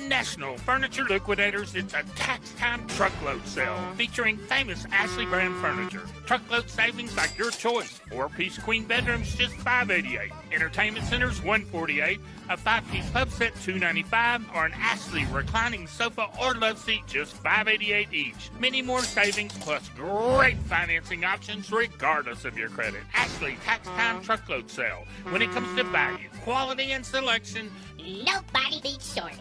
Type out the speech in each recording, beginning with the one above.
National Furniture Liquidators, it's a tax time truckload sale featuring famous Ashley brand furniture. Truckload savings like your choice. 4-piece queen bedrooms just $588. Entertainment centers $148. A 5-piece pub set $295, or an Ashley reclining sofa or love seat just $588 each. Many more savings plus great financing options regardless of your credit. Ashley tax time truckload sale. When it comes to value, quality, and selection, nobody beats Shorty.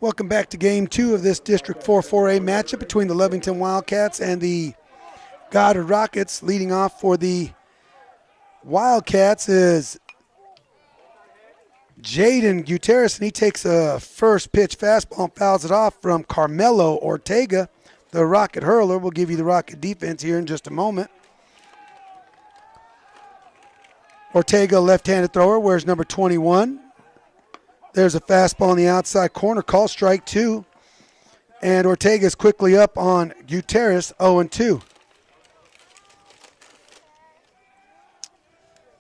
Welcome back to Game 2 of this District 4-4A matchup between the Lovington Wildcats and the Goddard Rockets. Leading off for the Wildcats is Jaden Gutierrez, and he takes a first pitch fastball and fouls it off from Carmelo Ortega, the Rocket hurler. We'll give you the Rocket defense here in just a moment. Ortega, left-handed thrower, wears number 21. There's a fastball on the outside corner, call strike 2. And Ortega's quickly up on Gutierrez, 0-2.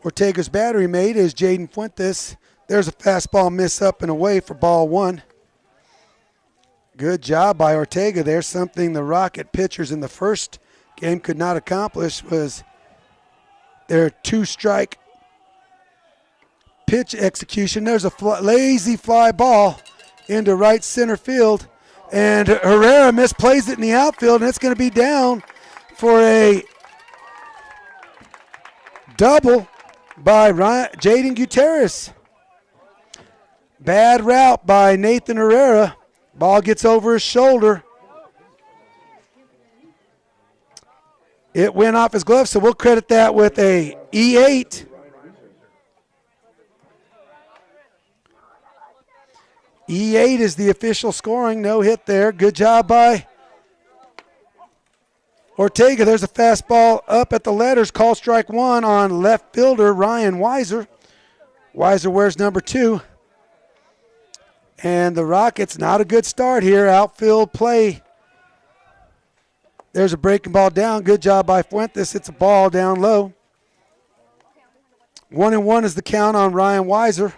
Ortega's battery mate is Jaden Fuentes. There's a fastball miss up and away for ball 1. Good job by Ortega there. Something the Rocket pitchers in the first game could not accomplish was their 2-strike pitch execution. There's a lazy fly ball into right center field, and Herrera misplays it in the outfield, and it's going to be down for a double by Jaden Gutierrez. Bad route by Nathan Herrera. Ball gets over his shoulder. It went off his glove, so we'll credit that with a E8. E8 is the official scoring. No hit there. Good job by Ortega. There's a fastball up at the letters. Call strike 1 on left fielder Ryan Weiser. Weiser wears number 2. And the Rockets, not a good start here. Outfield play. There's a breaking ball down. Good job by Fuentes. It's a ball down low. 1-1 is the count on Ryan Weiser.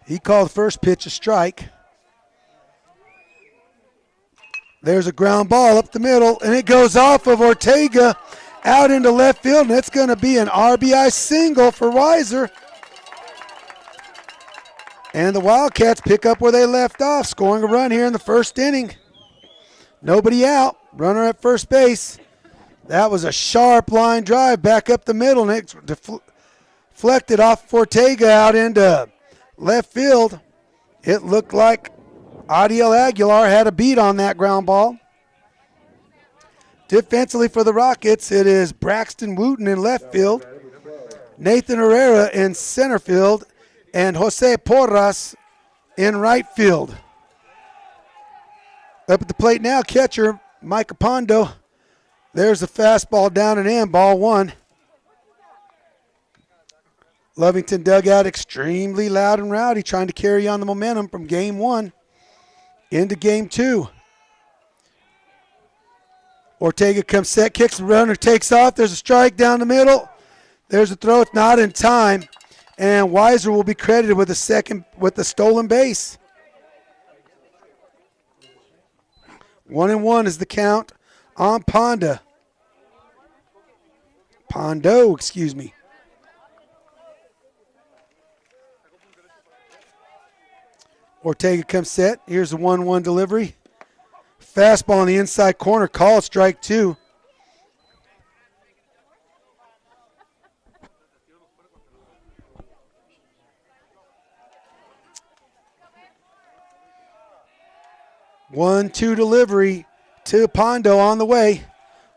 He called the first pitch a strike. There's a ground ball up the middle, and it goes off of Ortega out into left field, and it's going to be an RBI single for Weiser. And the Wildcats pick up where they left off, scoring a run here in the first inning. Nobody out, runner at first base. That was a sharp line drive back up the middle, and it deflected off Ortega out into left field. It looked like Adiel Aguilar had a beat on that ground ball. Defensively for the Rockets, it is Braxton Wooten in left field, Nathan Herrera in center field, and Jose Porras in right field. Up at the plate now, catcher Micah Pondo. There's a fastball down and in, ball one. Lovington dugout extremely loud and rowdy, trying to carry on the momentum from game one into game two. Ortega comes set, kicks the runner, takes off. There's a strike down the middle. There's a throw, it's not in time. And Weiser will be credited with the stolen base. 1-1 is the count on Pondo, excuse me. Ortega comes set. Here's a 1-1 delivery. Fastball in the inside corner, called strike two. One-two delivery to Pondo on the way.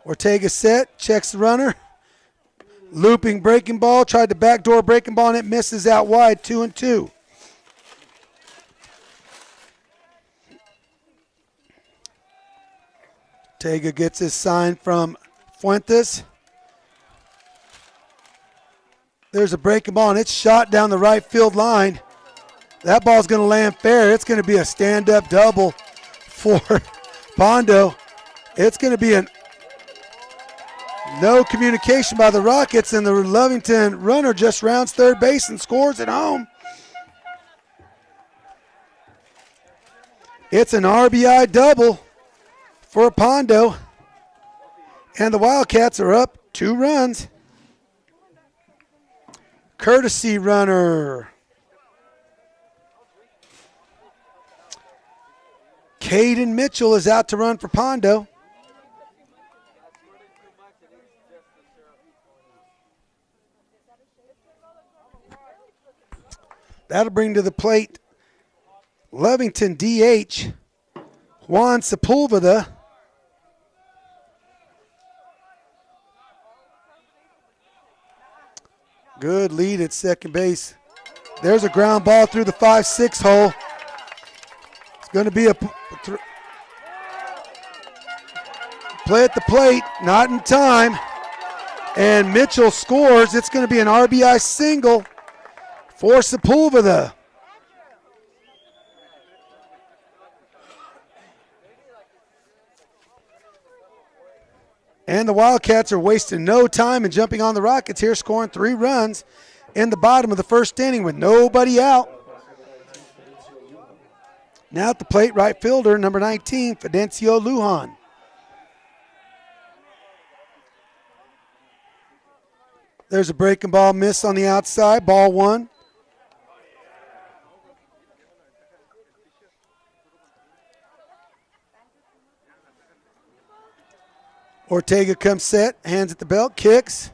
Ortega set, checks the runner. Looping breaking ball, tried to backdoor breaking ball, and it misses out wide, 2-2. Ortega gets his sign from Fuentes. There's a breaking ball, and it's shot down the right field line. That ball's going to land fair. It's going to be a stand-up double for Pondo. It's going to be no communication by the Rockets, and the Lovington runner just rounds third base and scores at home. It's an RBI double for Pondo, and the Wildcats are up 2 runs. Courtesy runner. Caden Mitchell is out to run for Pondo. That'll bring to the plate Lovington DH, Juan Sepulveda. Good lead at second base. There's a ground ball through the 5-6 hole. It's going to be a play at the plate, not in time. And Mitchell scores. It's going to be an RBI single for Sepulveda. And the Wildcats are wasting no time and jumping on the Rockets here, scoring 3 runs in the bottom of the first inning with nobody out. Now at the plate, right fielder, number 19, Fidencio Lujan. There's a breaking ball miss on the outside, ball one. Ortega comes set, hands at the belt, kicks.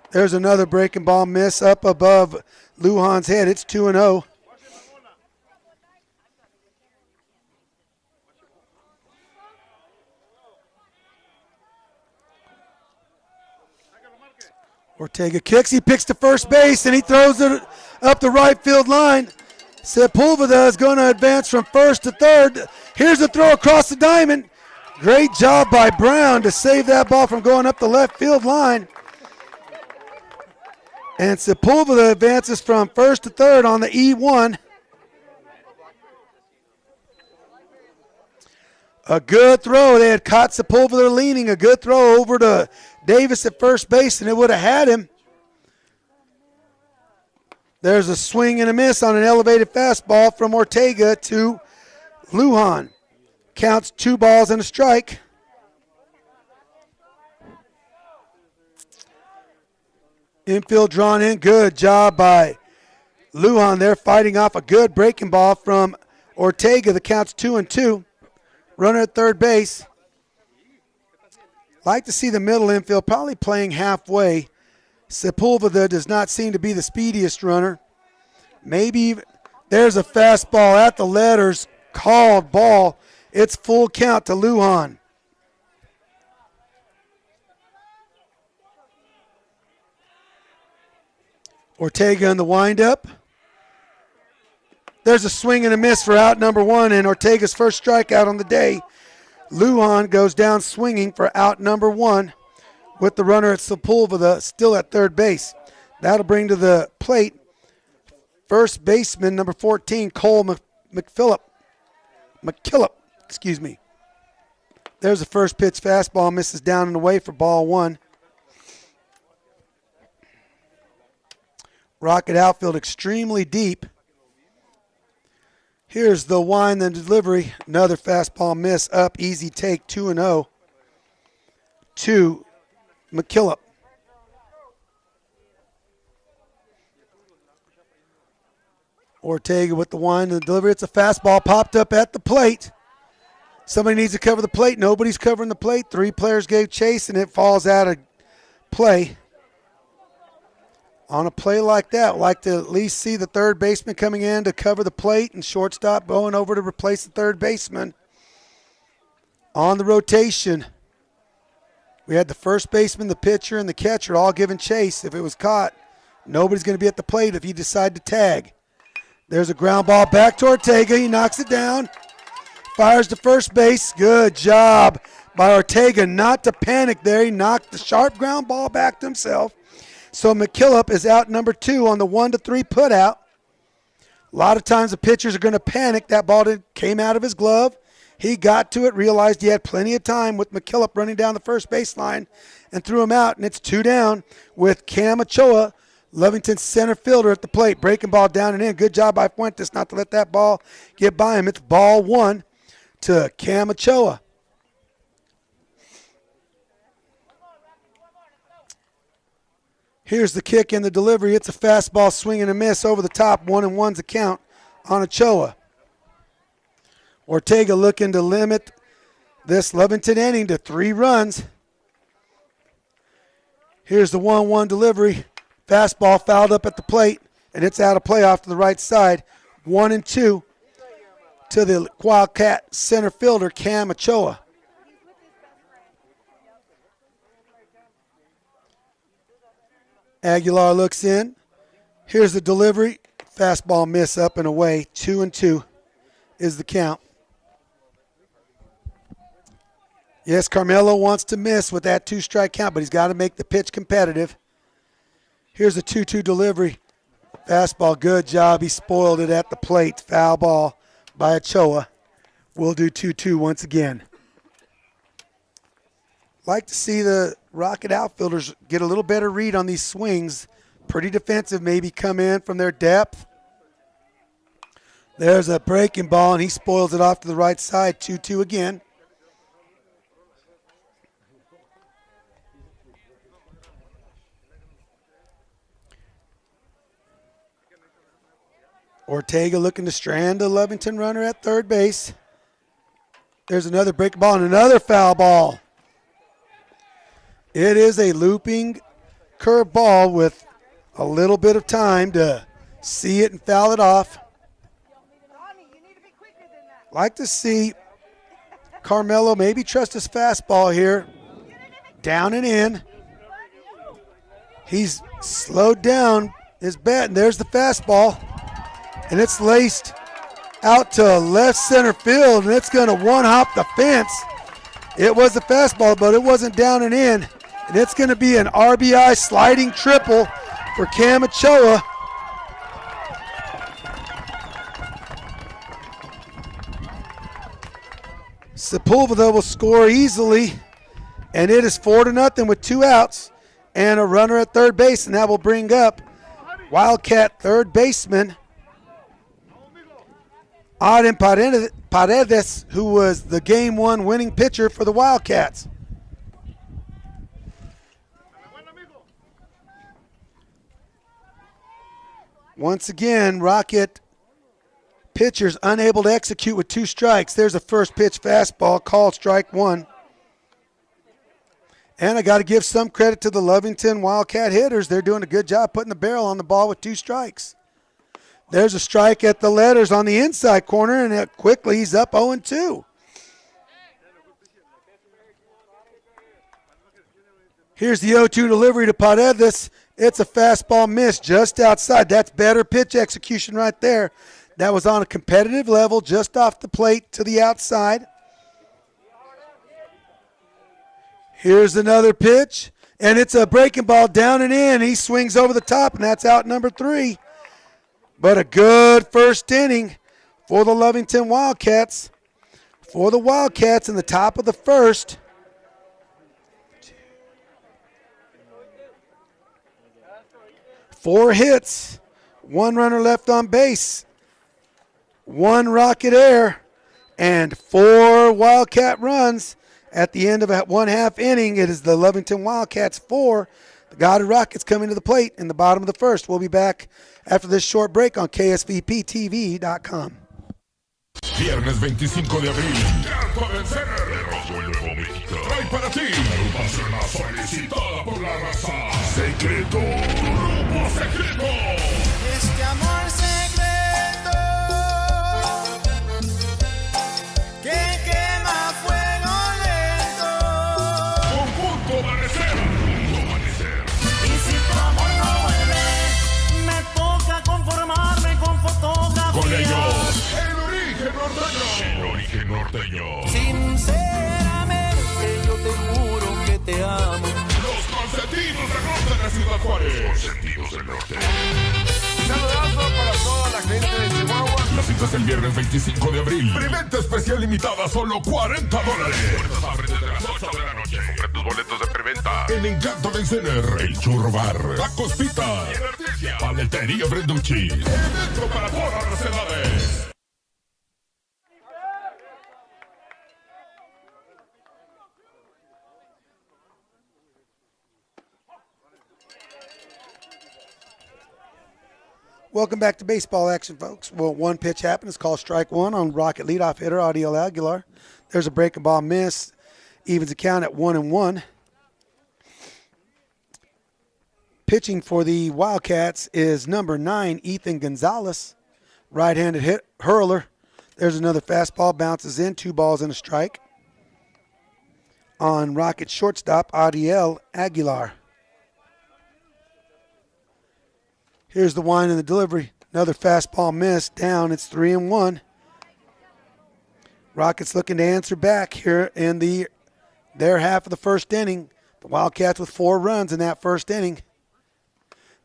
There's another breaking ball miss up above Lujan's head. It's 2-0. Ortega kicks, he picks to first base, and he throws it up the right field line. Sepulveda is going to advance from first to third. Here's a throw across the diamond. Great job by Brown to save that ball from going up the left field line. And Sepulveda advances from first to third on the E1. A good throw. They had caught Sepulveda leaning. A good throw over to Davis at first base, and it would have had him. There's a swing and a miss on an elevated fastball from Ortega to Lujan. Counts 2 balls and a strike. Infield drawn in. Good job by Lujan there, fighting off a good breaking ball from Ortega. The count's 2-2. Runner at third base. Like to see the middle infield probably playing halfway. Sepulveda does not seem to be the speediest runner. Maybe there's a fastball at the letters, called ball. It's full count to Lujan. Ortega in the windup. There's a swing and a miss for out number 1 and Ortega's first strikeout on the day. Lujan goes down swinging for out number 1 with the runner at Sepulveda still at third base. That'll bring to the plate first baseman number 14, Cole McKillop. There's the first pitch fastball, misses down and away for ball 1. Rocket outfield extremely deep. Here's the wind and delivery. Another fastball miss up, easy take, 2-0 to McKillop. Ortega with the wind and the delivery. It's a fastball popped up at the plate. Somebody needs to cover the plate. Nobody's covering the plate. 3 players gave chase, and it falls out of play. On a play like that, I'd like to at least see the third baseman coming in to cover the plate and shortstop going over to replace the third baseman. On the rotation, we had the first baseman, the pitcher, and the catcher all giving chase. If it was caught, nobody's going to be at the plate if you decide to tag. There's a ground ball back to Ortega. He knocks it down. Fires to first base. Good job by Ortega not to panic there. He knocked the sharp ground ball back to himself. So McKillop is out number 2 on the 1-3 put out. A lot of times the pitchers are going to panic. That ball came out of his glove. He got to it, realized he had plenty of time with McKillop running down the first baseline and threw him out, and it's 2 down with Cam Ochoa, Lovington's center fielder, at the plate. Breaking ball down and in. Good job by Fuentes not to let that ball get by him. It's ball 1 to Cam Ochoa. Here's the kick and the delivery. It's a fastball swing and a miss over the top. 1-1's a count on Ochoa. Ortega looking to limit this Lovington inning to 3 runs. Here's the 1-1 delivery. Fastball fouled up at the plate, and it's out of play off to the right side. 1-2 to the Wildcat center fielder, Cam Ochoa. Aguilar looks in. Here's the delivery. Fastball miss up and away. 2-2 is the count. Yes, Carmelo wants to miss with that 2-strike count, but he's got to make the pitch competitive. Here's a 2-2 delivery. Fastball, good job. He spoiled it at the plate. Foul ball by Ochoa. We'll do 2-2 once again. Like to see the Rocket outfielders get a little better read on these swings. Pretty defensive, maybe come in from their depth. There's a breaking ball, and he spoils it off to the right side. 2-2 again. Ortega looking to strand the Lovington runner at third base. There's another breaking ball and another foul ball. It is a looping curve ball with a little bit of time to see it and foul it off. Like to see Carmelo maybe trust his fastball here. Down and in. He's slowed down his bat, and there's the fastball. And it's laced out to left center field, and it's going to one-hop the fence. It was a fastball, but it wasn't down and in. And it's going to be an RBI sliding triple for Cam Ochoa. Sepulveda will score easily, and it is 4-0 with 2 outs and a runner at third base, and that will bring up Wildcat third baseman Aden Paredes, who was the Game 1 winning pitcher for the Wildcats. Once again, Rocket pitchers unable to execute with 2 strikes. There's a first pitch fastball called strike 1. And I got to give some credit to the Lovington Wildcat hitters. They're doing a good job putting the barrel on the ball with 2 strikes. There's a strike at the letters on the inside corner, and quickly he's up 0-2. Here's the 0-2 delivery to Paredes. It's a fastball miss just outside. That's better pitch execution right there. That was on a competitive level, just off the plate to the outside. Here's another pitch, and it's a breaking ball down and in. He swings over the top, and that's out number 3. But a good first inning for the Lovington Wildcats. For the Wildcats in the top of the first. Four hits, 1 runner left on base, 1 Rocket Air, and 4 Wildcat runs. At the end of a 1/2 inning, it is the Lovington Wildcats 4. The Goddard Rockets coming to the plate in the bottom of the first. We'll be back after this short break on KSVPTV.com. Viernes 25 de abril, Goddard Center de Roswell, Nuevo México. Trae para ti la agrupación más solicitada por la raza. Secreto, Grupo Secreto. Este amor secreto que quema fuego lento. Conjunto Amanecer. Y si tu amor no vuelve, me toca conformarme con fotografía. Con ellos, el origen norteño. Sinceramente yo te juro que te amo. Los consentidos del norte de Ciudad Juárez. Los consentidos del norte. Saludazo para toda la gente de Chihuahua. La cita es el viernes 25 de abril. Preventa especial limitada, solo $40. Puertas abren desde las 8 de la noche. Compra tus boletos de preventa. El Encanto de Cener, el Churro Bar, Tacos Pita, Paletería Brenducci. Evento para todas las edades. Welcome back to baseball action, folks. Well, one pitch happened. It's called strike one on Rocket leadoff hitter Adiel Aguilar. There's a breaking ball miss. Evens the count at 1-1. Pitching for the Wildcats is number 9, Ethan Gonzalez. Right-handed hit hurler. There's another fastball. Bounces in. 2 balls and a strike. On Rocket shortstop, Adiel Aguilar. Here's the wind and the delivery. Another fastball miss. Down. It's 3-1. Rockets looking to answer back here in their half of the first inning. The Wildcats with 4 runs in that first inning.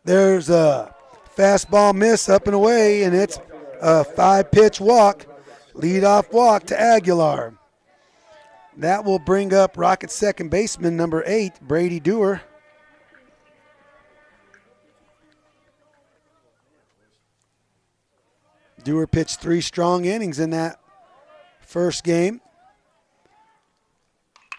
There's a fastball miss up and away, and it's a 5-pitch walk. Leadoff walk to Aguilar. That will bring up Rockets second baseman, number 8, Brady Dewar. Dewar pitched 3 strong innings in that first game.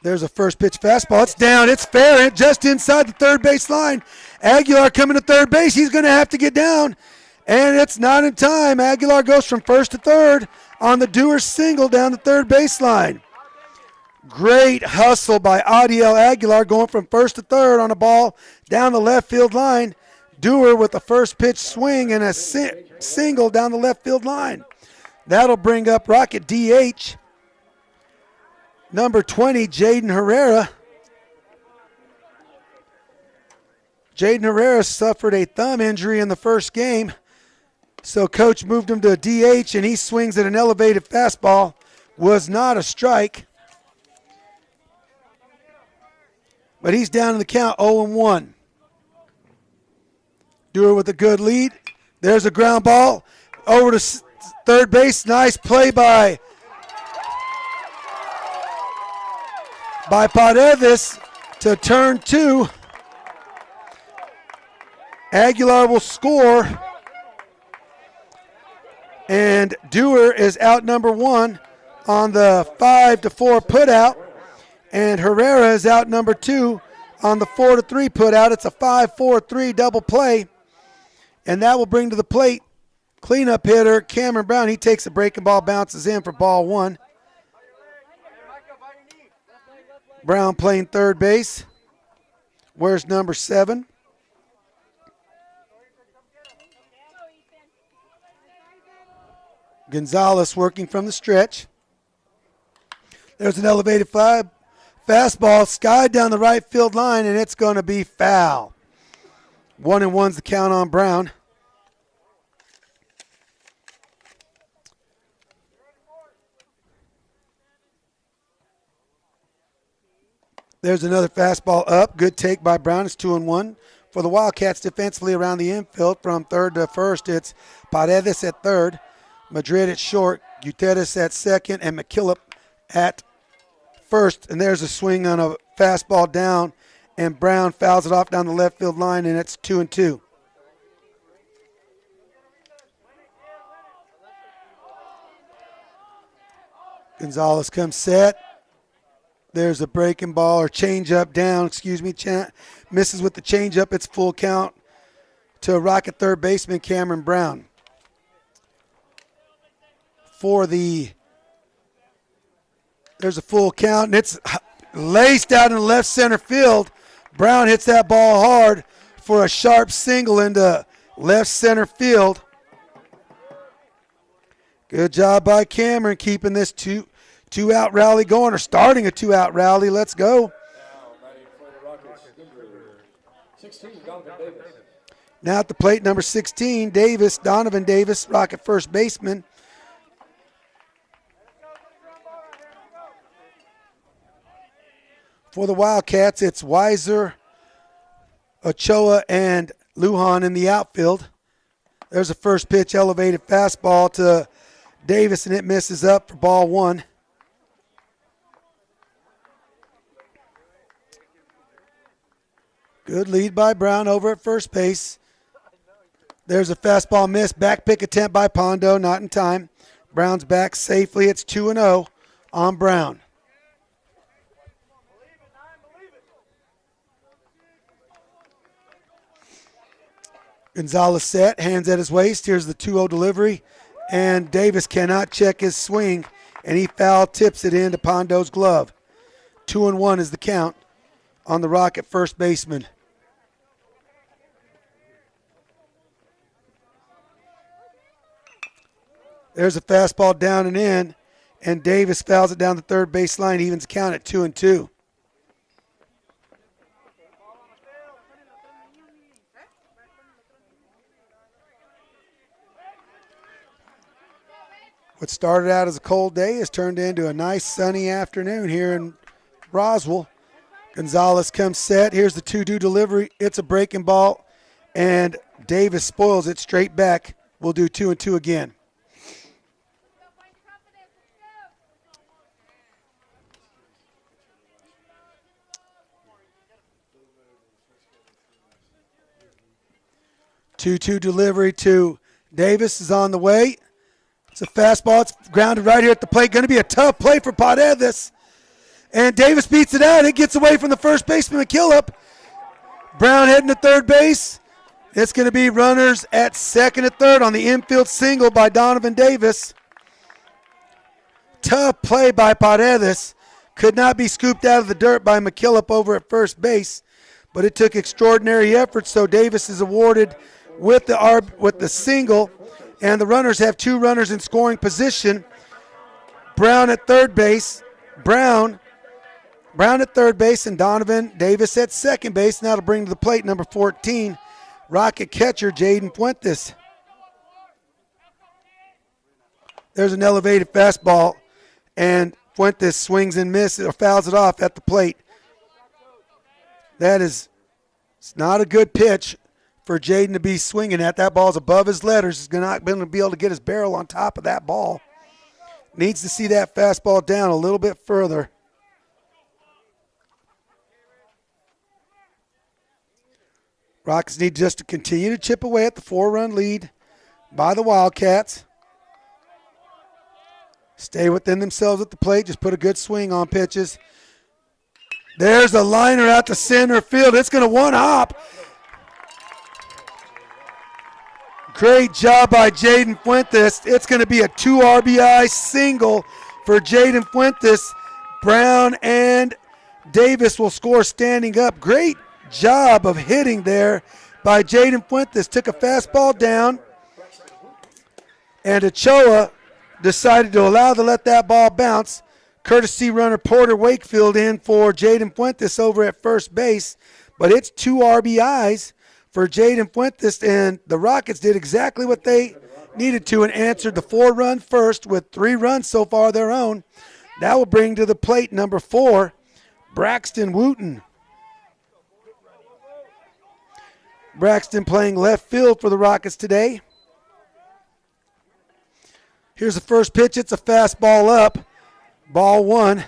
There's a first pitch fastball. It's down. It's fair. Just inside the third base line. Aguilar coming to third base. He's going to have to get down. And it's not in time. Aguilar goes from first to third on the Dewar single down the third baseline. Great hustle by Adiel Aguilar going from first to third on a ball down the left field line. Dewar with a first pitch swing and a single down the left field line. That'll bring up Rocket DH, number 20, Jaden Herrera. Jaden Herrera suffered a thumb injury in the first game, so coach moved him to a DH, and he swings at an elevated fastball. Was not a strike, but he's down in the count 0-1. Dewar with a good lead. There's a ground ball over to third base. Nice play by Paredes to turn 2. Aguilar will score. And Dewar is out number 1 on the 5-4 putout. And Herrera is out number 2 on the 4-3 putout. It's a 5-4-3 double play. And that will bring to the plate cleanup hitter Cameron Brown. He takes a breaking ball, bounces in for ball 1. Brown playing third base. Where's number 7? Gonzalez working from the stretch. There's an elevated fastball, skied down the right field line, and it's going to be foul. 1-1's the count on Brown. There's another fastball up. Good take by Brown. It's 2-1. For the Wildcats defensively around the infield from third to first, it's Paredes at third, Madrid at short, Gutierrez at second, and McKillop at first. And there's a swing on a fastball down, and Brown fouls it off down the left field line, and it's 2-2. Gonzalez comes set. There's a breaking ball or changeup down, misses with the changeup. It's full count to Rocket third baseman Cameron Brown. There's a full count, and it's laced out in left center field. Brown hits that ball hard for a sharp single into left center field. Good job by Cameron keeping this two-out rally going, or starting a two-out rally. Let's go. Now at the plate, number 16, Donovan Davis, Rocket first baseman. For the Wildcats, it's Weiser, Ochoa, and Lujan in the outfield. There's a first pitch elevated fastball to Davis, and it misses up for ball one. Good lead by Brown over at first base. There's a fastball miss. Back pick attempt by Pondo, not in time. Brown's back safely. It's 2-0 on Brown. Gonzalez set, hands at his waist. Here's the 2-0 delivery. And Davis cannot check his swing, and he foul tips it into Pondo's glove. 2-1 is the count on the Rocket first baseman. There's a fastball down and in, and Davis fouls it down the third base line, evens count at 2-2. What started out as a cold day has turned into a nice sunny afternoon here in Roswell. Gonzalez comes set. Here's the 2-2 delivery. It's a breaking ball, and Davis spoils it straight back. We'll do 2-2 again. Two-two delivery to Davis is on the way. It's a fastball. It's grounded right here at the plate. Going to be a tough play for Paredes. And Davis beats it out. It gets away from the first baseman, McKillop. Brown heading to third base. It's going to be runners at second and third on the infield single by Donovan Davis. Tough play by Paredes. Could not be scooped out of the dirt by McKillop over at first base, but it took extraordinary effort, so Davis is awarded with the single, and the runners have two runners in scoring position. Brown at third base. Brown at third base, and Donovan Davis at second base. And that'll bring to the plate number 14, Rocket catcher Jaden Fuentes. There's an elevated fastball, and Fuentes swings and misses or fouls it off at the plate. It's not a good pitch for Jaden to be swinging at. That ball's above his letters. He's not going to be able to get his barrel on top of that ball. Needs to see that fastball down a little bit further. Rockets need just to continue to chip away at the 4-run lead by the Wildcats. Stay within themselves at the plate. Just put a good swing on pitches. There's a liner out to center field. It's going to one-hop. Great job by Jaden Fuentes. It's going to be a 2 RBI single for Jaden Fuentes. Brown and Davis will score standing up. Great job of hitting there by Jaden Fuentes. Took a fastball down, and Ochoa decided to let that ball bounce. Courtesy runner Porter Wakefield in for Jaden Fuentes over at first base. But it's 2 RBIs for Jaden Fuentes, and the Rockets did exactly what they needed to and answered the 4-run first with 3 runs so far of their own. That will bring to the plate number 4, Braxton Wooten. Braxton playing left field for the Rockets today. Here's the first pitch. It's a fastball up. Ball 1.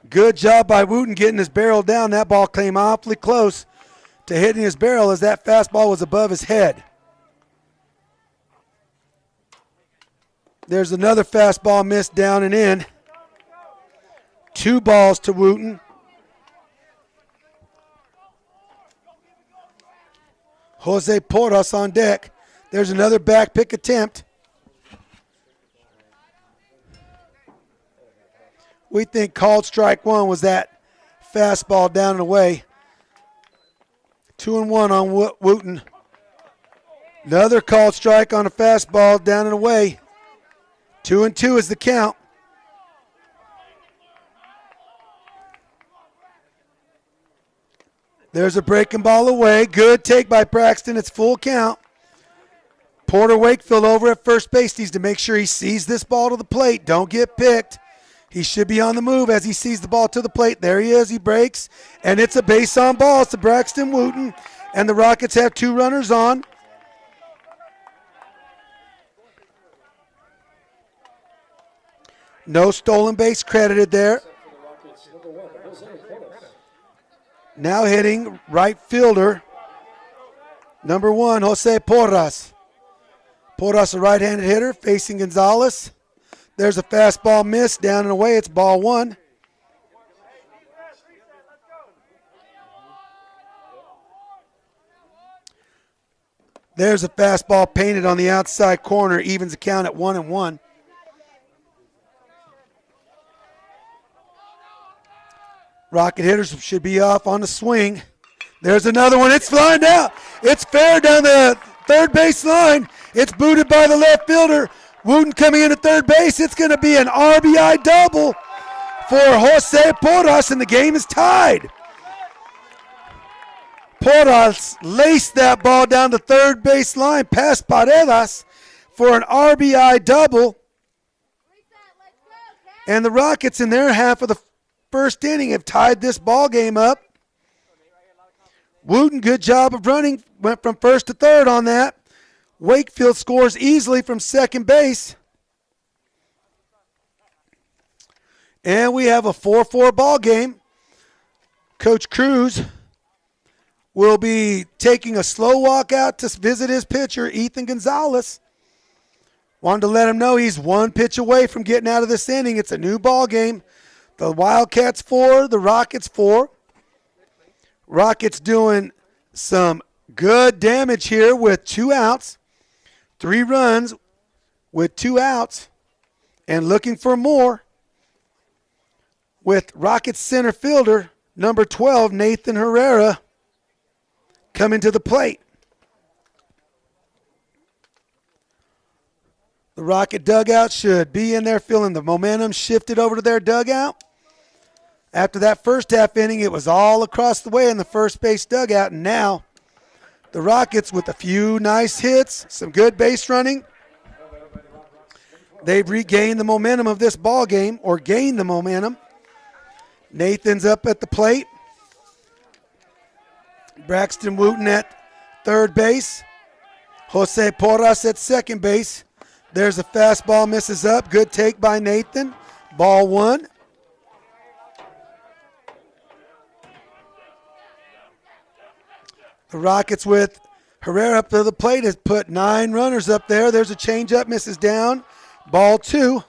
Good job by Wooten getting his barrel down. That ball came awfully close to hitting his barrel as that fastball was above his head. There's another fastball missed down and in. 2 balls to Wooten. Jose Porras on deck. There's another back pick attempt. We think called strike 1 was that fastball down and away. 2-1 on Wooten. Another called strike on a fastball down and away. 2-2 is the count. There's a breaking ball away. Good take by Braxton. It's full count. Porter Wakefield over at first base needs to make sure he sees this ball to the plate. Don't get picked. He should be on the move as he sees the ball to the plate. There he is. He breaks. And it's a base on balls to Braxton Wooten. And the Rockets have 2 runners on. No stolen base credited there. Now hitting right fielder, number 1, Jose Porras. Porras, a right-handed hitter, facing Gonzalez. There's a fastball miss, down and away. It's ball 1. There's a fastball painted on the outside corner, evens the count at 1-1. Rocket hitters should be off on the swing. There's another one. It's flying out. It's fair down the third base line. It's booted by the left fielder. Wooten coming into third base. It's going to be an RBI double for Jose Porras, and the game is tied. Porras laced that ball down the third base line past Paredes for an RBI double. And the Rockets in their half of the first inning have tied this ball game up. Wooten, good job of running, went from first to third on that. Wakefield scores easily from second base. And we have a 4-4 ball game. Coach Cruz will be taking a slow walk out to visit his pitcher, Ethan Gonzalez. Wanted to let him know he's 1 pitch away from getting out of this inning. It's a new ball game. The Wildcats 4, the Rockets 4. Rockets doing some good damage here with 2 outs. 3 runs with 2 outs and looking for more with Rockets center fielder, number 12, Nathan Herrera, coming to the plate. The Rocket dugout should be in there feeling the momentum shifted over to their dugout. After that first half inning, it was all across the way in the first base dugout, and now the Rockets with a few nice hits, some good base running. They've regained the momentum of this ball game, or gained the momentum. Nathan's up at the plate. Braxton Wooten at third base. Jose Porras at second base. There's a fastball, misses up. Good take by Nathan. Ball 1. The Rockets with Herrera up to the plate has put 9 runners up there. There's a changeup, misses down. Ball 2.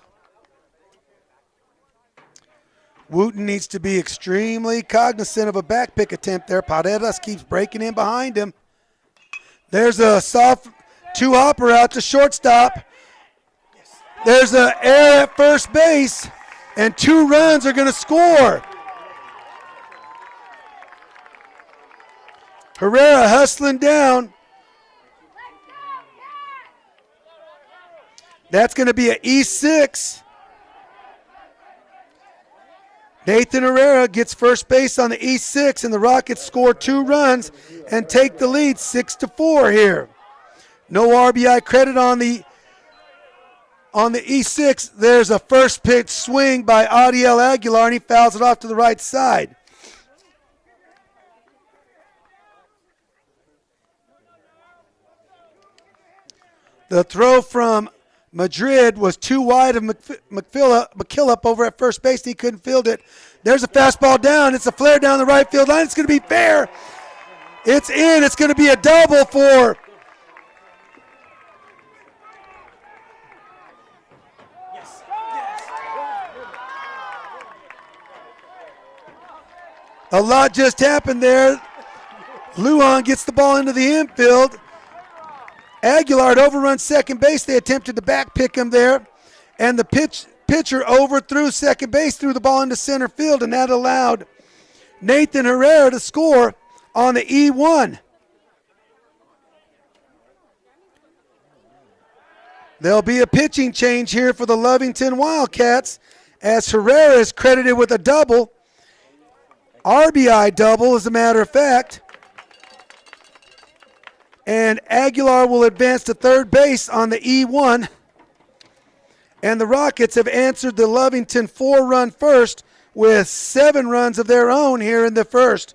Wooten needs to be extremely cognizant of a back pick attempt there. Paredes keeps breaking in behind him. There's a soft 2-hopper out to shortstop. There's an error at first base, and 2 runs are going to score. Herrera hustling down. That's going to be an E6. Nathan Herrera gets first base on the E6, and the Rockets score 2 runs and take the lead 6-4 here. No RBI credit on On the E6, there's a first pitch swing by Adiel Aguilar, and he fouls it off to the right side. The throw from Madrid was too wide of McKillop over at first base. He couldn't field it. There's a fastball down. It's a flare down the right field line. It's going to be fair. It's in. It's going to be a double for a lot just happened there. Lujan gets the ball into the infield. Aguilar had overrun second base. They attempted to back pick him there. And the pitcher overthrew second base, threw the ball into center field, and that allowed Nathan Herrera to score on the E1. There'll be a pitching change here for the Lovington Wildcats as Herrera is credited with a double. RBI double, as a matter of fact. And Aguilar will advance to third base on the E1. And the Rockets have answered the Lovington 4-run first with 7 runs of their own here in the first.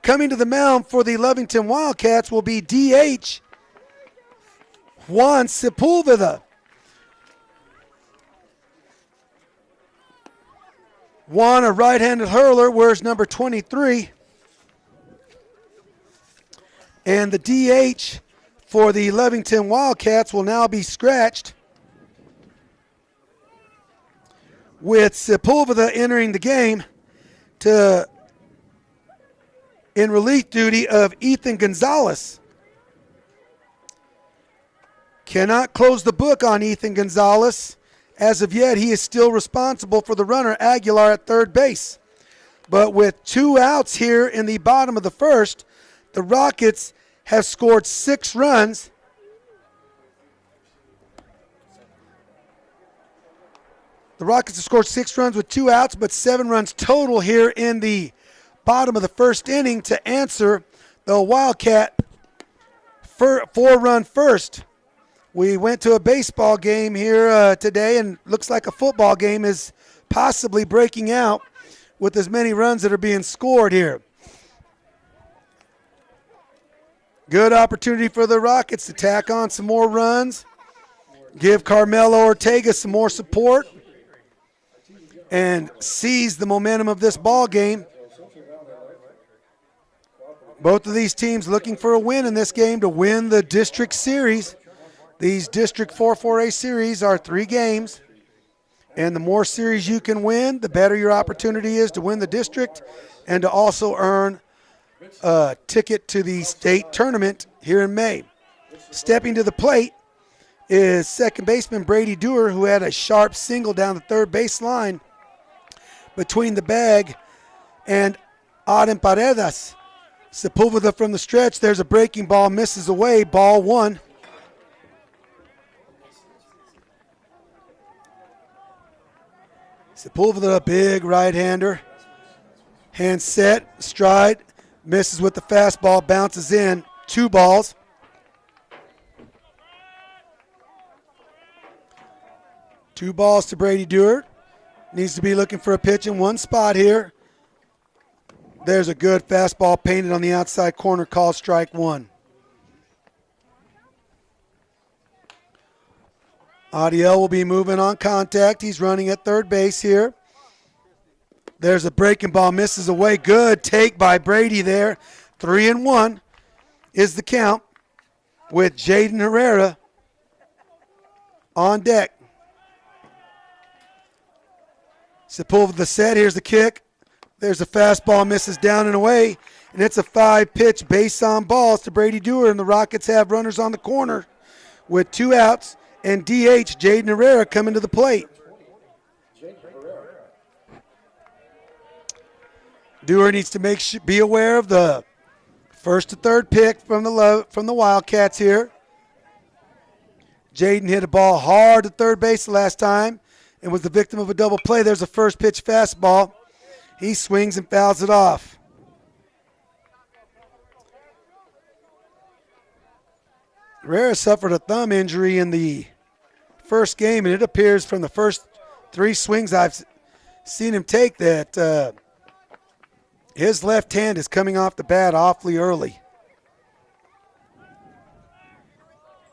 Coming to the mound for the Lovington Wildcats will be DH Juan Sepulveda. Juan, a right-handed hurler, wears number 23. And the DH for the Lovington Wildcats will now be scratched, with Sepulveda entering the game in relief duty of Ethan Gonzalez. Cannot close the book on Ethan Gonzalez. As of yet, he is still responsible for the runner, Aguilar, at third base. But with 2 outs here in the bottom of the first, the Rockets have scored 6 runs. The Rockets have scored 6 runs with 2 outs, but 7 runs total here in the bottom of the first inning to answer the Wildcat 4-run first. We went to a baseball game here today, and looks like a football game is possibly breaking out with as many runs that are being scored here. Good opportunity for the Rockets to tack on some more runs, give Carmelo Ortega some more support, and seize the momentum of this ball game. Both of these teams looking for a win in this game to win the district series. These District 4-4A series are 3 games, and the more series you can win, the better your opportunity is to win the district and to also earn a ticket to the state tournament here in May. Stepping to the plate is second baseman Brady Dewar, who had a sharp single down the third base line between the bag and Aden Paredes. Sepulveda from the stretch. There's a breaking ball, misses away, ball 1. Sepulveda, a big right-hander. Hand set, stride, misses with the fastball, bounces in, 2 balls. Two balls to Brady Dewar. Needs to be looking for a pitch in one spot here. There's a good fastball painted on the outside corner, called strike 1. Adiel will be moving on contact. He's running at third base here. There's a breaking ball, misses away. Good take by Brady there. 3-1 is the count with Jaden Herrera on deck. Sepulveda set. Here's the kick. There's a fastball, misses down and away, and it's a 5-pitch base on balls to Brady Dewar, and the Rockets have runners on the corner with 2 outs, and DH Jaden Herrera coming to the plate. Dewar needs to be aware of the first to third pick from the Wildcats here. Jaden hit a ball hard to third base the last time and was the victim of a double play. There's a first pitch fastball. He swings and fouls it off. Herrera suffered a thumb injury in the first game, and it appears from the first 3 swings I've seen him take that his left hand is coming off the bat awfully early.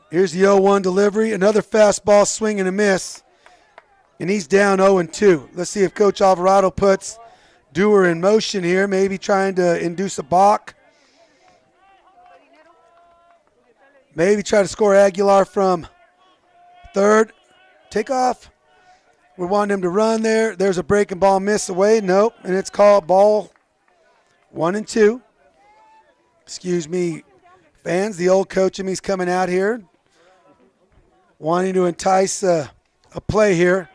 Here's the 0-1 delivery, another fastball swing and a miss, and he's down 0-2. Let's see if Coach Alvarado puts Dewar in motion here, maybe trying to induce a balk. Maybe try to score Aguilar from third. Take off. We want him to run there. There's a breaking ball miss away. Nope. And it's called ball 1-2. Excuse me, fans. The old coach in me's coming out here, wanting to entice a play here.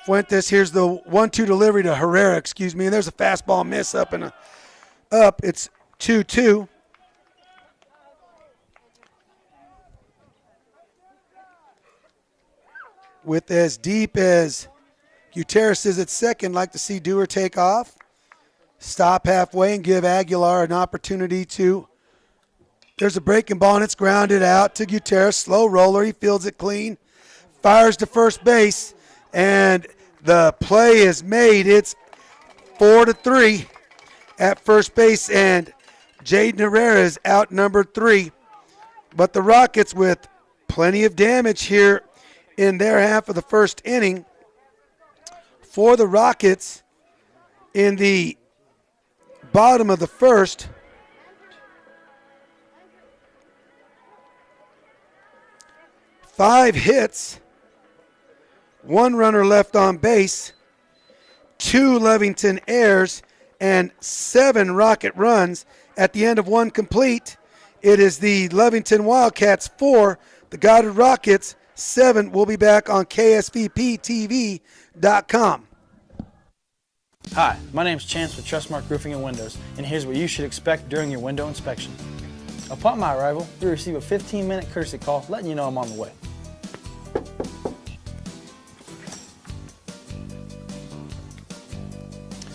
Fuentes, here's the 1-2 delivery to Herrera, excuse me. And there's a fastball miss up and up. It's 2-2. With as deep as Gutierrez is at second, like to see Dewar take off, stop halfway, and give Aguilar an opportunity to. There's a breaking ball, and it's grounded out to Gutierrez. Slow roller. He fields it clean. Fires to first base, and the play is made. It's 4-3 at first base, and Jaden Herrera is out number 3. But the Rockets, with plenty of damage here in their half of the first inning, for the Rockets in the bottom of the first, five hits, 1 runner left on base, 2 Lovington errors, and 7 Rocket runs. At the end of 1 complete, it is the Lovington Wildcats 4, the Goddard Rockets 7. We'll be back on KSVPTV.com. Hi, my name's Chance with Trustmark Roofing and Windows, and here's what you should expect during your window inspection. Upon my arrival, you'll receive a 15-minute courtesy call letting you know I'm on the way.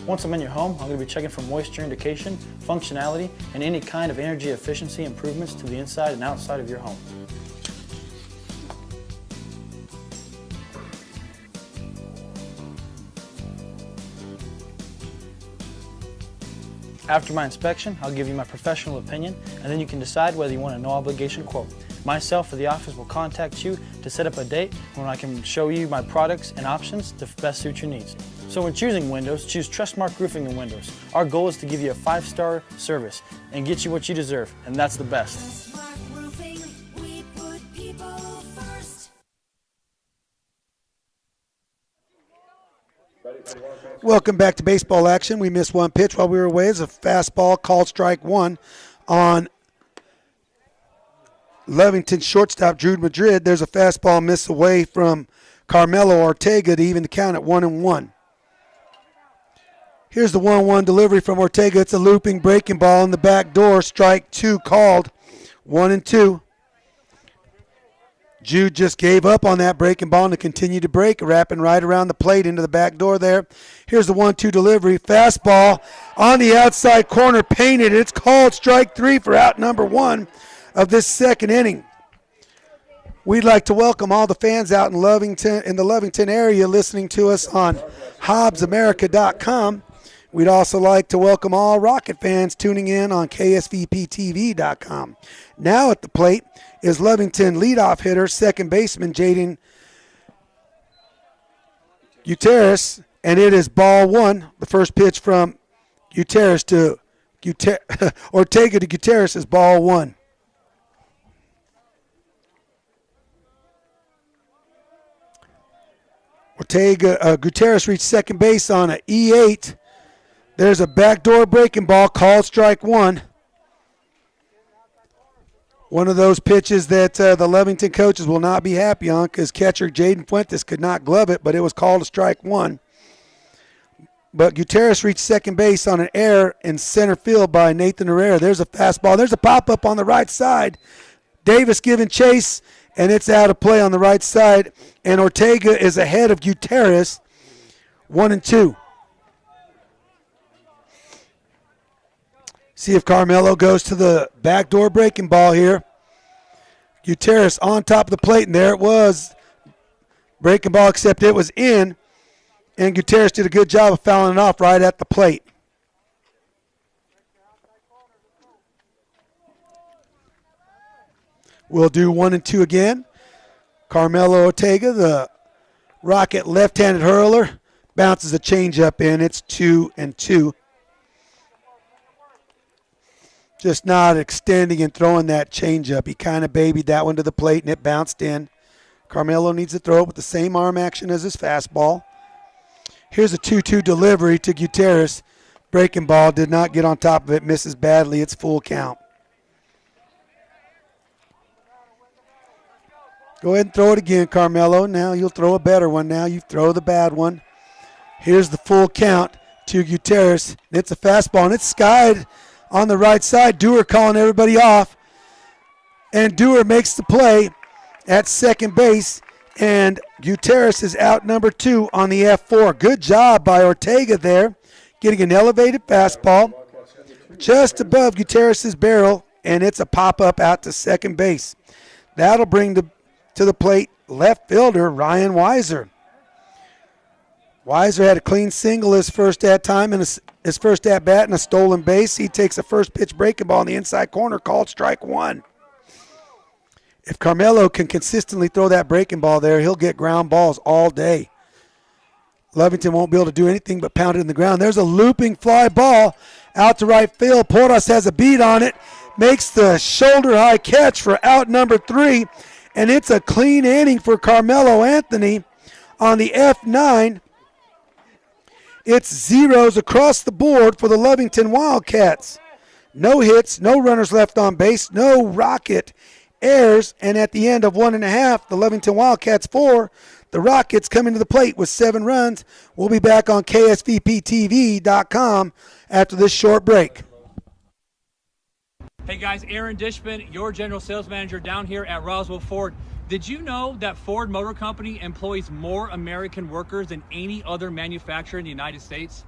Once I'm in your home, I'm going to be checking for moisture indication, functionality, and any kind of energy efficiency improvements to the inside and outside of your home. After my inspection, I'll give you my professional opinion, and then you can decide whether you want a no-obligation quote. Myself or the office will contact you to set up a date when I can show you my products and options to best suit your needs. So when choosing windows, choose Trustmark Roofing and Windows. Our goal is to give you a 5-star service and get you what you deserve, and that's the best. Welcome back to baseball action. We missed one pitch while we were away. It's a fastball called strike 1 on Lovington shortstop Drew Madrid. There's a fastball miss away from Carmelo Ortega to even the count at 1-1. Here's the 1-1 delivery from Ortega. It's a looping breaking ball in the back door. Strike 2 called. 1-2. Jude just gave up on that breaking ball and to continue to break, wrapping right around the plate into the back door there. Here's the 1-2 delivery. Fastball on the outside corner, painted. It's called strike 3 for out number 1 of this second inning. We'd like to welcome all the fans out in Lovington, in the Lovington area, listening to us on HobbsAmerica.com. We'd also like to welcome all Rocket fans tuning in on KSVPTV.com. Now at the plate is Lovington leadoff hitter, second baseman Jaden Gutierrez, and it is ball 1. The first pitch from Gutierrez to Ortega to Gutierrez is ball 1. Gutierrez reached second base on an E8. There's a backdoor breaking ball called strike 1. One of those pitches that the Lovington coaches will not be happy on because catcher Jaden Fuentes could not glove it, but it was called a strike 1. But Gutierrez reached second base on an error in center field by Nathan Herrera. There's a fastball. There's a pop-up on the right side. Davis giving chase, and it's out of play on the right side. And Ortega is ahead of Gutierrez, 1-2. See if Carmelo goes to the backdoor breaking ball here. Gutierrez on top of the plate, and there it was. Breaking ball, except it was in, and Gutierrez did a good job of fouling it off right at the plate. We'll do 1 and 2 again. Carmelo Ortega, the Rocket left-handed hurler, bounces a changeup in. It's 2 and 2. Just not extending and throwing that changeup. He kind of babied that one to the plate, and it bounced in. Carmelo needs to throw it with the same arm action as his fastball. Here's a 2-2 delivery to Gutierrez. Breaking ball, did not get on top of it, misses badly. It's full count. Go ahead and throw it again, Carmelo. Now you'll throw a better one. Now you throw the bad one. Here's the full count to Gutierrez. It's a fastball, and it's skied on the right side. Dewar calling everybody off. And Dewar makes the play at second base. And Gutierrez is out number 2 on the F4. Good job by Ortega there, getting an elevated fastball just above Gutierrez's barrel, and it's a pop-up out to second base. That'll bring to the plate left fielder Ryan Weiser. Weiser had a clean single his first at time and his first at bat and a stolen base. He takes a first pitch breaking ball in the inside corner, called strike 1. If Carmelo can consistently throw that breaking ball there, he'll get ground balls all day. Lovington won't be able to do anything but pound it in the ground. There's a looping fly ball out to right field. Porras has a beat on it, makes the shoulder high catch for out number 3, and it's a clean inning for Carmelo Anthony on the F9. It's zeros across the board for the Lovington Wildcats. No hits, no runners left on base, no Rocket errors, and at the end of 1.5, the Lovington Wildcats 4, the Rockets coming to the plate with 7 runs. We'll be back on KSVPTV.com after this short break. Hey guys, Aaron Dishman, your general sales manager down here at Roswell Ford. Did you know that Ford Motor Company employs more American workers than any other manufacturer in the United States?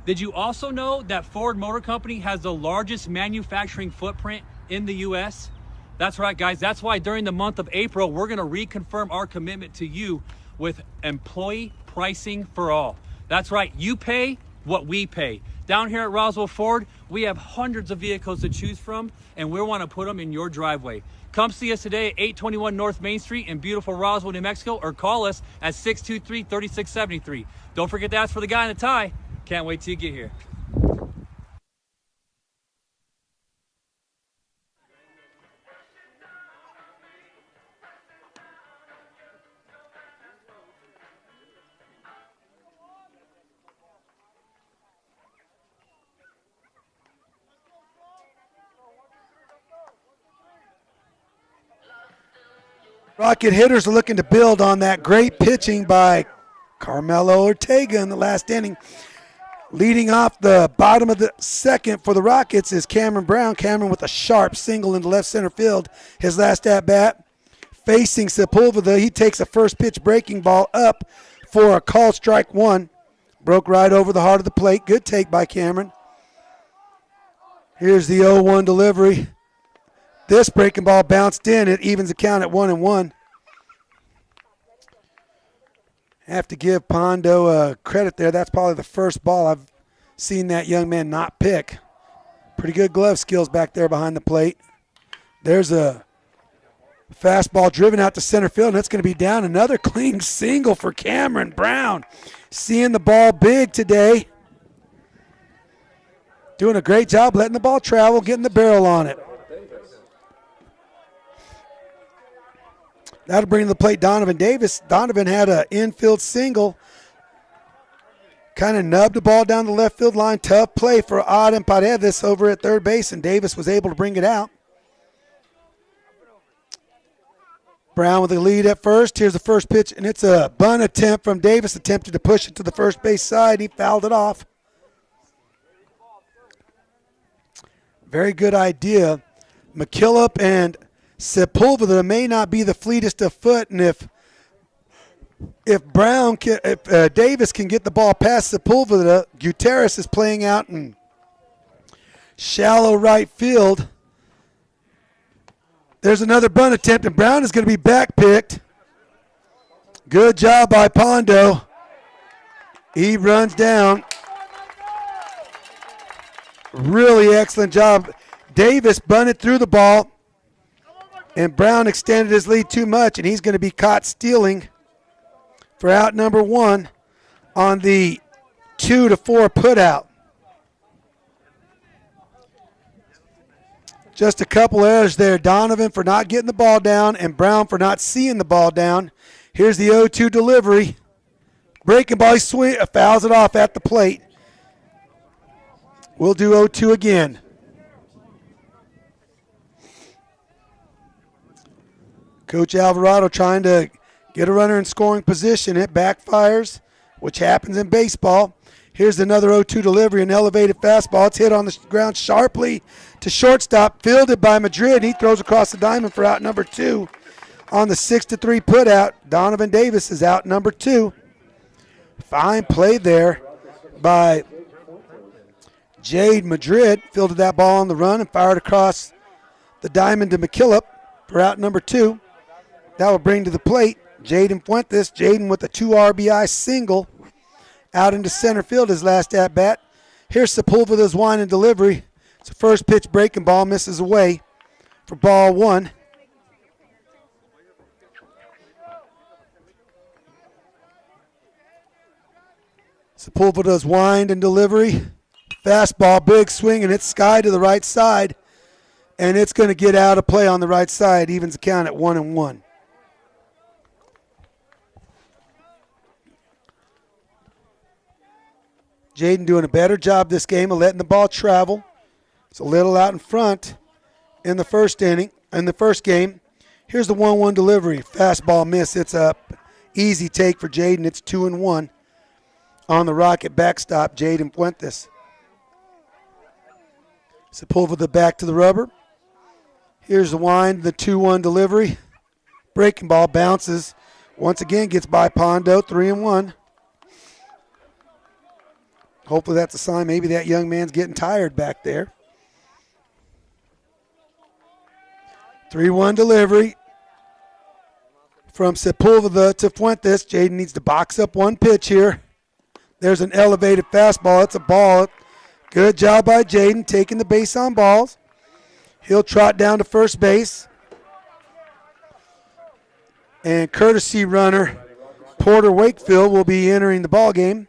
Did you also know that Ford Motor Company has the largest manufacturing footprint in the U.S.? That's right, guys. That's why during the month of April, we're going to reconfirm our commitment to you with employee pricing for all. That's right. You pay what we pay. Down here at Roswell Ford, we have hundreds of vehicles to choose from, and we want to put them in your driveway. Come see us today at 821 North Main Street in beautiful Roswell, New Mexico, or call us at 623-3673. Don't forget to ask for the guy in the tie. Can't wait till you get here. Rocket hitters are looking to build on that great pitching by Carmelo Ortega in the last inning. Leading off the bottom of the second for the Rockets is Cameron Brown. Cameron with a sharp single into left center field. His last at-bat facing Sepulveda. He takes a first pitch breaking ball up for a called strike 1. Broke right over the heart of the plate. Good take by Cameron. Here's the 0-1 delivery. This breaking ball bounced in. It evens the count at 1-1. Have to give Pondo credit there. That's probably the first ball I've seen that young man not pick. Pretty good glove skills back there behind the plate. There's a fastball driven out to center field, and it's going to be down. Another clean single for Cameron Brown. Seeing the ball big today. Doing a great job letting the ball travel, getting the barrel on it. That'll bring to the plate Donovan Davis. Donovan had an infield single. Kind of nubbed the ball down the left field line. Tough play for Adem Paredes over at third base, and Davis was able to bring it out. Brown with the lead at first. Here's the first pitch, and it's a bunt attempt from Davis. Attempted to push it to the first base side. He fouled it off. Very good idea. McKillop and Sepulveda may not be the fleetest of foot, and if Davis can get the ball past Sepulveda, Gutierrez is playing out in shallow right field. There's another bunt attempt, and Brown is going to be back picked. Good job by Pondo. He runs down. Really excellent job. Davis bunted through the ball, and Brown extended his lead too much, and he's going to be caught stealing for out number 1 on the 2-4 put out. Just a couple errors there. Donovan for not getting the ball down and Brown for not seeing the ball down. Here's the 0-2 delivery. Breaking ball, he fouls it off at the plate. We'll do 0-2 again. Coach Alvarado trying to get a runner in scoring position. It backfires, which happens in baseball. Here's another 0-2 delivery, an elevated fastball. It's hit on the ground sharply to shortstop, fielded by Madrid. He throws across the diamond for out number 2 on the 6-3 putout. Donovan Davis is out number 2. Fine play there by Jade Madrid. Fielded that ball on the run and fired across the diamond to McKillop for out number 2. That will bring to the plate Jaden Fuentes. Jaden with a 2 RBI single out into center field his last at bat. Here's Sepulveda's wind and delivery. It's a first pitch breaking ball, misses away for ball 1. Sepulveda's wind and delivery. Fastball, big swing, and it's sky to the right side. And it's going to get out of play on the right side. Evens the count at 1-1. Jaden doing a better job this game of letting the ball travel. It's a little out in front in the first inning, in the first game. Here's the 1-1 delivery. Fastball miss. It's a easy take for Jaden. It's 2-1 on the Rocket backstop, Jaden Fuentes. Sepulveda back to the rubber. Here's the wind, the 2-1 delivery. Breaking ball bounces. Once again gets by Pondo, 3-1. Hopefully that's a sign maybe that young man's getting tired back there. 3-1 delivery from Sepulveda to Fuentes. Jaden needs to box up one pitch here. There's an elevated fastball. It's a ball. Good job by Jaden taking the base on balls. He'll trot down to first base. And courtesy runner Porter Wakefield will be entering the ball game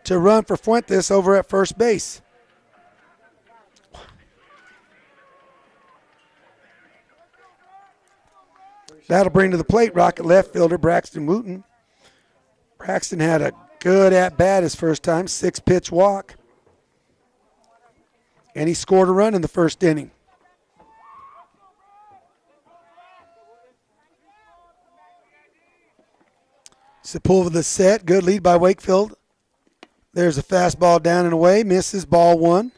to run for Fuentes over at first base. That'll bring to the plate Rocket left fielder Braxton Wooten. Braxton had a good at-bat his first time, 6-pitch walk. And he scored a run in the first inning. Sepulveda set, good lead by Wakefield. There's a fastball down and away, misses, ball 1.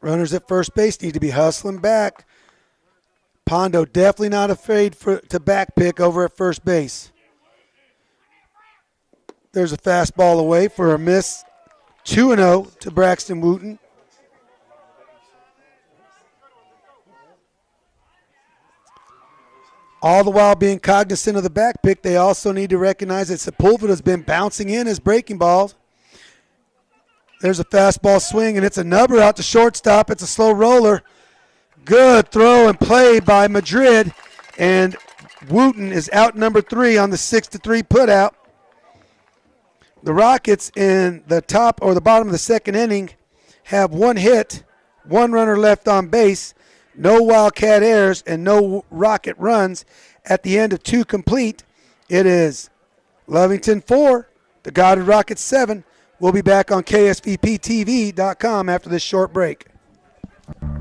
Runners at first base need to be hustling back. Pondo definitely not afraid to back pick over at first base. There's a fastball away for a miss. 2-0 to Braxton Wooten. All the while being cognizant of the back pick, they also need to recognize that Sepulveda's been bouncing in his breaking balls. There's a fastball swing, and it's a nubber out to shortstop. It's a slow roller. Good throw and play by Madrid, and Wooten is out number 3 on the 6-3 putout. The Rockets in the top or the bottom of the second inning have 1 hit, 1 runner left on base, no Wildcat errors, and no Rocket runs. At the end of 2 complete, it is Lovington 4, the Goddard Rockets 7. We'll be back on KSVPTV.com after this short break.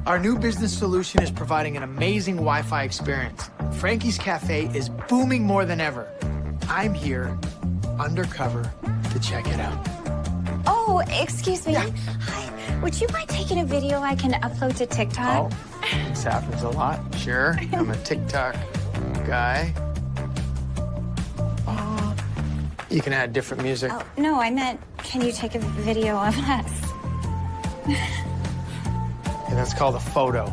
Our new business solution is providing an amazing Wi-Fi experience. Frankie's Cafe is booming more than ever. I'm here, undercover, to check it out. Oh, excuse me. Yeah. Hi. Would you mind taking a video I can upload to TikTok? Oh, this happens a lot. Sure, I'm a TikTok guy. Oh, you can add different music. Oh, no, I meant, can you take a video of us? And that's called a photo.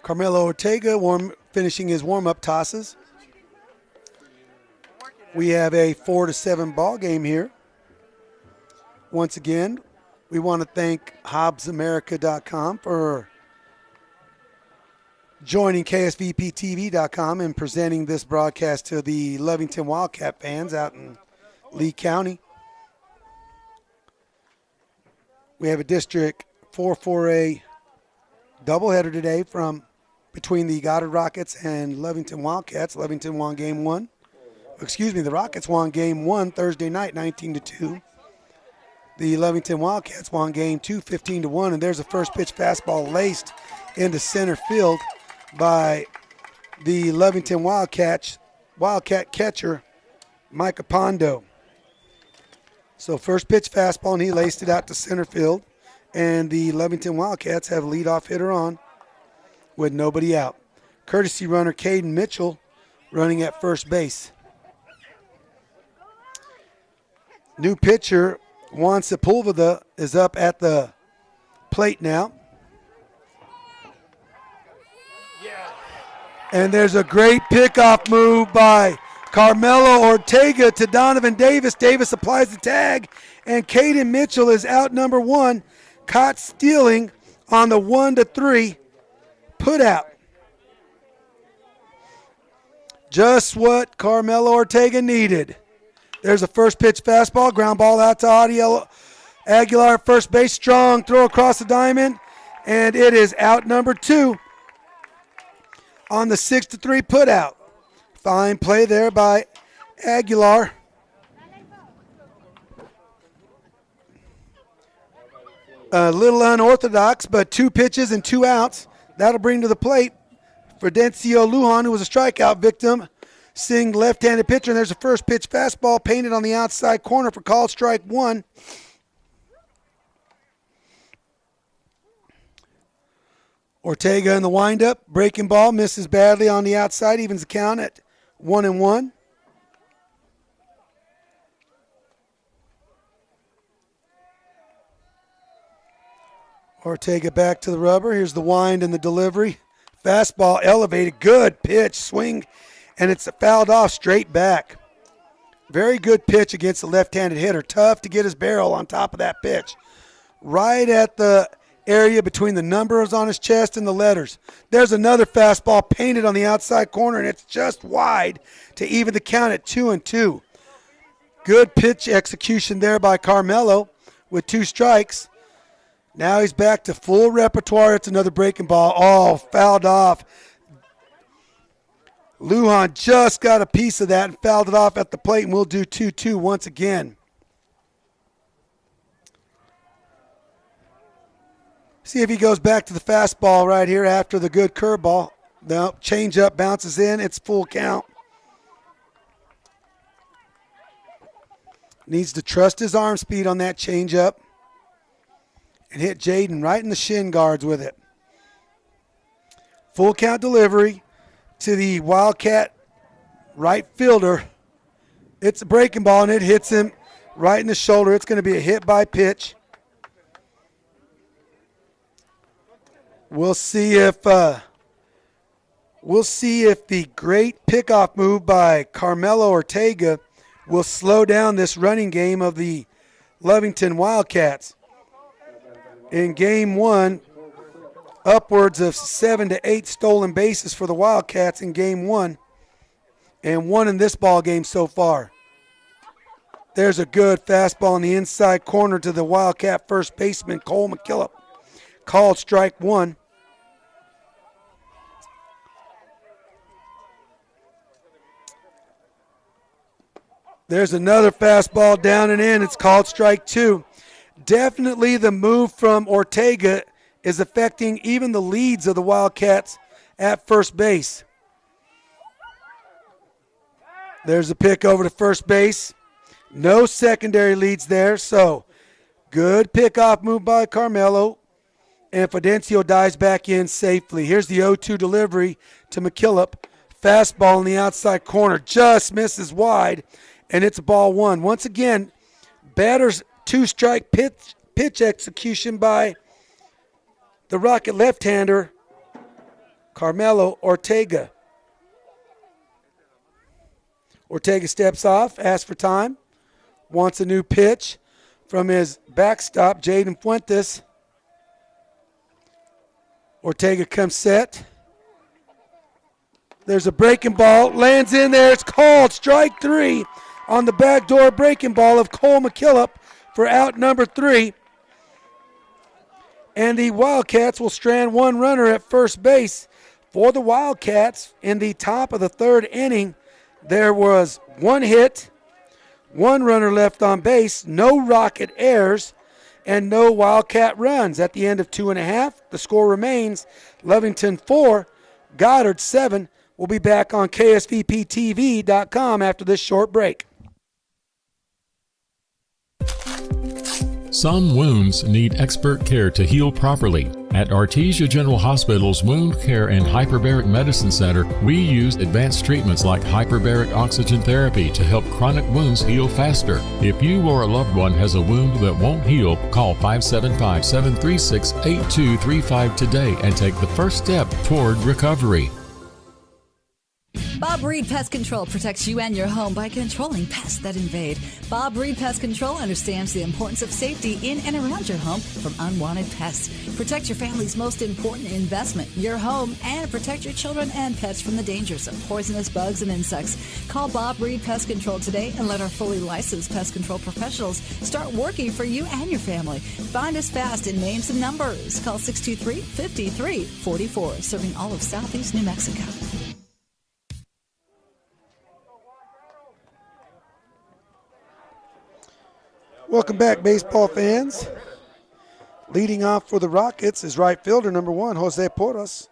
Carmelo Ortega finishing his warm-up tosses. We have a 4-7 ball game here. Once again, we want to thank HobbsAmerica.com for joining KSVPTV.com and presenting this broadcast to the Lovington Wildcat fans out in Lee County. We have a District 4-4A doubleheader today from between the Goddard Rockets and Lovington Wildcats. Lovington won game one. The Rockets won game one Thursday night, 19-2. The Lovington Wildcats won game two, 15-1. And there's a first pitch fastball laced into center field by the Lovington Wildcat catcher, Micah Pondo. So first pitch fastball, and he laced it out to center field. And the Lovington Wildcats have a leadoff hitter on with nobody out. Courtesy runner Caden Mitchell running at first base. New pitcher Juan Sepulveda is up at the plate now. And there's a great pickoff move by Carmelo Ortega to Donovan Davis. Davis applies the tag, and Caden Mitchell is out number one, caught stealing on the 1-3 put out. Just what Carmelo Ortega needed. There's a first pitch fastball, ground ball out to Audio Aguilar at first base. Strong throw across the diamond, and it is out number two on the 6-3 put out. Fine play there by Aguilar. A little unorthodox, but 2 pitches and 2 outs. That'll bring to the plate Fidencio Lujan, who was a strikeout victim, seeing left-handed pitcher. And there's a first pitch fastball painted on the outside corner for called strike one. Ortega in the windup, breaking ball, misses badly on the outside, evens the count at 1-1. Ortega back to the rubber. Here's the wind and the delivery. Fastball elevated, good pitch, swing, and it's fouled off straight back. Very good pitch against the left-handed hitter. Tough to get his barrel on top of that pitch. Right at the area between the numbers on his chest and the letters. There's another fastball painted on the outside corner, and it's just wide to even the count at 2-2. Good pitch execution there by Carmelo with 2 strikes. Now he's back to full repertoire. It's another breaking ball. Oh, fouled off. Lujan just got a piece of that and fouled it off at the plate, and we'll do 2-2 once again. See if he goes back to the fastball right here after the good curveball. No, changeup bounces in. It's full count. Needs to trust his arm speed on that changeup and hit Jaden right in the shin guards with it. Full count delivery to the Wildcat right fielder. It's a breaking ball, and it hits him right in the shoulder. It's going to be a hit by pitch. We'll see if the great pickoff move by Carmelo Ortega will slow down this running game of the Lovington Wildcats. In game one, upwards of 7 to 8 stolen bases for the Wildcats in game one, and 1 in this ball game so far. There's a good fastball in the inside corner to the Wildcat first baseman, Cole McKillop. Called strike one. There's another fastball down and in. It's called strike two. Definitely the move from Ortega is affecting even the leads of the Wildcats at first base. There's a pick over to first base. No secondary leads there, so good pickoff move by Carmelo. And Fidencio dives back in safely. Here's the 0-2 delivery to McKillop. Fastball in the outside corner. Just misses wide, and it's ball one. Once again, batter's 2-strike pitch execution by the Rocket left-hander, Carmelo Ortega. Ortega steps off, asks for time, wants a new pitch from his backstop, Jaden Fuentes. Ortega comes set. There's a breaking ball, lands in there, it's called strike 3 on the backdoor breaking ball of Cole McKillop for out number 3. And the Wildcats will strand one runner at first base. For the Wildcats, in the top of the 3rd inning, there was 1 hit, 1 runner left on base, no rocket errors, and no Wildcat runs. At the end of 2.5, the score remains Lovington 4, Goddard 7. We'll be back on KSVPTV.com after this short break. Some wounds need expert care to heal properly. At Artesia General Hospital's Wound Care and Hyperbaric Medicine Center, we use advanced treatments like hyperbaric oxygen therapy to help chronic wounds heal faster. If you or a loved one has a wound that won't heal, call 575-736-8235 today and take the first step toward recovery. Bob Reed Pest Control protects you and your home by controlling pests that invade. Bob Reed Pest Control understands the importance of safety in and around your home from unwanted pests. Protect your family's most important investment, your home, and protect your children and pets from the dangers of poisonous bugs and insects. Call Bob Reed Pest Control today and let our fully licensed pest control professionals start working for you and your family. Find us fast in names and numbers. Call 623-5344, serving all of Southeast New Mexico. Welcome back, baseball fans. Leading off for the Rockets is right fielder number 1, Jose Porras.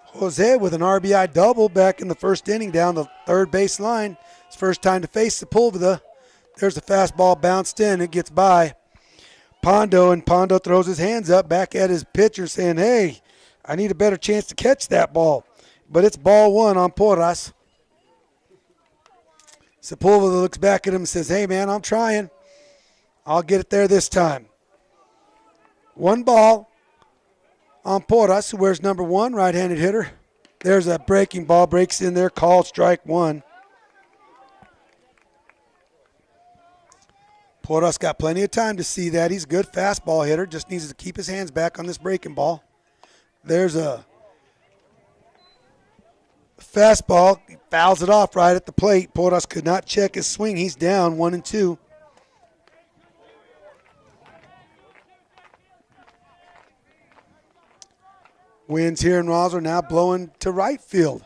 Jose with an RBI double back in the 1st inning down the 3rd base line. His first time to face Sepulveda. There's a fastball bounced in. It gets by Pondo, and Pondo throws his hands up back at his pitcher saying, hey, I need a better chance to catch that ball. But it's ball 1 on Porras. Sepulveda looks back at him and says, hey, man, I'm trying. I'll get it there this time. 1 ball on Porras, who wears number 1, right-handed hitter. There's a breaking ball, breaks in there, called strike 1. Porras got plenty of time to see that. He's a good fastball hitter, just needs to keep his hands back on this breaking ball. There's a fastball. He fouls it off right at the plate. Porras could not check his swing. He's down 1-2. Winds here in Roswell now blowing to right field.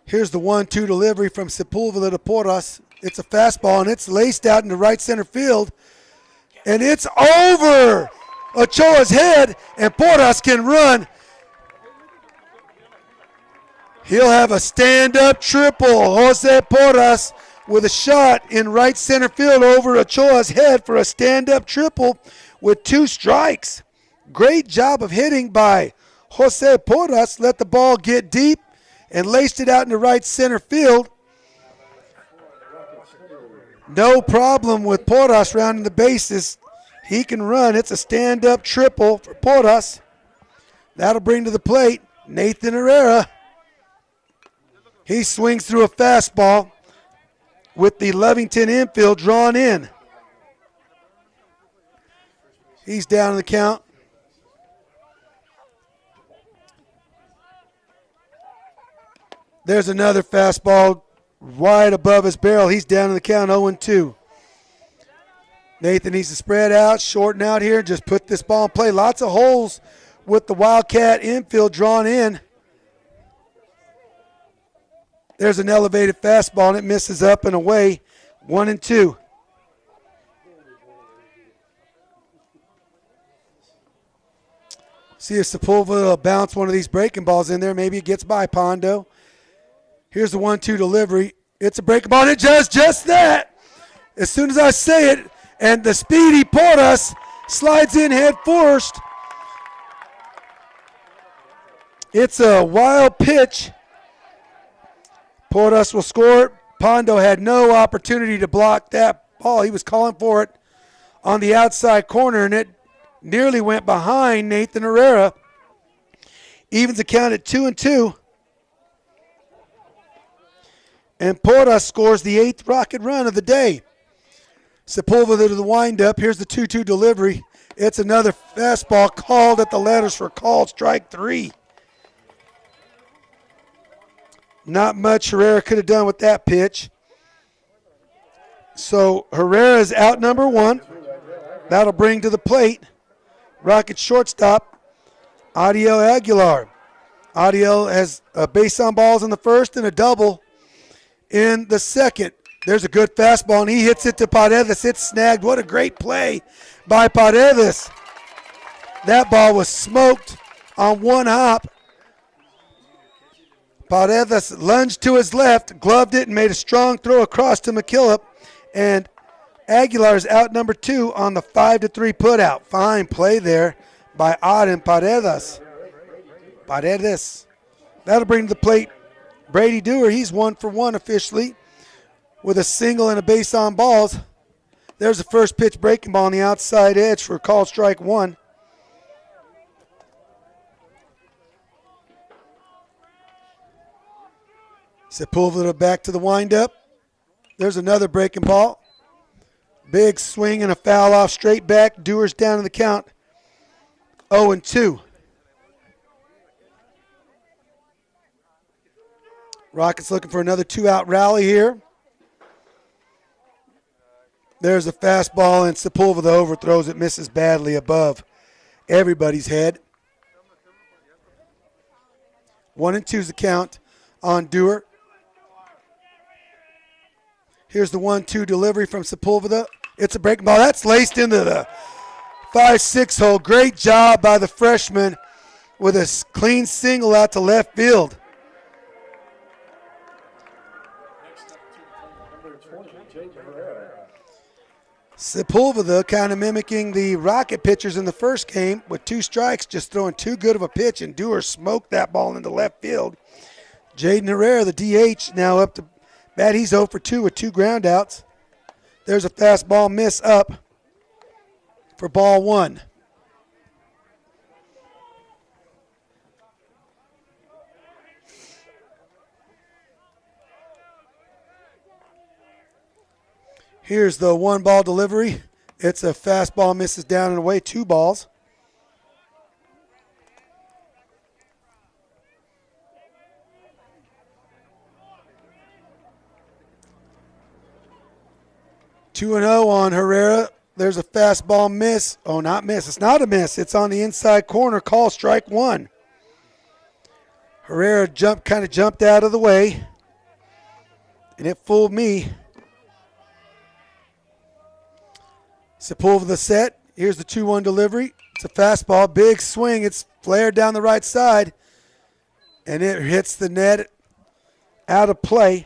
Here's the 1-2 delivery from Sepulveda to Porras. It's a fastball, and it's laced out into right center field. And it's over Ochoa's head, and Porras can run. He'll have a stand-up triple. Jose Porras with a shot in right center field over Ochoa's head for a stand-up triple with 2 strikes. Great job of hitting by Jose Porras. Let the ball get deep and laced it out into right center field. No problem with Porras rounding the bases. He can run. It's a stand-up triple for Porras. That'll bring to the plate Nathan Herrera. He swings through a fastball with the Lovington infield drawn in. He's down in the count. There's another fastball wide above his barrel. He's down in the count 0-2. Nathan needs to spread out, shorten out here, just put this ball in play. Lots of holes with the Wildcat infield drawn in. There's an elevated fastball, and it misses up and away. 1-2. See if Sepulveda will bounce one of these breaking balls in there. Maybe it gets by Pondo. Here's the 1-2 delivery. It's a breaking ball, and it does just that. As soon as I say it, and the speedy Porras slides in head first. It's a wild pitch. Porras will score it. Pondo had no opportunity to block that ball. He was calling for it on the outside corner, and it nearly went behind Nathan Herrera. Evens the count at 2-2. And Porras scores the 8th rocket run of the day. Sepulveda to the windup. Here's the 2-2 delivery. It's another fastball called at the letters for called strike 3. Not much Herrera could have done with that pitch. So Herrera is out number 1. That'll bring to the plate Rocket shortstop Adiel Aguilar. Adiel has a base on balls in the first and a double in the second. There's a good fastball, and he hits it to Paredes. It's snagged. What a great play by Paredes. That ball was smoked on one hop. Paredes lunged to his left, gloved it, and made a strong throw across to McKillop. And Aguilar's out number 2 on the 5-3 putout. Fine play there by Auden Paredes. That'll bring to the plate Brady Dewar. He's 1 for 1 officially with a single and a base on balls. There's the first pitch breaking ball on the outside edge for called strike 1. Sepulveda back to the windup. There's another breaking ball. Big swing and a foul off straight back. Dewar's down in the count. 0-2. Rockets looking for another 2-out rally here. There's a fastball, and Sepulveda overthrows it, misses badly above everybody's head. 1-2's the count on Dewar. Here's the 1-2 delivery from Sepulveda. It's a breaking ball. That's laced into the 5-6 hole. Great job by the freshman with a clean single out to left field. Sepulveda kind of mimicking the Rocket pitchers in the first game with 2 strikes, just throwing too good of a pitch, and Dewar smoked that ball into left field. Jaden Herrera, the DH, now up to bat. He's 0 for 2 with 2 ground outs. There's a fastball miss up for ball 1. Here's the 1-ball delivery. It's a fastball, misses down and away, 2 balls. Two and 0 on Herrera. There's a fastball miss. Oh, not miss. It's not a miss. It's on the inside corner. Call strike 1. Herrera kind of jumped out of the way, and it fooled me. Sepulveda set. Here's the 2-1 delivery. It's a fastball, big swing. It's flared down the right side, and it hits the net out of play.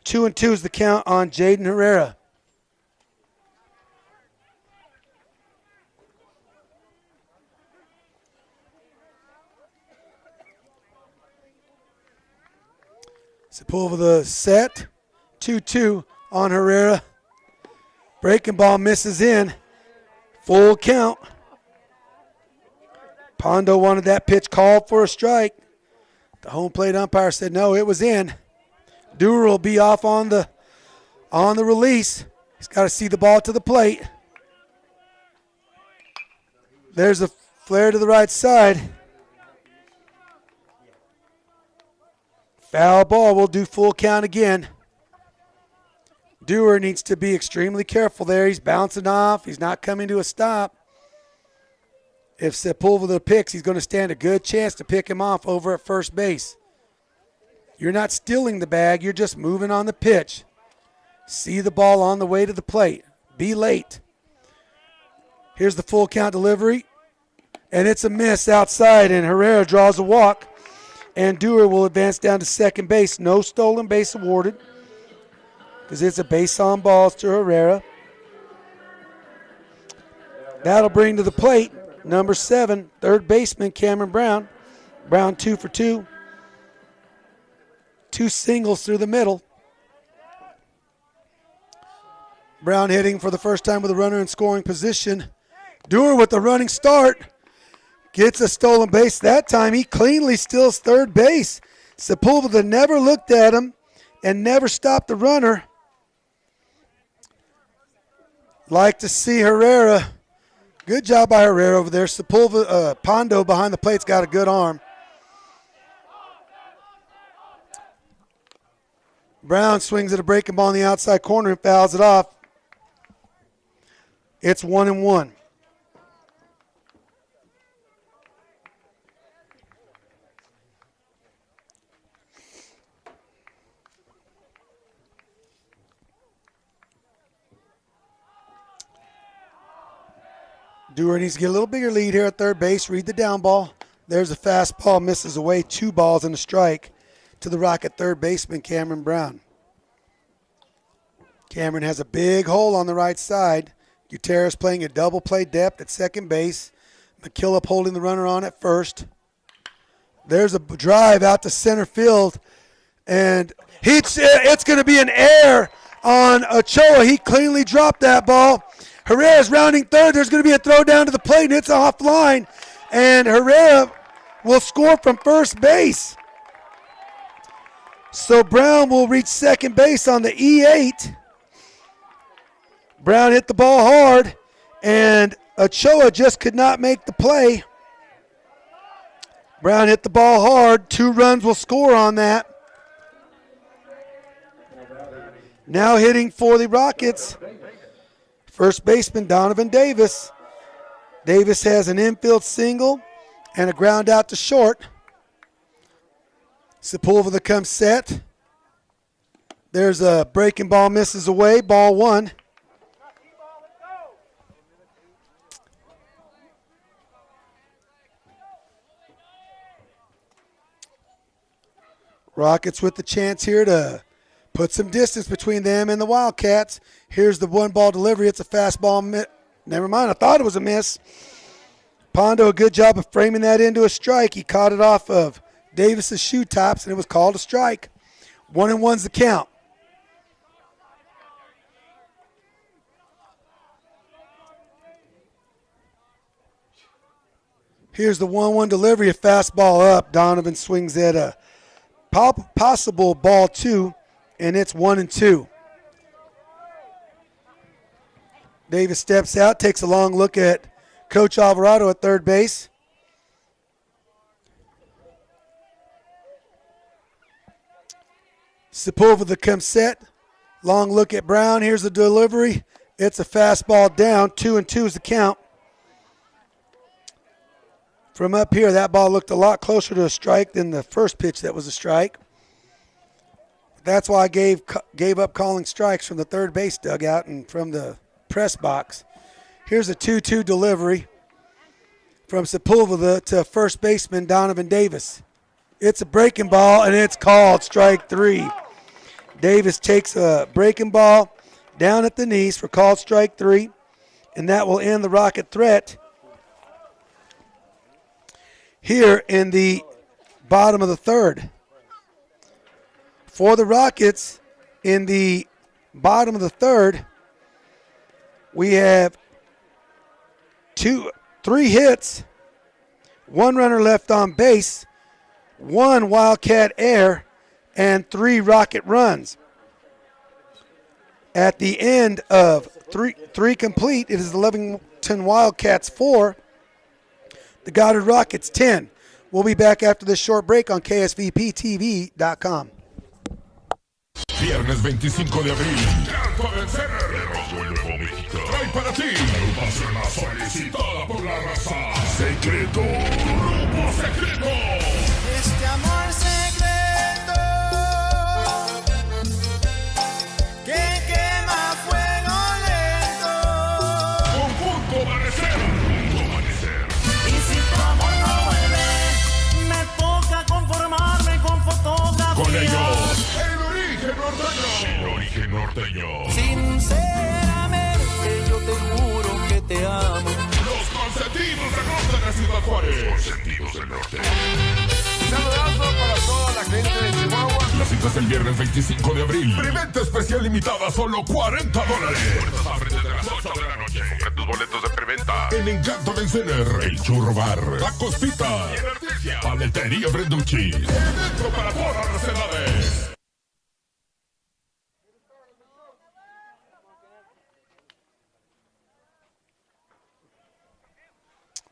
2-2 is the count on Jaden Herrera. Sepulveda set. 2-2 on Herrera. Breaking ball misses in. Full count. Pondo wanted that pitch called for a strike. The home plate umpire said no, it was in. Dewar will be off on the release. He's got to see the ball to the plate. There's a flare to the right side. Foul ball. We'll do full count again. Dewar needs to be extremely careful there. He's bouncing off. He's not coming to a stop. If Sepulveda picks, he's going to stand a good chance to pick him off over at first base. You're not stealing the bag. You're just moving on the pitch. See the ball on the way to the plate. Be late. Here's the full count delivery. And it's a miss outside, and Herrera draws a walk. And Dewar will advance down to second base. No stolen base awarded because it's a base on balls to Herrera. That'll bring to the plate number 7, third baseman Cameron Brown. Brown 2 for 2. 2 singles through the middle. Brown hitting for the first time with a runner in scoring position. Dewar with the running start. Gets a stolen base. That time he cleanly steals third base. Sepulveda never looked at him and never stopped the runner. Like to see Herrera. Good job by Herrera over there. Sepulveda, Pondo behind the plate's got a good arm. Brown swings at a breaking ball in the outside corner and fouls it off. It's 1-1. Dewar needs to get a little bigger lead here at third base. Read the down ball. There's a fastball, misses away. 2 balls and a strike to the Rocket third baseman, Cameron Brown. Cameron has a big hole on the right side. Gutierrez playing a double play depth at second base. McKillop holding the runner on at first. There's a drive out to center field. And it's going to be an error on Ochoa. He cleanly dropped that ball. Herrera's rounding third. There's going to be a throw down to the plate, and it's offline. And Herrera will score from first base. So Brown will reach second base on the E8. Brown hit the ball hard, and Ochoa just could not make the play. Brown hit the ball hard. 2 runs will score on that. Now hitting for the Rockets, first baseman Donovan Davis. Davis has an infield single and a ground out to short. Sepulveda comes set. There's a breaking ball, misses away, ball 1. Rockets with the chance here to put some distance between them and the Wildcats. Here's the 1-ball delivery. It's a fastball. Never mind, I thought it was a miss. Pondo, a good job of framing that into a strike. He caught it off of Davis's shoe tops, and it was called a strike. 1-1's the count. Here's the 1-1 delivery, a fastball up. Donovan swings at a possible ball 2, and it's 1-2. Davis steps out, takes a long look at Coach Alvarado at third base. Sepulveda comes set. Long look at Brown. Here's the delivery. It's a fastball down. 2-2 is the count. From up here, that ball looked a lot closer to a strike than the first pitch that was a strike. That's why I gave up calling strikes from the third base dugout and from the press box. Here's a 2-2 delivery from Sepulveda to first baseman Donovan Davis. It's a breaking ball, and it's called strike 3. Davis takes a breaking ball down at the knees for called strike 3, and that will end the Rocket threat here in the bottom of the third. For the Rockets, in the bottom of the third, we have 3 hits, 1 runner left on base, 1 Wildcat error, and 3 Rocket runs. At the end of 3 complete, it is the Lovington Wildcats 4, the Goddard Rockets 10. We'll be back after this short break on KSVPTV.com. Viernes 25 de abril, Canto a Vencer de Roswell, Nuevo México. Trae para ti la agrupación más solicitada por la raza. Secreto, Grupo Secreto. Este amor secreto que quema fuego lento. Conjunto Amanecer. Y si tu amor no vuelve, me toca conformarme con fotografía. Con ellos, el origen norteño. Sinceramente yo te juro que te amo. Los consentidos del norte de Ciudad Juárez. Los consentidos del norte. Un saludazo para toda la gente de Chihuahua. Las Antes del viernes 25 de abril. Preventa especial limitada, solo $40. Puertas abren desde las 8 de la noche. Compra tus boletos de preventa en Encanto de Cener, El Churro Bar, La Cosita y en Artesia, Paletería Brenducci. Dentro para todas las edades.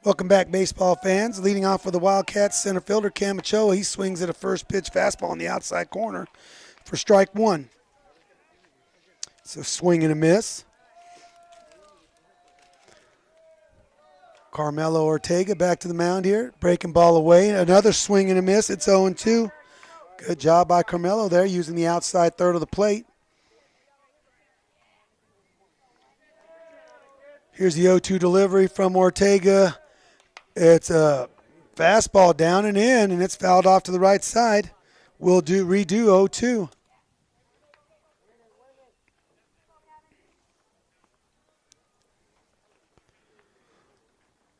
Welcome back, baseball fans. Leading off for the Wildcats, center fielder Cam Ochoa. He swings at a first pitch fastball in the outside corner for strike one. So swing and a miss. Carmelo Ortega back to the mound here. Breaking ball away. Another swing and a miss. It's 0-2. Good job by Carmelo there using the outside third of the plate. Here's the 0-2 delivery from Ortega. It's a fastball down and in, and it's fouled off to the right side. We'll redo 0-2.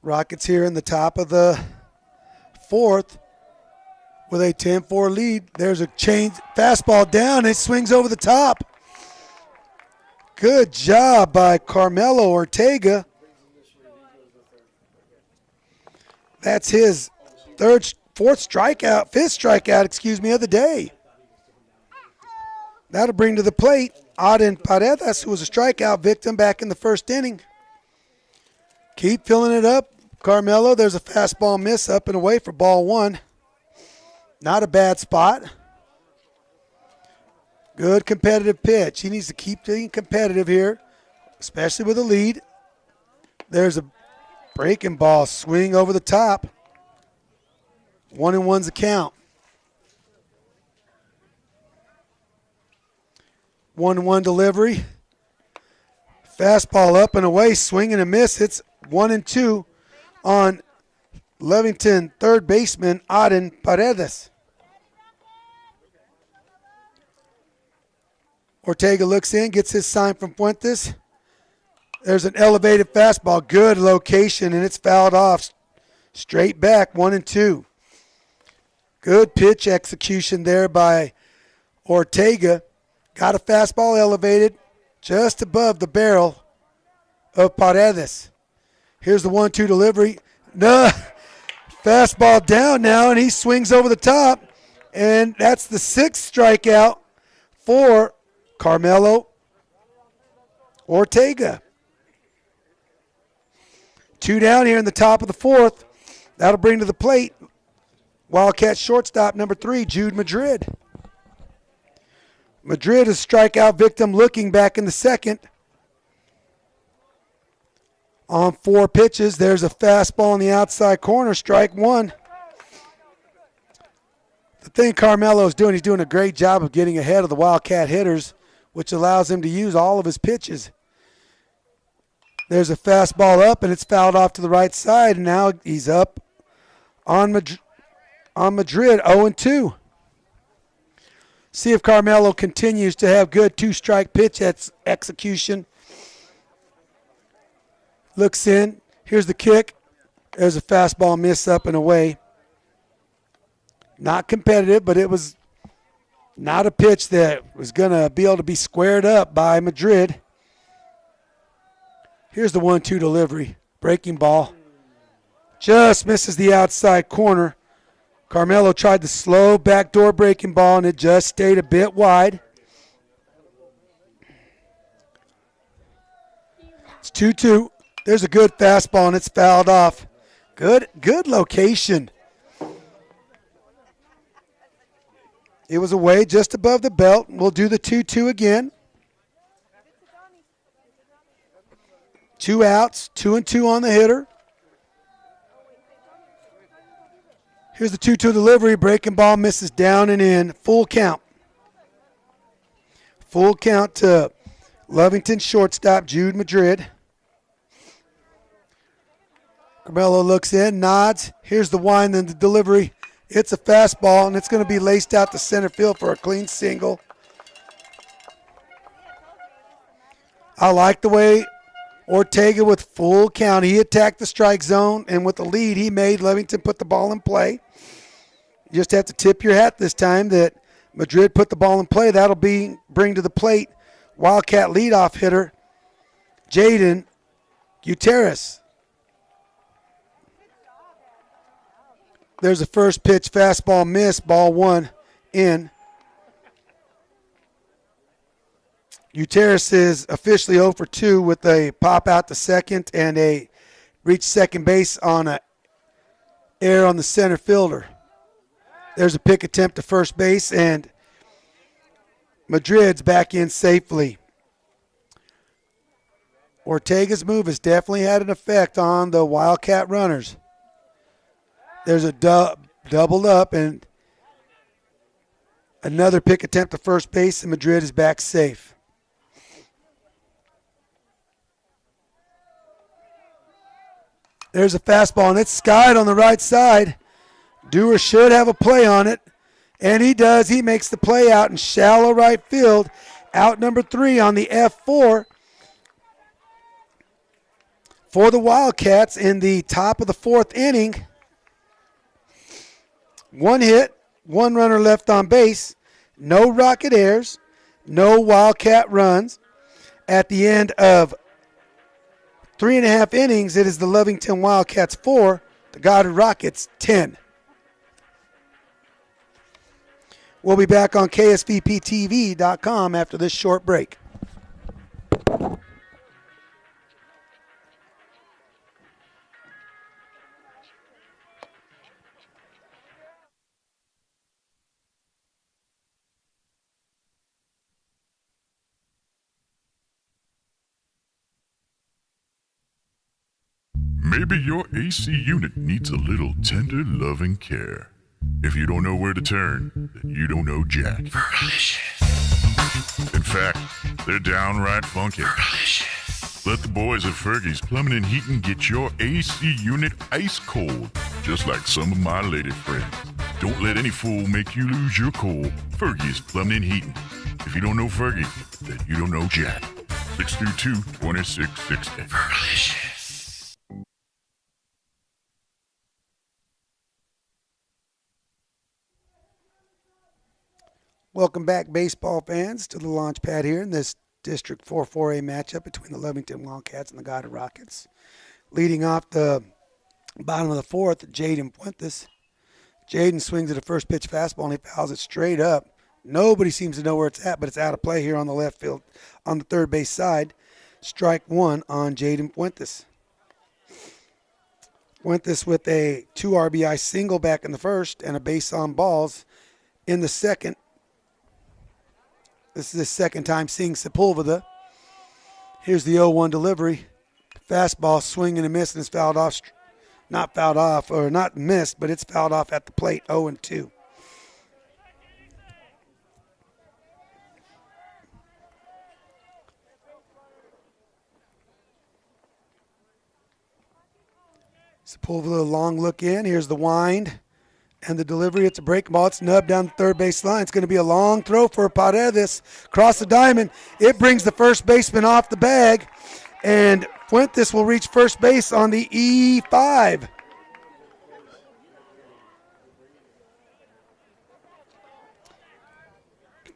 Rockets here in the top of the fourth with a 10-4 lead. There's a change, fastball down. It swings over the top. Good job by Carmelo Ortega. That's his fifth strikeout, of the day. That'll bring to the plate Auden Paredes, who was a strikeout victim back in the first inning. Keep filling it up, Carmelo. There's a fastball miss up and away for ball one. Not a bad spot. Good competitive pitch. He needs to keep being competitive here, especially with a lead. There's a breaking ball, swing over the top. 1-1's the count. 1-1 delivery. Fastball up and away, swing and a miss. It's 1-2 on Lovington third baseman Auden Paredes. Ortega looks in, gets his sign from Fuentes. There's an elevated fastball, good location, and it's fouled off. Straight back, 1-2. Good pitch execution there by Ortega. Got a fastball elevated just above the barrel of Paredes. Here's the 1-2 delivery. No, fastball down now, and he swings over the top, and that's the sixth strikeout for Carmelo Ortega. 2 down here in the top of the fourth. That'll bring to the plate Wildcat shortstop number 3, Jude Madrid. Madrid is strikeout victim looking back in the second. On 4 pitches, there's a fastball in the outside corner, strike one. The thing Carmelo is doing, he's doing a great job of getting ahead of the Wildcat hitters, which allows him to use all of his pitches. There's a fastball up, and it's fouled off to the right side, and now he's up on Madrid, 0-2. See if Carmelo continues to have good 2-strike pitch execution. Looks in. Here's the kick. There's a fastball miss up and away. Not competitive, but it was not a pitch that was going to be able to be squared up by Madrid. Here's the 1-2 delivery. Breaking ball. Just misses the outside corner. Carmelo tried the slow backdoor breaking ball, and it just stayed a bit wide. It's 2-2. There's a good fastball, and it's fouled off. Good location. It was away just above the belt. We'll do the 2-2 again. 2 outs, 2-2 on the hitter. Here's the 2-2 delivery. Breaking ball misses down and in. Full count. Full count to Lovington shortstop Jude Madrid. Carmelo looks in, nods. Here's the wind and the delivery. It's a fastball, and it's going to be laced out to center field for a clean single. I like the way Ortega with full count. He attacked the strike zone, and with the lead he made, Lovington put the ball in play. You just have to tip your hat this time that Madrid put the ball in play. That'll bring to the plate Wildcat leadoff hitter Jaden Gutierrez. There's a first pitch fastball miss, ball 1 in. Gutierrez is officially 0 for 2 with a pop out to second and a reach second base on a error on the center fielder. There's a pick attempt to first base, and Madrid's back in safely. Ortega's move has definitely had an effect on the Wildcat runners. There's a doubled up and another pick attempt to first base, and Madrid is back safe. There's a fastball, and it's skied on the right side. Dewar should have a play on it, and he does. He makes the play out in shallow right field. Out number 3 on the F4 for the Wildcats in the top of the 4th inning. 1 hit, 1 runner left on base, no Rocket errors, no Wildcat runs. At the end of 3.5 innings, it is the Lovington Wildcats 4, the Goddard Rockets 10. We'll be back on KSVPTV.com after this short break. Maybe your AC unit needs a little tender, loving care. If you don't know where to turn, then you don't know Jack. Fergalicious. In fact, they're downright funky. Fergalicious. Let the boys at Fergie's Plumbing and Heating get your AC unit ice cold, just like some of my lady friends. Don't let any fool make you lose your cool. Fergie's Plumbing and Heating. If you don't know Fergie, then you don't know Jack. 632-2660. Fergalicious. Welcome back, baseball fans, to the launch pad here in this District 4-4A matchup between the Lovington Wildcats and the Goddard Rockets. Leading off the bottom of the 4th, Jaden Fuentes. Jaden swings at a first pitch fastball and he fouls it straight up. Nobody seems to know where it's at, but it's out of play here on the left field, on the third base side. Strike 1 on Jaden Fuentes. Fuentes with a 2 RBI single back in the first and a base on balls in the second. This is his second time seeing Sepulveda. Here's the 0-1 delivery. Fastball, swing and a miss, and it's fouled off. Not fouled off, or not missed, but it's fouled off at the plate, 0-2. Sepulveda, long look in. Here's the wind. And the delivery, it's a breaking ball. It's nubbed down the third base line. It's going to be a long throw for Paredes. Cross the diamond. It brings the first baseman off the bag. And Fuentes will reach first base on the E5.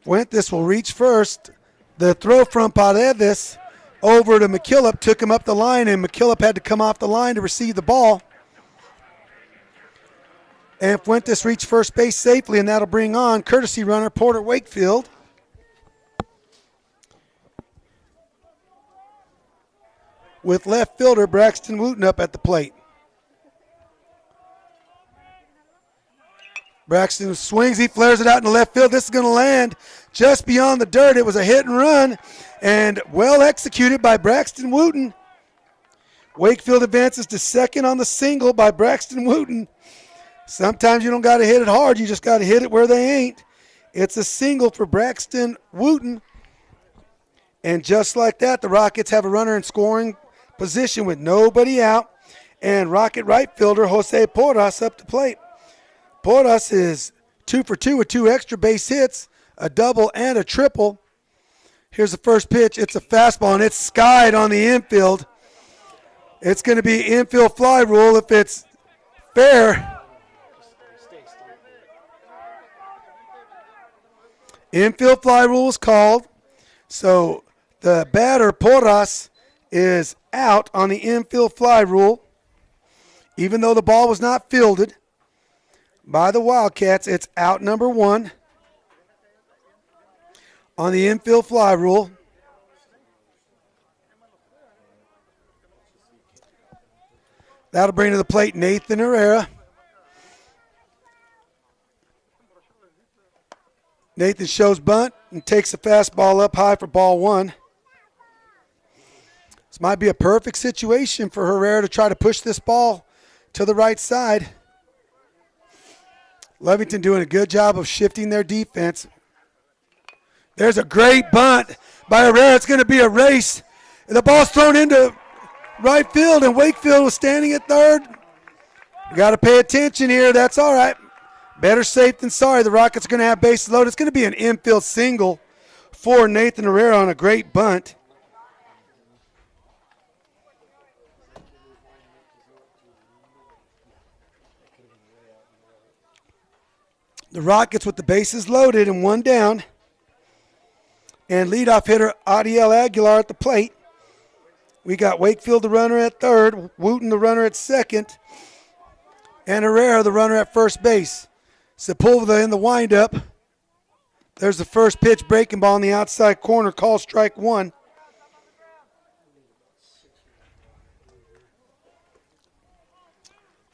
Fuentes will reach first. The throw from Paredes over to McKillop took him up the line, and McKillop had to come off the line to receive the ball. And Fuentes reached first base safely, and that'll bring on courtesy runner Porter Wakefield. With left fielder Braxton Wooten up at the plate. Braxton swings, he flares it out in the left field. This is going to land just beyond the dirt. It was a hit and run, and well executed by Braxton Wooten. Wakefield advances to second on the single by Braxton Wooten. Sometimes you don't got to hit it hard. You just got to hit it where they ain't. It's a single for Braxton Wooten. And just like that, the Rockets have a runner in scoring position with nobody out. And Rocket right fielder Jose Porras up to plate. Porras is 2 for 2 with 2 extra base hits, a double and a triple. Here's the first pitch. It's a fastball, and it's skied on the infield. It's going to be infield fly rule if it's fair. Infield fly rule is called. So the batter, Porras, is out on the infield fly rule. Even though the ball was not fielded by the Wildcats, it's out number 1 on the infield fly rule. That'll bring to the plate Nathan Herrera. Nathan shows bunt and takes the fastball up high for ball 1. This might be a perfect situation for Herrera to try to push this ball to the right side. Lovington doing a good job of shifting their defense. There's a great bunt by Herrera. It's going to be a race. And the ball's thrown into right field, and Wakefield was standing at third. We got to pay attention here. That's all right. Better safe than sorry. The Rockets are going to have bases loaded. It's going to be an infield single for Nathan Herrera on a great bunt. The Rockets with the bases loaded and 1 down. And leadoff hitter Adiel Aguilar at the plate. We got Wakefield, the runner at third, Wooten, the runner at second, and Herrera, the runner at first base. Sepulveda in the windup. There's the first pitch, breaking ball in the outside corner, call strike 1.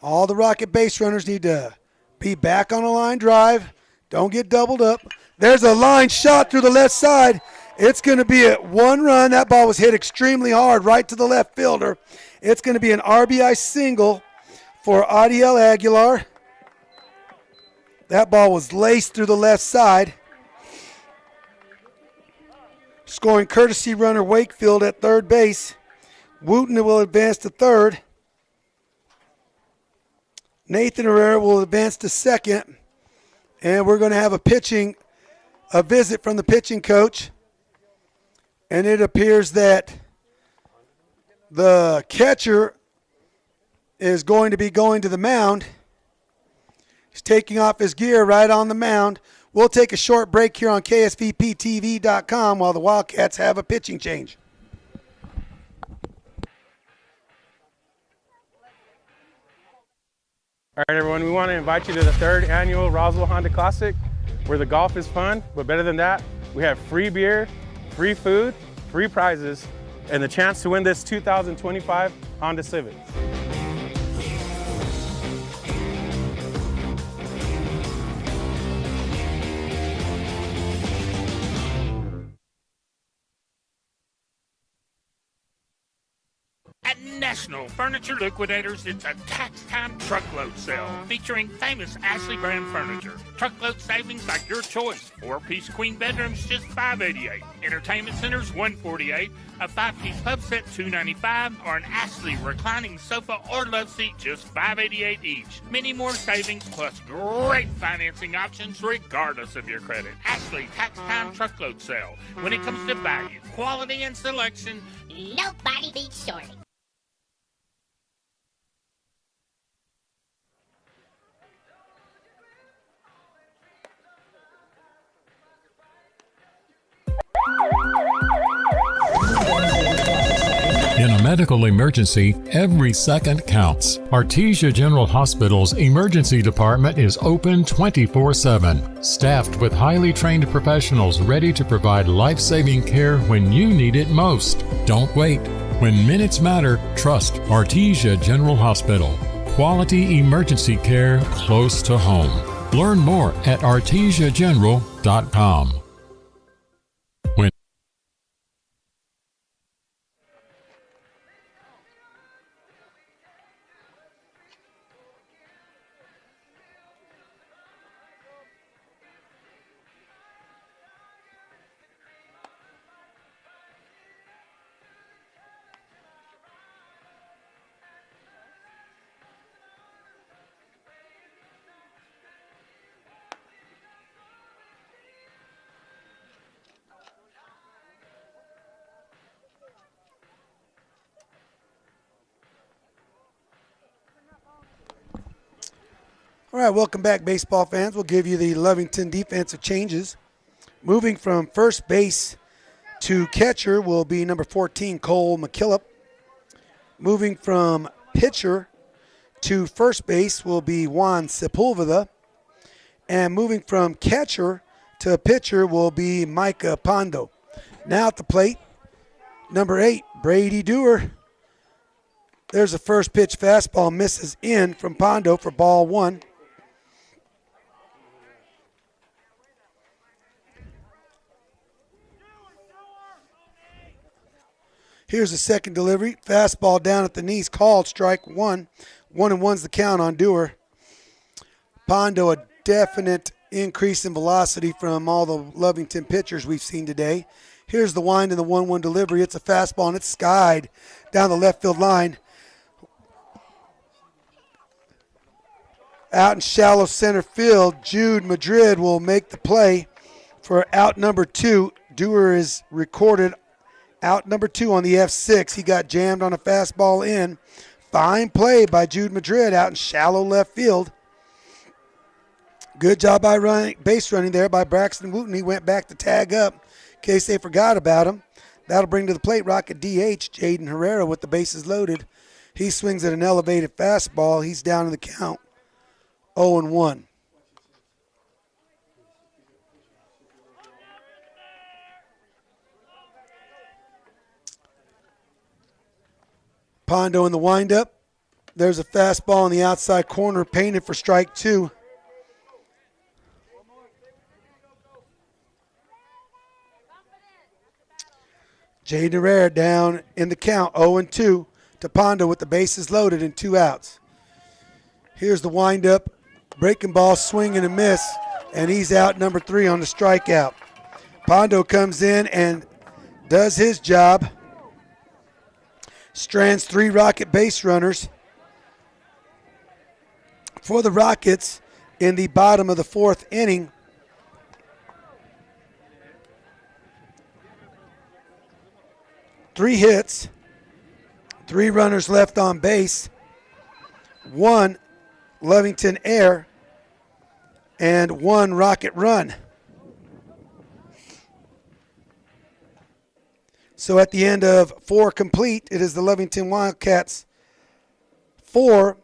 All the Rocket base runners need to be back on a line drive. Don't get doubled up. There's a line shot through the left side. It's going to be a 1 run. That ball was hit extremely hard right to the left fielder. It's going to be an RBI single for Adiel Aguilar. That ball was laced through the left side. Scoring courtesy runner Wakefield at third base. Wooten will advance to third. Nathan Herrera will advance to second. And we're going to have a visit from the pitching coach. And it appears that the catcher is going to be going to the mound. He's taking off his gear right on the mound. We'll take a short break here on KSVPTV.com while the Wildcats have a pitching change. All right, everyone, we want to invite you to the 3rd annual Roswell Honda Classic, where the golf is fun, but better than that, we have free beer, free food, free prizes, and the chance to win this 2025 Honda Civic. At National Furniture Liquidators, it's a tax time truckload sale featuring famous Ashley brand furniture. Truckload savings like your choice. 4-piece queen bedrooms just $588. Entertainment centers $148. A 5-piece pub set $295, or an Ashley reclining sofa or love seat just $588 each. Many more savings plus great financing options regardless of your credit. Ashley tax time truckload sale. When it comes to value, quality, and selection, nobody beats Shorty. In a medical emergency, every second counts. Artesia General Hospital's emergency department is open 24/7, staffed with highly trained professionals ready to provide life-saving care when you need it most. Don't wait. When minutes matter, trust Artesia General Hospital. Quality emergency care close to home. Learn more at artesiageneral.com. All right, welcome back, baseball fans. We'll give you the Lovington defensive changes Moving from first base to catcher will be number 14, Cole McKillop. Moving from pitcher to first base will be Juan Sepulveda. And moving from catcher to pitcher will be Micah Pondo. Now at the plate, number 8, Brady Dewar. There's a first pitch fastball, misses in from Pondo for ball 1. Here's the second delivery. Fastball down at the knees, called strike 1. 1-1's the count on Dewar. Pondo, a definite increase in velocity from all the Lovington pitchers we've seen today. Here's the wind and the 1-1 delivery. It's a fastball, and it's skied down the left field line. Out in shallow center field, Jude Madrid will make the play for out number 2. Dewar is recorded out number 2 on the F6. He got jammed on a fastball in. Fine play by Jude Madrid out in shallow left field. Good job by base running there by Braxton Wooten. He went back to tag up in case they forgot about him. That'll bring to the plate Rocket DH, Jaden Herrera, with the bases loaded. He swings at an elevated fastball. He's down in the count, 0-1. Pondo in the windup. There's a fastball in the outside corner, painted for strike 2. Jaden Herrera down in the count, 0-2 to Pondo with the bases loaded and 2 outs. Here's the windup, breaking ball, swing and a miss, and he's out number 3 on the strikeout. Pondo comes in and does his job. Strands 3 Rocket base runners for the Rockets in the bottom of the 4th inning. Three hits, 3 runners left on base, 1 Lovington error, and 1 Rocket run. So at the end of 4 complete, it is the Lovington Wildcats 4,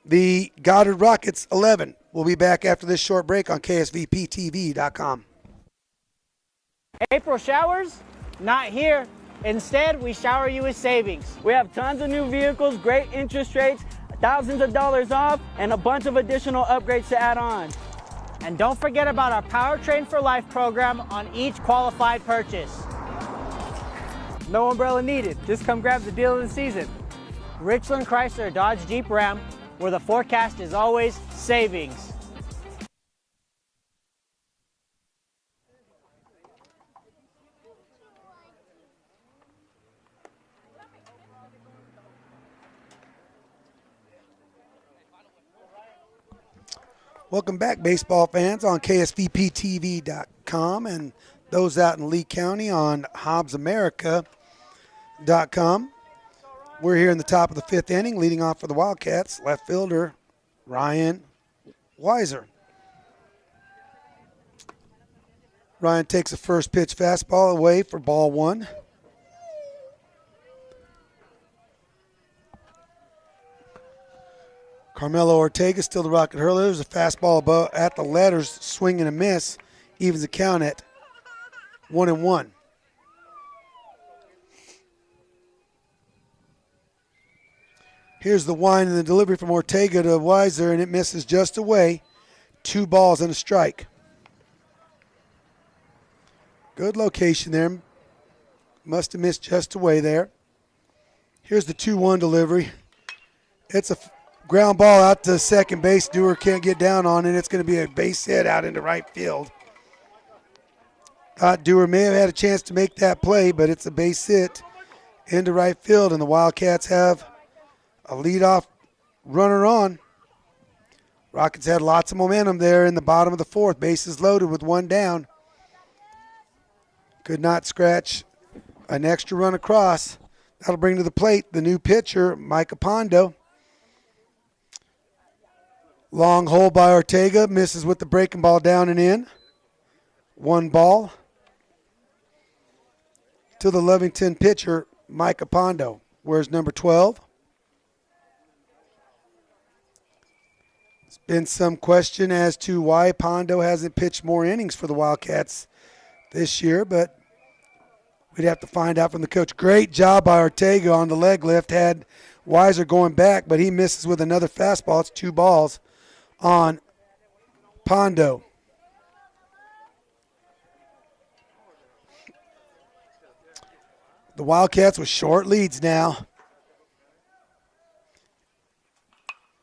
the Goddard Rockets 11. We'll be back after this short break on KSVPTV.com. April showers? Not here. Instead, we shower you with savings. We have tons of new vehicles, great interest rates, thousands of dollars off, and a bunch of additional upgrades to add on. And don't forget about our Powertrain for Life program on each qualified purchase. No umbrella needed. Just come grab the deal of the season. Richland Chrysler Dodge Jeep Ram, where the forecast is always savings. Welcome back, baseball fans, on KSVPTV.com and those out in Lee County on HobbsAmerica.com. We're here in the top of the 5th inning, leading off for the Wildcats, left fielder Ryan Weiser. Ryan takes a first pitch fastball away for ball 1. Carmelo Ortega, still the Rocket hurler. There's a fastball above at the letters, swing and a miss, evens the count at 1-1. Here's the wind and the delivery from Ortega to Weiser, and it misses just away. 2 balls and a strike. Good location there. Must have missed just away there. Here's the 2-1 delivery. It's a ground ball out to second base. Dewar can't get down on it. It's going to be a base hit out into right field. Dewar may have had a chance to make that play, but it's a base hit into right field, and the Wildcats have a leadoff runner on. Rockets had lots of momentum there in the bottom of the 4th. Bases loaded with 1 down. Could not scratch an extra run across. That'll bring to the plate the new pitcher, Micah Pondo. Long hole by Ortega, misses with the breaking ball down and in. 1 ball, to the Lovington pitcher, Micah Pondo. Where's number 12? There's been some question as to why Pondo hasn't pitched more innings for the Wildcats this year, but we'd have to find out from the coach. Great job by Ortega on the leg lift. Had Weiser going back, but he misses with another fastball. It's 2 balls on Pondo. The Wildcats with short leads now.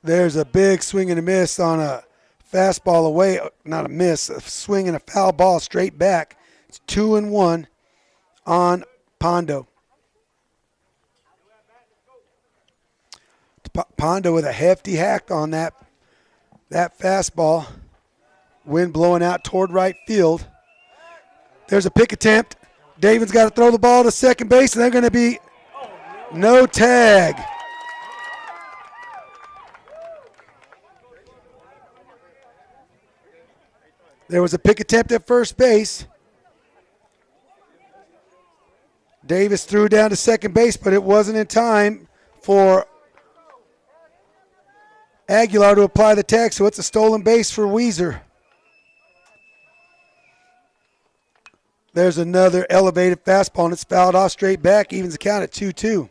There's a big swing and a miss on a fastball away. Not a miss, a swing and a foul ball straight back. It's 2-1 on Pondo. Pondo with a hefty hack on that fastball. Wind blowing out toward right field. There's a pick attempt. David's got to throw the ball to second base, and they're going to be no tag. There was a pick attempt at first base. Davis threw down to second base, but it wasn't in time for Aguilar to apply the tag, so it's a stolen base for Weiser. There's another elevated fastball, and it's fouled off straight back, evens the count at 2-2.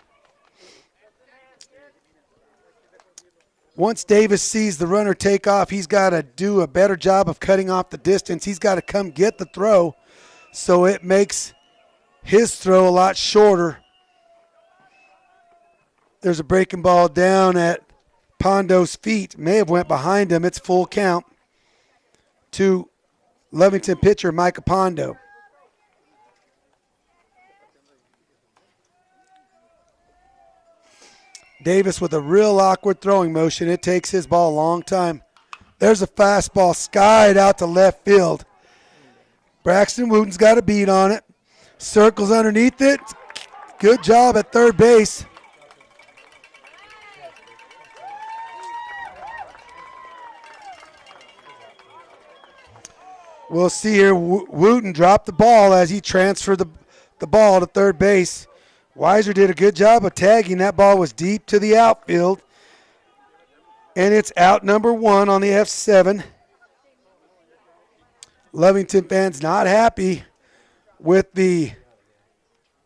Once Davis sees the runner take off, he's got to do a better job of cutting off the distance. He's got to come get the throw, so it makes his throw a lot shorter. There's a breaking ball down at Pondo's feet. May have went behind him. It's full count to Lovington pitcher Micah Pondo. Davis with a real awkward throwing motion. It takes his ball a long time. There's a fastball skied out to left field. Braxton Wooten's got a beat on it. Circles underneath it. Good job at third base. We'll see here. Wooten dropped the ball as he transferred the ball to third base. Weiser did a good job of tagging. That ball was deep to the outfield. And it's out number 1 on the F7. Lovington fans not happy with the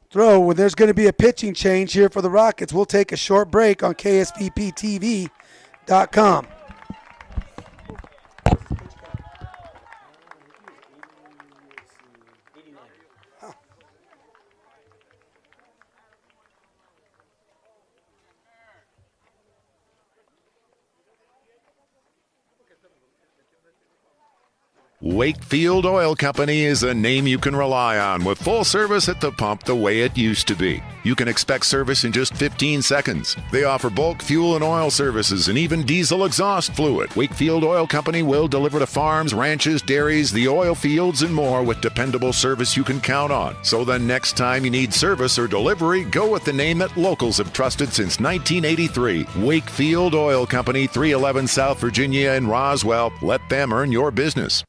throw. When there's going to be a pitching change here for the Rockets, we'll take a short break on KSVPTV.com. Wakefield Oil Company is a name you can rely on with full service at the pump the way it used to be. You can expect service in just 15 seconds. They offer bulk fuel and oil services and even diesel exhaust fluid. Wakefield Oil Company will deliver to farms, ranches, dairies, the oil fields, and more with dependable service you can count on. So the next time you need service or delivery, go with the name that locals have trusted since 1983. Wakefield Oil Company, 311 South Virginia in Roswell. Let them earn your business.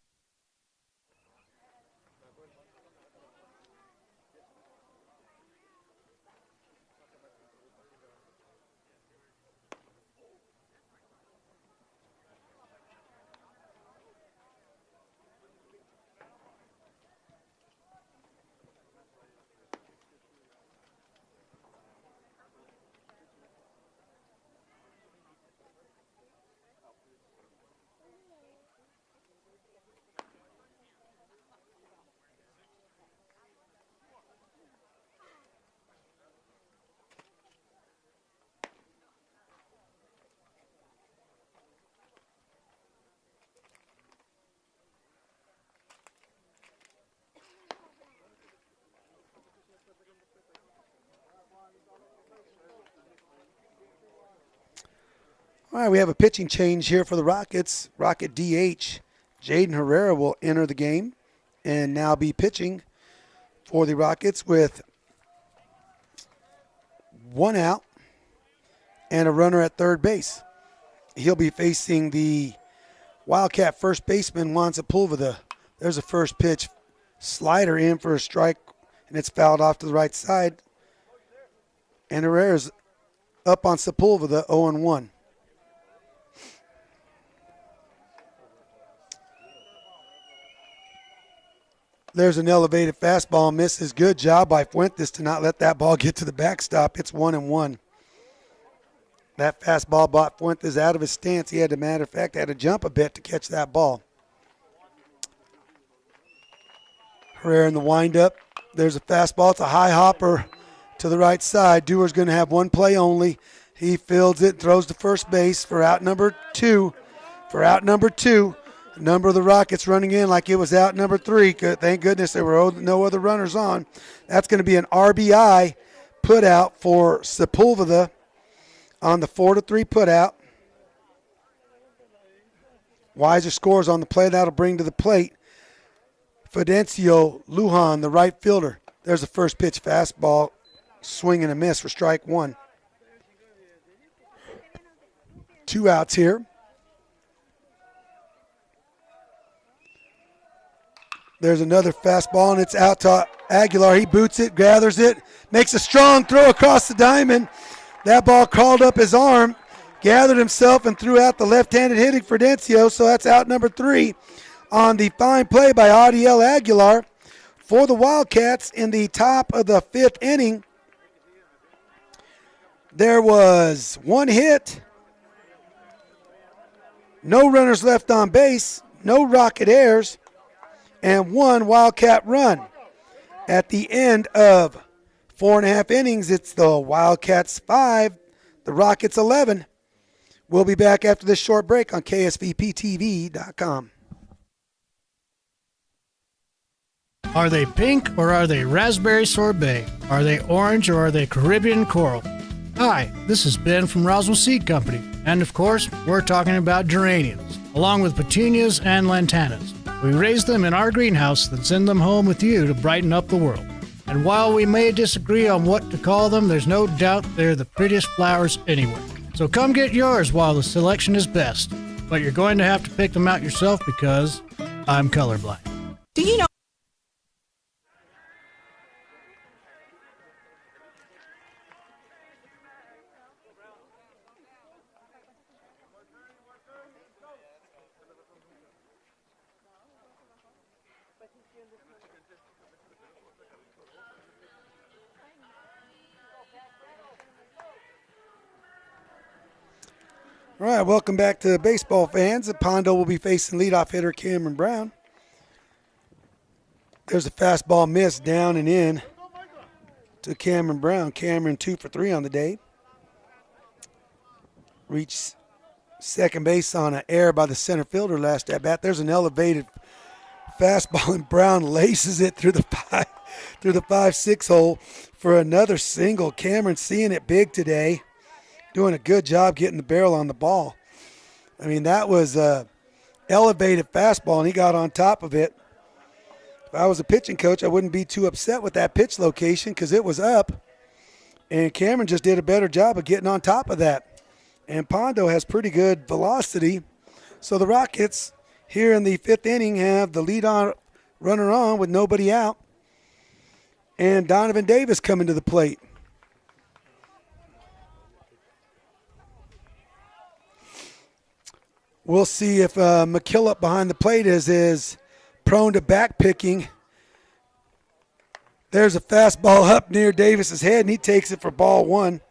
All right, we have a pitching change here for the Rockets. Rocket DH Jaden Herrera will enter the game and now be pitching for the Rockets with 1 out and a runner at third base. He'll be facing the Wildcat first baseman, Juan Sepulveda. There's a first pitch slider in for a strike. and it's fouled off to the right side. And Herrera's up on Sepulveda, 0-1. There's an elevated fastball, misses. Good job by Fuentes to not let that ball get to the backstop. It's 1-1. That fastball brought Fuentes out of his stance. He had, as a matter of fact, had to jump a bit to catch that ball. Herrera in the windup. There's a fastball. It's a high hopper to the right side. Dewar's going to have one play only. He fields it, throws to first base for out number 2. Number of the Rockets running in like it was out number 3. Thank goodness there were no other runners on. That's going to be an RBI put out for Sepulveda on the 4-3 put out. Weiser scores on the play. That'll bring to the plate Fidencio Lujan, the right fielder. There's a first pitch fastball, swing and a miss for strike 1. 2 outs here. There's another fastball, and it's out to Aguilar. He boots it, gathers it, makes a strong throw across the diamond. That ball crawled up his arm, gathered himself, and threw out the left-handed hitting Fidencio, so that's out number 3 on the fine play by Adiel Aguilar for the Wildcats in the top of the 5th inning. There was 1 hit, no runners left on base, no Rocket errors, and 1 Wildcat run. At the end of 4.5 innings, it's the Wildcats 5, the Rockets 11. We'll be back after this short break on KSVPTV.com. Are they pink or are they raspberry sorbet? Are they orange or are they Caribbean coral? Hi, this is Ben from Roswell Seed Company, and of course, we're talking about geraniums, along with petunias and lantanas. We raise them in our greenhouse, then send them home with you to brighten up the world. And while we may disagree on what to call them, there's no doubt they're the prettiest flowers anywhere. So come get yours while the selection is best. But you're going to have to pick them out yourself because I'm colorblind. Do you know? All right, welcome back to baseball fans. Pondo will be facing leadoff hitter Cameron Brown. There's a fastball miss down and in to Cameron Brown. Cameron 2 for 3 on the day. Reached second base on an error by the center fielder last at bat. There's an elevated fastball, and Brown laces it through the 5-6 hole for another single. Cameron seeing it big today. Doing a good job getting the barrel on the ball. I mean, that was a elevated fastball, and he got on top of it. If I was a pitching coach, I wouldn't be too upset with that pitch location because it was up, and Cameron just did a better job of getting on top of that. And Pondo has pretty good velocity. So the Rockets here in the 5th inning have the lead on runner on with nobody out, and Donovan Davis coming to the plate. We'll see if McKillop behind the plate is prone to back picking. There's a fastball up near Davis's head, and he takes it for ball 1.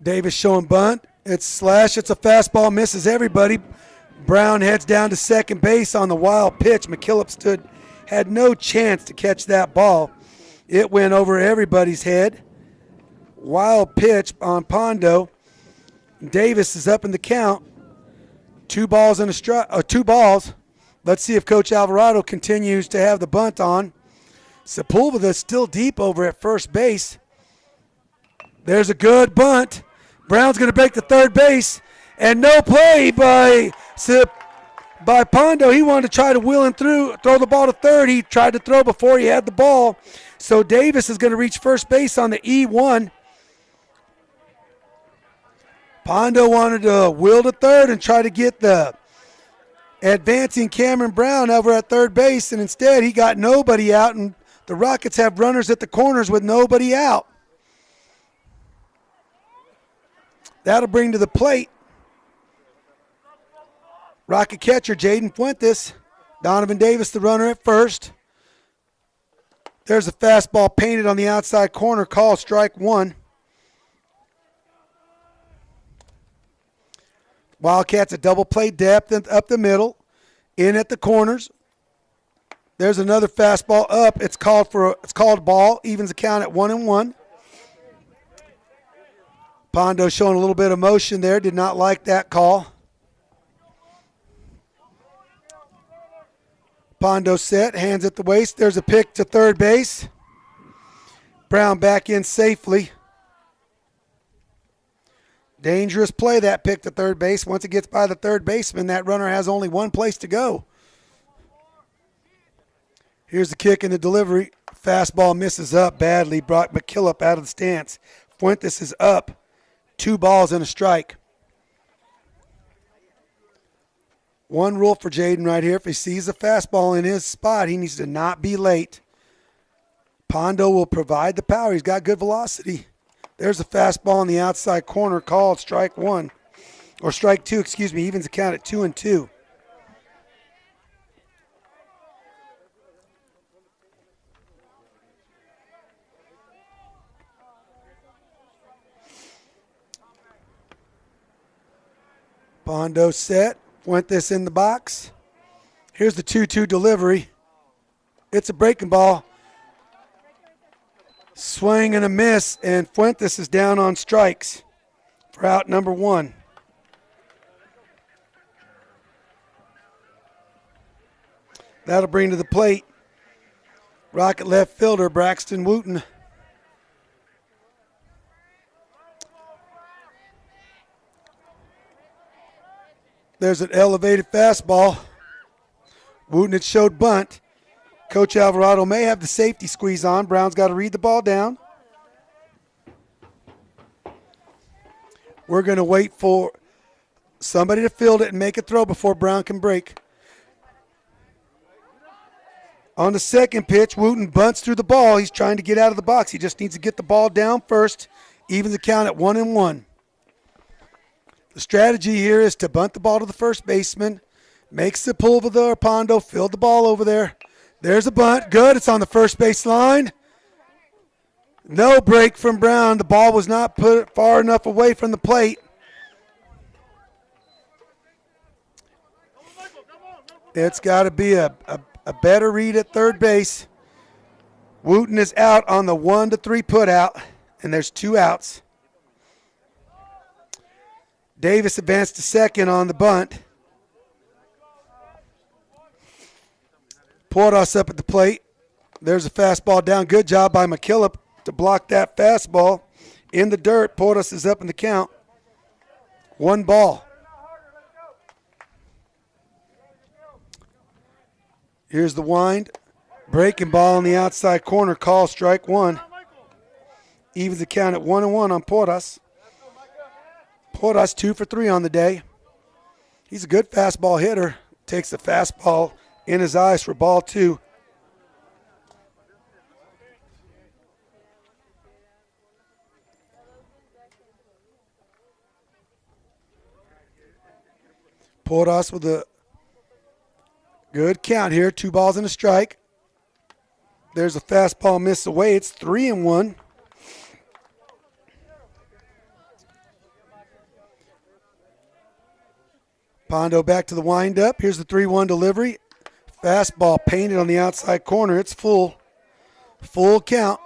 Davis showing bunt. It's slash. It's a fastball. Misses everybody. Brown heads down to second base on the wild pitch. McKillop had no chance to catch that ball. It went over everybody's head. Wild pitch on Pondo. Davis is up in the count. 2 balls and a strike. 2 balls. Let's see if Coach Alvarado continues to have the bunt on. Sepulveda still deep over at first base. There's a good bunt. Brown's going to break the third base. And no play by by Pondo. He wanted to try to wheel him through, throw the ball to third. He tried to throw before he had the ball. So Davis is going to reach first base on the E1. Pondo wanted to wheel to third and try to get the advancing Cameron Brown over at third base, and instead he got nobody out, and the Rockets have runners at the corners with nobody out. That'll bring to the plate Rocket catcher Jaden Fuentes. Donovan Davis, the runner at first. There's a fastball painted on the outside corner, called strike one. Wildcats a double play depth up the middle, in at the corners. There's another fastball up. It's called ball. Evens the count at 1-1. Pondo showing a little bit of motion there. Did not like that call. Pondo set, hands at the waist. There's a pick to third base. Brown back in safely. Dangerous play, that pick to third base. Once it gets by the third baseman, that runner has only one place to go. Here's the kick and the delivery. Fastball misses up badly. Brought McKillop out of the stance. Fuentes is up. 2 balls and a strike. One rule for Jaden right here. If he sees a fastball in his spot, he needs to not be late. Pondo will provide the power. He's got good velocity. There's a fastball in the outside corner, called strike one. Or strike two, excuse me. Evens the count at 2-2. Pondo set. Fuentes in the box. Here's the 2-2 delivery. It's a breaking ball. Swing and a miss, and Fuentes is down on strikes for out number 1. That'll bring to the plate Rocket left fielder Braxton Wooten. There's an elevated fastball. Wooten had showed bunt. Coach Alvarado may have the safety squeeze on. Brown's got to read the ball down. We're going to wait for somebody to field it and make a throw before Brown can break. On the second pitch, Wooten bunts through the ball. He's trying to get out of the box. He just needs to get the ball down first. Evens the count at 1-1. The strategy here is to bunt the ball to the first baseman. Makes the pull over there. Pondo field the ball over there. There's a bunt. Good. It's on the first base line. No break from Brown. The ball was not put far enough away from the plate. It's got to be a better read at third base. Wooten is out on the 1-3 put out, and there's 2 outs. Davis advanced to second on the bunt. Porras up at the plate. There's a fastball down. Good job by McKillop to block that fastball in the dirt. Porras is up in the count. 1 ball. Here's the wind. Breaking ball on the outside corner. Call strike one. Evens the count at 1-1 on Porras. Porras 2 for 3 on the day. He's a good fastball hitter. Takes the fastball in his eyes for ball 2. Porras with a good count here. 2 balls and a strike. There's a fastball miss away. It's 3-1. Pondo back to the windup. Here's the 3-1 delivery. Fastball painted on the outside corner. It's full. Full count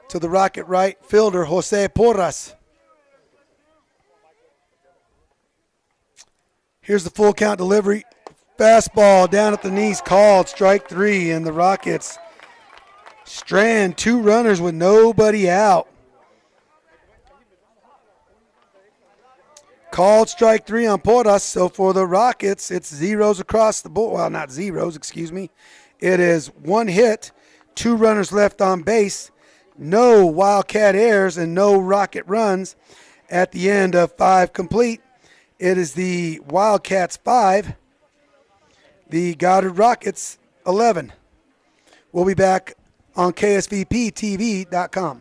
to the Rocket right fielder, Jose Porras. Here's the full count delivery. Fastball down at the knees, called strike 3, and the Rockets strand 2 runners with nobody out. Called strike 3 on Porras. So for the Rockets, it's zeros across the board. Well, not zeros, excuse me. It is 1 hit, 2 runners left on base, no Wildcat errors, and no Rocket runs at the end of 5 complete. It is the Wildcats 5, the Goddard Rockets 11. We'll be back on KSVPTV.com.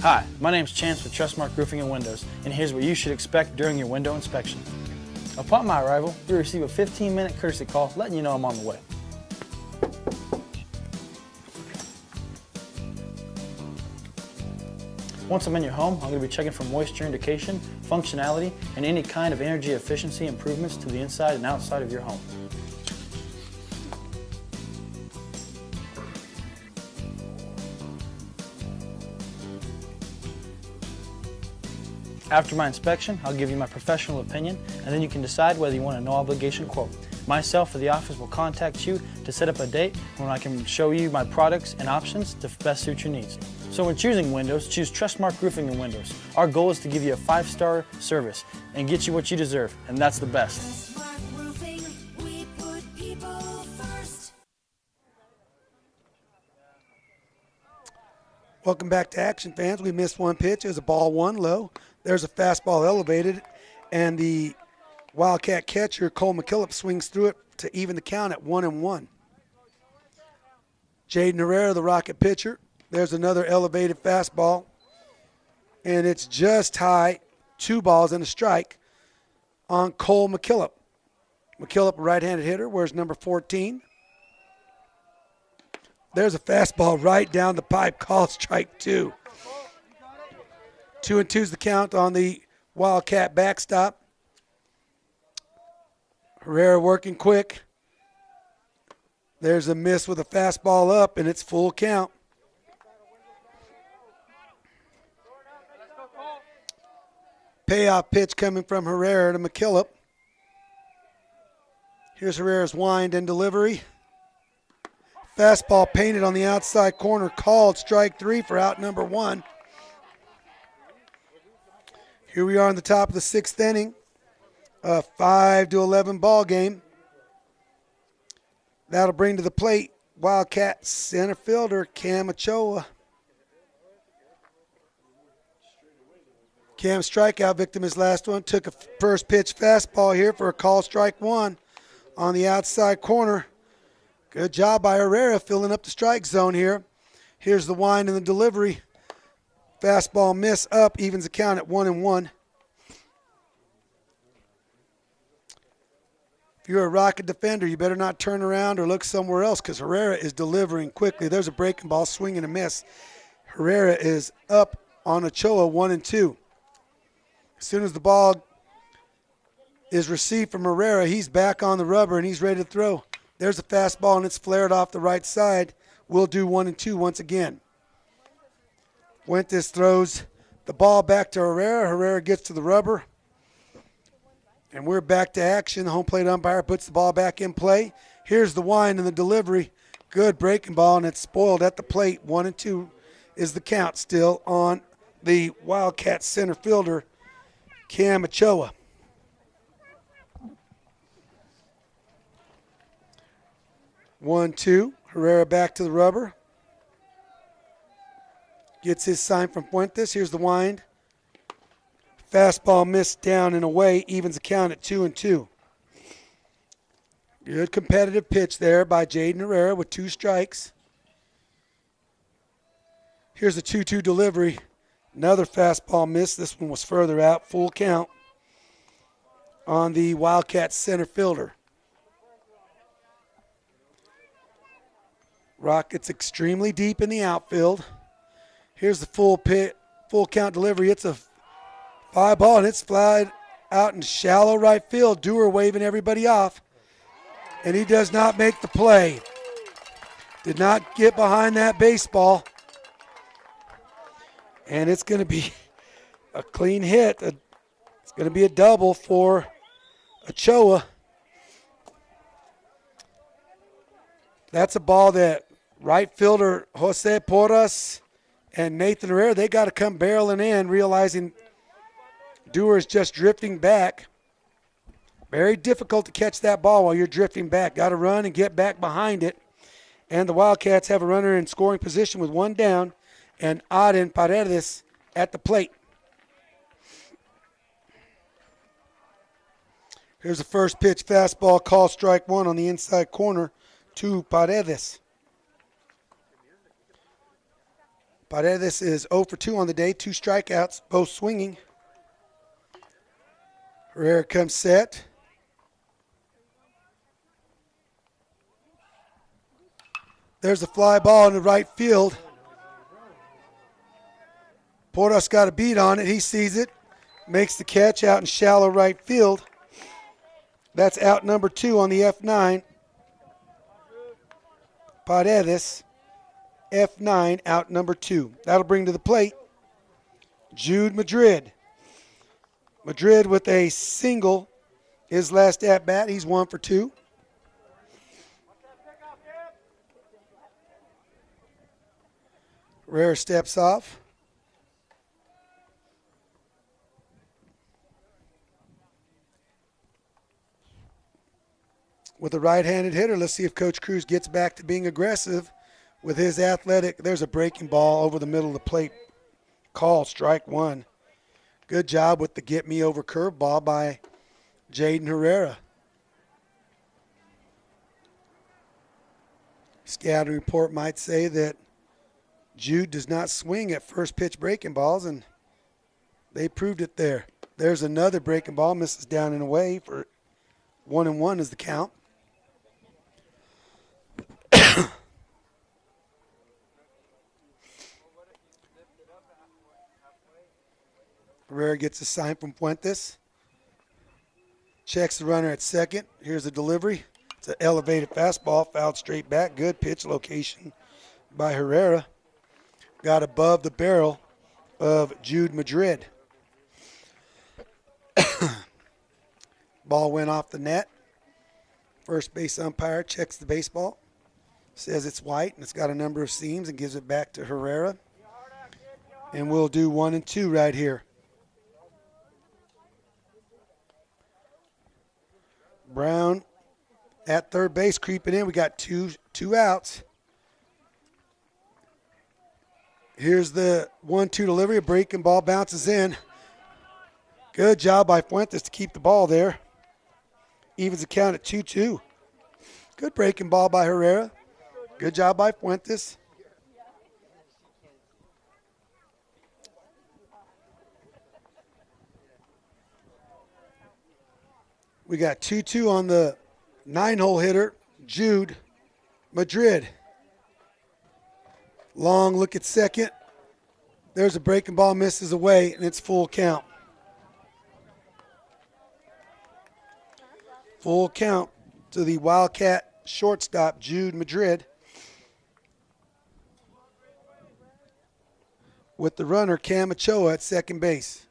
Hi, my name's Chance with Trustmark Roofing and Windows, and here's what you should expect during your window inspection. Upon my arrival, you'll receive a 15-minute courtesy call letting you know I'm on the way. Once I'm in your home, I'm going to be checking for moisture indication, functionality, and any kind of energy efficiency improvements to the inside and outside of your home. After my inspection, I'll give you my professional opinion, and then you can decide whether you want a no-obligation quote. Myself or the office will contact you to set up a date when I can show you my products and options to best suit your needs. So when choosing windows, choose Trustmark Roofing and Windows. Our goal is to give you a 5-star service and get you what you deserve, and that's the best. Welcome back to action, fans. We missed one pitch. It was a ball 1 low. There's a fastball elevated, and the Wildcat catcher, Cole McKillop, swings through it to even the count at 1-1. Jaden Herrera, the Rocket pitcher. There's another elevated fastball, and it's just high, 2 balls and a strike on Cole McKillop. McKillop, a right-handed hitter, wears number 14. There's a fastball right down the pipe, called strike 2. 2-2's the count on the Wildcat backstop. Herrera working quick. There's a miss with a fastball up, and it's full count. Payoff pitch coming from Herrera to McKillop. Here's Herrera's wind and delivery. Fastball painted on the outside corner, called strike 3 for out number 1. Here we are on the top of the 6th inning, a 5-11 ball game. That'll bring to the plate Wildcat center fielder Cam Ochoa. Cam strikeout victim his last one. Took a first pitch fastball here for a call strike 1 on the outside corner. Good job by Herrera filling up the strike zone here. Here's the wind and the delivery. Fastball miss up, evens the count at 1-1. If you're a Rocket defender, you better not turn around or look somewhere else because Herrera is delivering quickly. There's a breaking ball, swing and a miss. Herrera is up on Ochoa, 1-2. As soon as the ball is received from Herrera, he's back on the rubber and he's ready to throw. There's a fastball and it's flared off the right side. We'll do 1-2 once again. Fuentes throws the ball back to Herrera. Herrera gets to the rubber. And we're back to action. The home plate umpire puts the ball back in play. Here's the wind and the delivery. Good breaking ball, and it's spoiled at the plate. 1-2 is the count still on the Wildcat center fielder, Cam Ochoa. One, two. Herrera back to the rubber. Gets his sign from Fuentes. Here's the wind. Fastball missed down and away. Evens the count at 2-2. Good competitive pitch there by Jaden Herrera with 2 strikes. Here's a 2-2 delivery. Another fastball missed. This one was further out. Full count on the Wildcat center fielder. Rockets extremely deep in the outfield. Here's the full count delivery. It's a 5-ball, and it's flied out in shallow right field. Dewar waving everybody off, and he does not make the play. Did not get behind that baseball, and it's going to be a clean hit. It's going to be a double for Ochoa. That's a ball that right fielder Jose Porras and Nathan Herrera, they got to come barreling in, realizing Dewar's just drifting back. Very difficult to catch that ball while you're drifting back. Got to run and get back behind it. And the Wildcats have a runner in scoring position with one down, and Aden Paredes at the plate. Here's the first pitch, fastball, call strike one on the inside corner to Paredes. Paredes is 0 for 2 on the day, 2 strikeouts, both swinging. Herrera comes set. There's a fly ball in the right field. Porras got a beat on it. He sees it, makes the catch out in shallow right field. That's out number 2 on the F9. Paredes, F9, out number 2. That'll bring to the plate Jude Madrid. Madrid with a single, his last at bat. He's 1 for 2. Herrera steps off. With a right-handed hitter, let's see if Coach Cruz gets back to being aggressive with his athletic. There's a breaking ball over the middle of the plate. Call, strike one. Good job with the get me over curveball by Jaden Herrera. Scouting report might say that Jude does not swing at first pitch breaking balls, and they proved it there. There's another breaking ball, misses down and away for 1-1 is the count. Herrera gets a sign from Fuentes. Checks the runner at second. Here's the delivery. It's an elevated fastball, fouled straight back. Good pitch location by Herrera. Got above the barrel of Jude Madrid. Ball went off the net. First base umpire checks the baseball. Says it's white and it's got a number of seams and gives it back to Herrera. And we'll do 1 and 2 right here. Brown at third base, creeping in. We got two outs. Here's the 1-2 delivery. A breaking ball bounces in. Good job by Fuentes to keep the ball there. Evens the count at 2-2. Good breaking ball by Herrera. Good job by Fuentes. We got 2-2 on the 9-hole hitter, Jude Madrid. Long look at second. There's a breaking ball, misses away, and it's full count. Full count to the Wildcat shortstop, Jude Madrid. With the runner, Cam Ochoa at second base.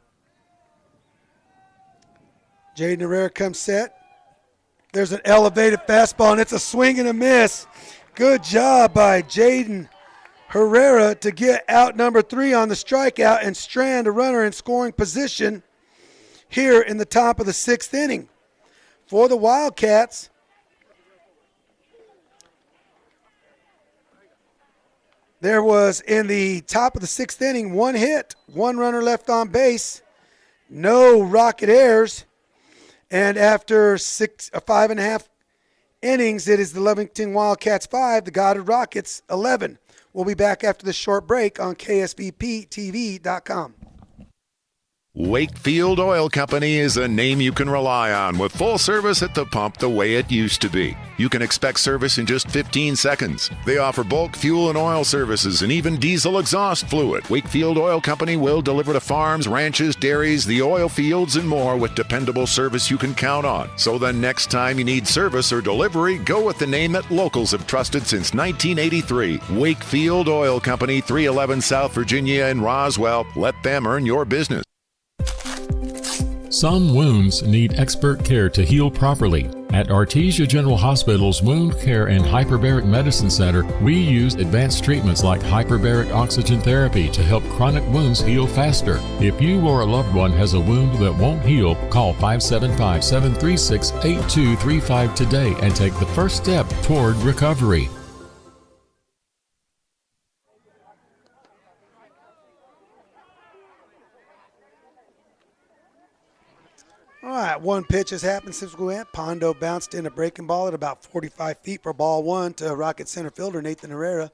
Jaden Herrera comes set. There's an elevated fastball, and it's a swing and a miss. Good job by Jaden Herrera to get out number 3 on the strikeout and strand a runner in scoring position here in the top of the 6th inning. For the Wildcats, there was in the top of the 6th inning 1 hit, 1 runner left on base, no rocket airs. And after 5.5 innings, it is the Lovington Wildcats 5, the Goddard Rockets 11. We'll be back after this short break on KSBPTV.com. Wakefield Oil Company is a name you can rely on with full service at the pump the way it used to be. You can expect service in just 15 seconds. They offer bulk fuel and oil services and even diesel exhaust fluid. Wakefield Oil Company will deliver to farms, ranches, dairies, the oil fields, and more with dependable service you can count on. So the next time you need service or delivery, go with the name that locals have trusted since 1983. Wakefield Oil Company, 311 South Virginia in Roswell. Let them earn your business. Some wounds need expert care to heal properly. At Artesia General Hospital's Wound Care and Hyperbaric Medicine Center, we use advanced treatments like hyperbaric oxygen therapy to help chronic wounds heal faster. If you or a loved one has a wound that won't heal, call 575-736-8235 today and take the first step toward recovery. All right, one pitch has happened since we went. Pondo bounced in a breaking ball at about 45 feet for ball one to Rocket center fielder Nathan Herrera.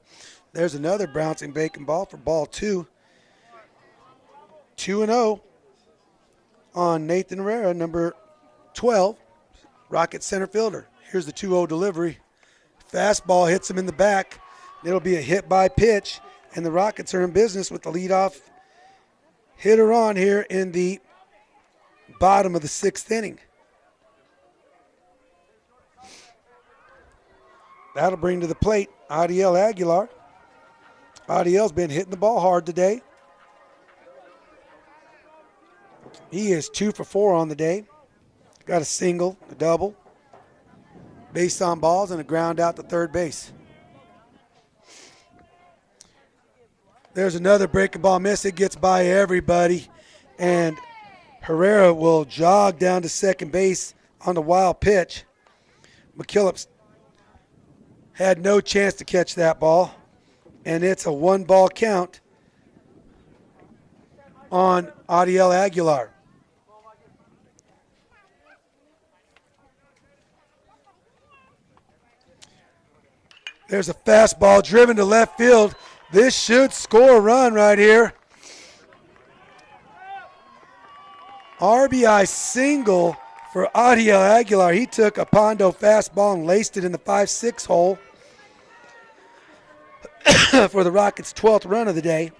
There's another bouncing breaking ball for ball two. 2-0 on Nathan Herrera, number 12, Rocket center fielder. Here's the 2-0 delivery. Fastball hits him in the back. It'll be a hit by pitch, and the Rockets are in business with the leadoff hitter on here in the bottom of the sixth inning. That'll bring to the plate Adiel Aguilar. Adiel's been hitting the ball hard today. He is 2 for 4 on the day. Got a single, a double, base on balls, and a ground out to third base. There's another breaking ball miss. It gets by everybody, and Herrera will jog down to second base on the wild pitch. McKillop's had no chance to catch that ball, and it's a 1-ball count on Adiel Aguilar. There's a fastball driven to left field. This should score a run right here. RBI single for Adiel Aguilar. He took a Pondo fastball and laced it in the 5-6 hole for the Rockets' 12th run of the day.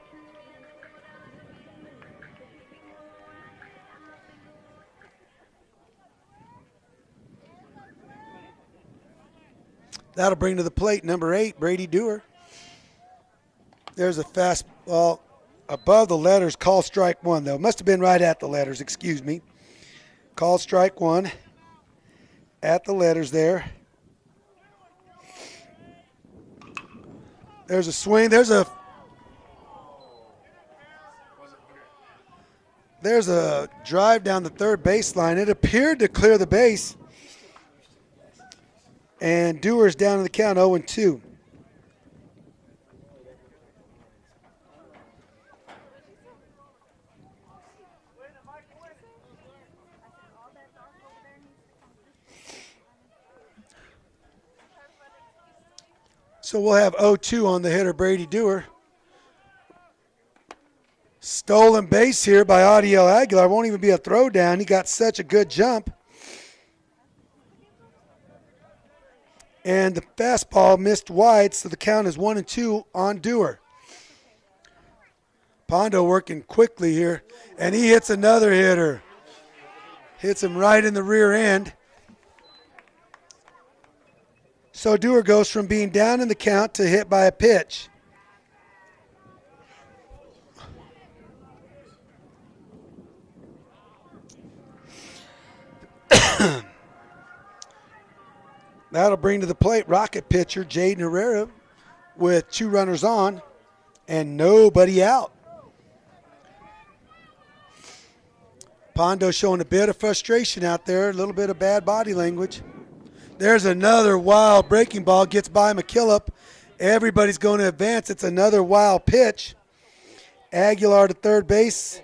That'll bring to the plate number 8, Brady Dewar. There's a fastball above the letters, call strike one, though. Must have been right at the letters, excuse me. Call strike one at the letters there. There's a swing. There's a drive down the third baseline. It appeared to clear the base. And Dewar's down in the count 0-2. So we'll have 0-2 on the hitter, Brady Dewar. Stolen base here by Adiel Aguilar. Won't even be a throw down. He got such a good jump. And the fastball missed wide, so the count is 1-2 on Dewar. Pondo working quickly here, and he hits another hitter. Hits him right in the rear end. So Dewar goes from being down in the count to hit by a pitch. That'll bring to the plate Rocket pitcher Jaden Herrera with 2 runners on and nobody out. Pondo showing a bit of frustration out there, a little bit of bad body language. There's another wild breaking ball, gets by McKillop. Everybody's going to advance. It's another wild pitch. Aguilar to third base.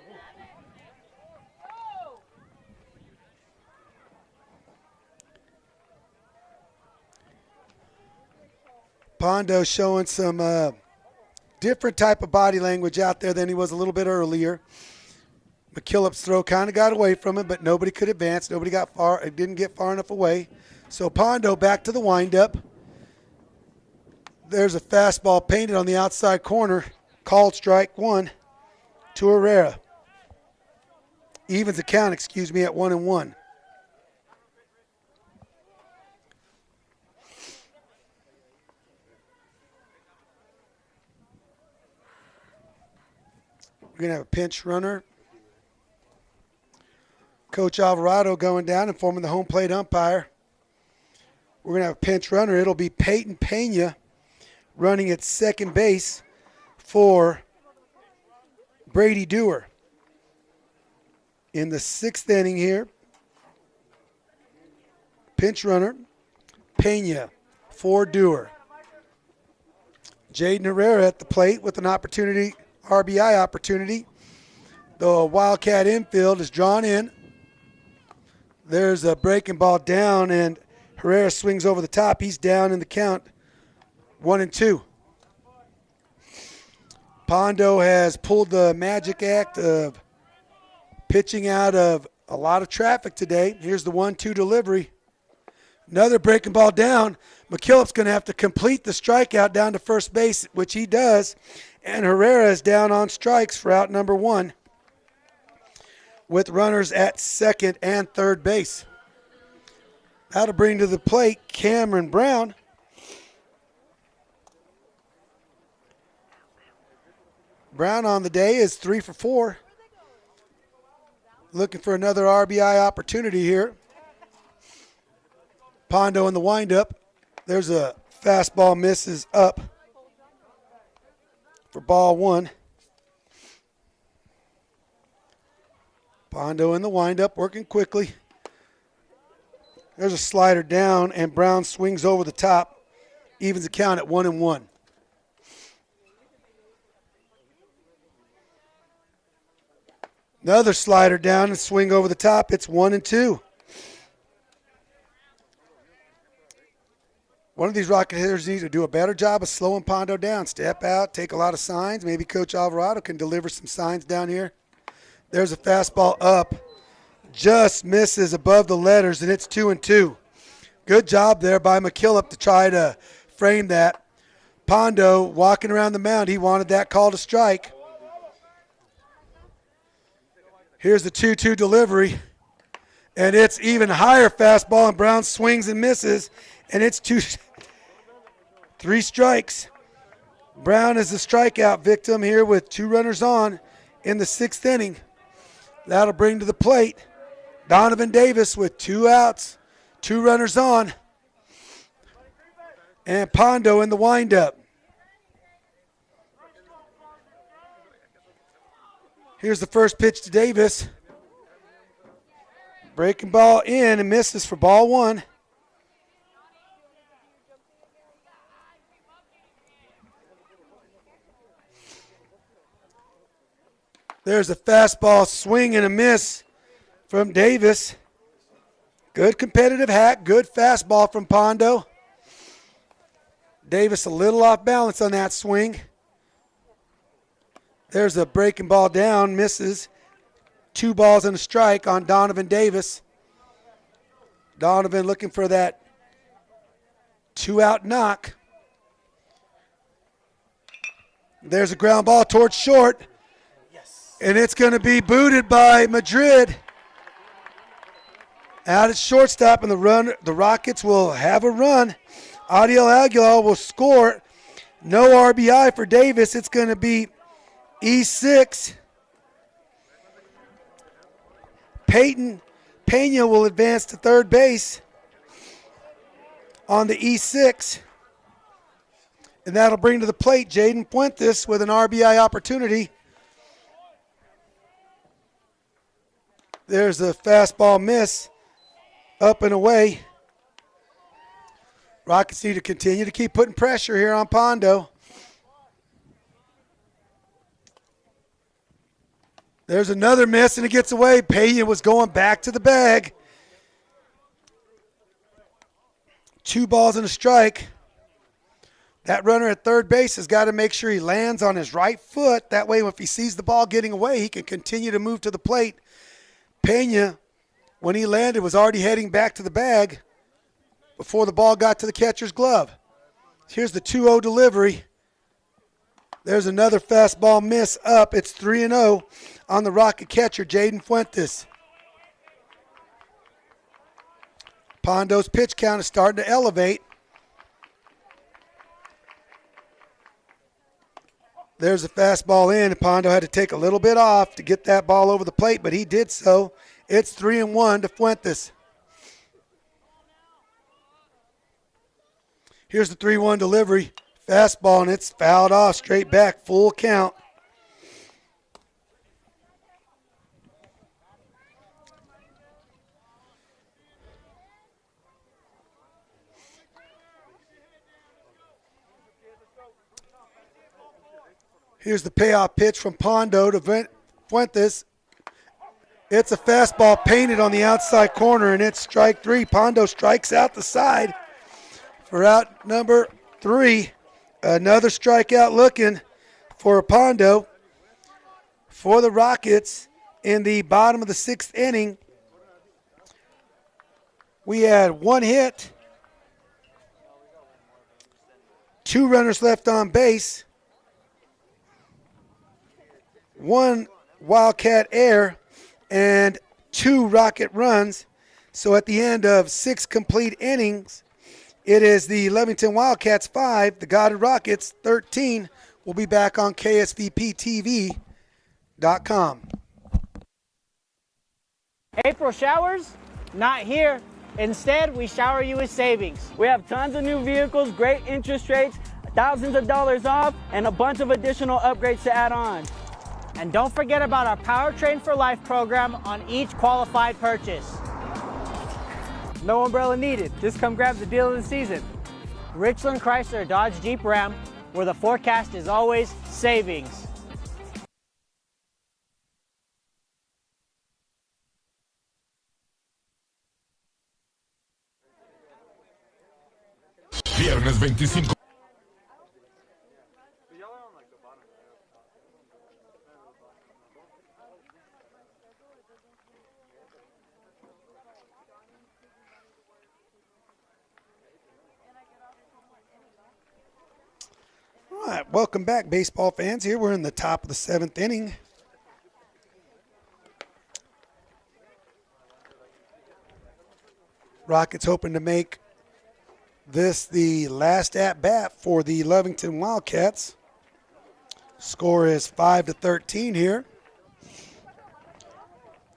Pondo showing some different type of body language out there than he was a little bit earlier. McKillop's throw kind of got away from him, but nobody could advance. Nobody got far. It didn't get far enough away. So Pondo back to the windup. There's a fastball painted on the outside corner. Called strike one to Herrera. Evens the count, at 1-1. We're going to have a pinch runner. Coach Alvarado going down and forming the home plate umpire. we're going to have a pinch runner. It'll be Peyton Pena running at second base for Brady Dewar. In the 6th inning here, pinch runner, Pena for Dewar. Jaden Herrera at the plate with an opportunity, RBI opportunity. The Wildcat infield is drawn in. There's a breaking ball down, and Herrera swings over the top. He's down in the count, 1-2. Pondo has pulled the magic act of pitching out of a lot of traffic today. Here's the 1-2 delivery. Another breaking ball down. McKillop's going to have to complete the strikeout down to first base, which he does. And Herrera is down on strikes for out number 1 with runners at second and third base. That'll bring to the plate Cameron Brown. Brown on the day is 3 for 4. Looking for another RBI opportunity here. Pondo in the windup. There's a fastball misses up for ball 1. Pondo in the windup, working quickly. There's a slider down, and Brown swings over the top. Evens the count at 1-1. Another slider down and swing over the top. It's 1-2. One of these Rocket hitters needs to do a better job of slowing Pondo down. Step out, take a lot of signs. Maybe Coach Alvarado can deliver some signs down here. There's a fastball up. Just misses above the letters, and it's 2-2. Good job there by McKillop to try to frame that. Pondo walking around the mound. He wanted that call to strike. Here's the 2-2 delivery, and it's even higher fastball, and Brown swings and misses, and it's 3 strikes. Brown is the strikeout victim here with 2 runners on in the 6th inning. That'll bring to the plate Donovan Davis with 2 outs, 2 runners on, and Pondo in the windup. Here's the first pitch to Davis. Breaking ball in and misses for ball 1. There's a fastball swing and a miss from Davis. Good competitive hack, good fastball from Pondo. Davis a little off balance on that swing. There's a breaking ball down, misses. 2 balls and a strike on Donovan Davis. Donovan looking for that 2-out knock. There's a ground ball towards short. And it's going to be booted by Madrid. Out at shortstop, and the Rockets will have a run. Adiel Aguilar will score. No RBI for Davis. It's going to be E6. Peyton Pena will advance to third base on the E6. And that'll bring to the plate Jaden Fuentes with an RBI opportunity. There's a fastball miss, up and away. Rockets need to continue to keep putting pressure here on Pondo. There's another miss, and it gets away. Pena was going back to the bag. 2 balls and a strike. That runner at third base has got to make sure he lands on his right foot. That way, if he sees the ball getting away, he can continue to move to the plate. Pena, when he landed, was already heading back to the bag before the ball got to the catcher's glove. Here's the 2-0 delivery. There's another fastball miss up. It's 3-0 on the Rocket catcher, Jaden Fuentes. Pondo's pitch count is starting to elevate. There's a fastball in, and Pondo had to take a little bit off to get that ball over the plate, but he did so. It's 3-1 to Fuentes. Here's the 3-1 delivery. Fastball, and it's fouled off. Straight back, full count. Here's the payoff pitch from Pondo to Fuentes. It's a fastball painted on the outside corner, and it's strike 3. Pondo strikes out the side for out number 3. Another strikeout looking for Pondo. For the Rockets in the bottom of the 6th inning, we had 1 hit, 2 runners left on base, 1 Wildcat error, and 2 Rocket runs. So at the end of 6 complete innings, it is the Lovington Wildcats 5, the Goddard Rockets 13. We'll be back on KSVPTV.com. April showers? Not here. Instead, we shower you with savings. We have tons of new vehicles, great interest rates, thousands of dollars off, and a bunch of additional upgrades to add on. And don't forget about our Powertrain for Life program on each qualified purchase. No umbrella needed. Just come grab the deal of the season. Richland Chrysler Dodge Jeep Ram, where the forecast is always savings. Viernes 25. All right, welcome back, baseball fans. Here we're in the top of the 7th inning. Rockets hoping to make this the last at-bat for the Lovington Wildcats. Score is 5-13 here.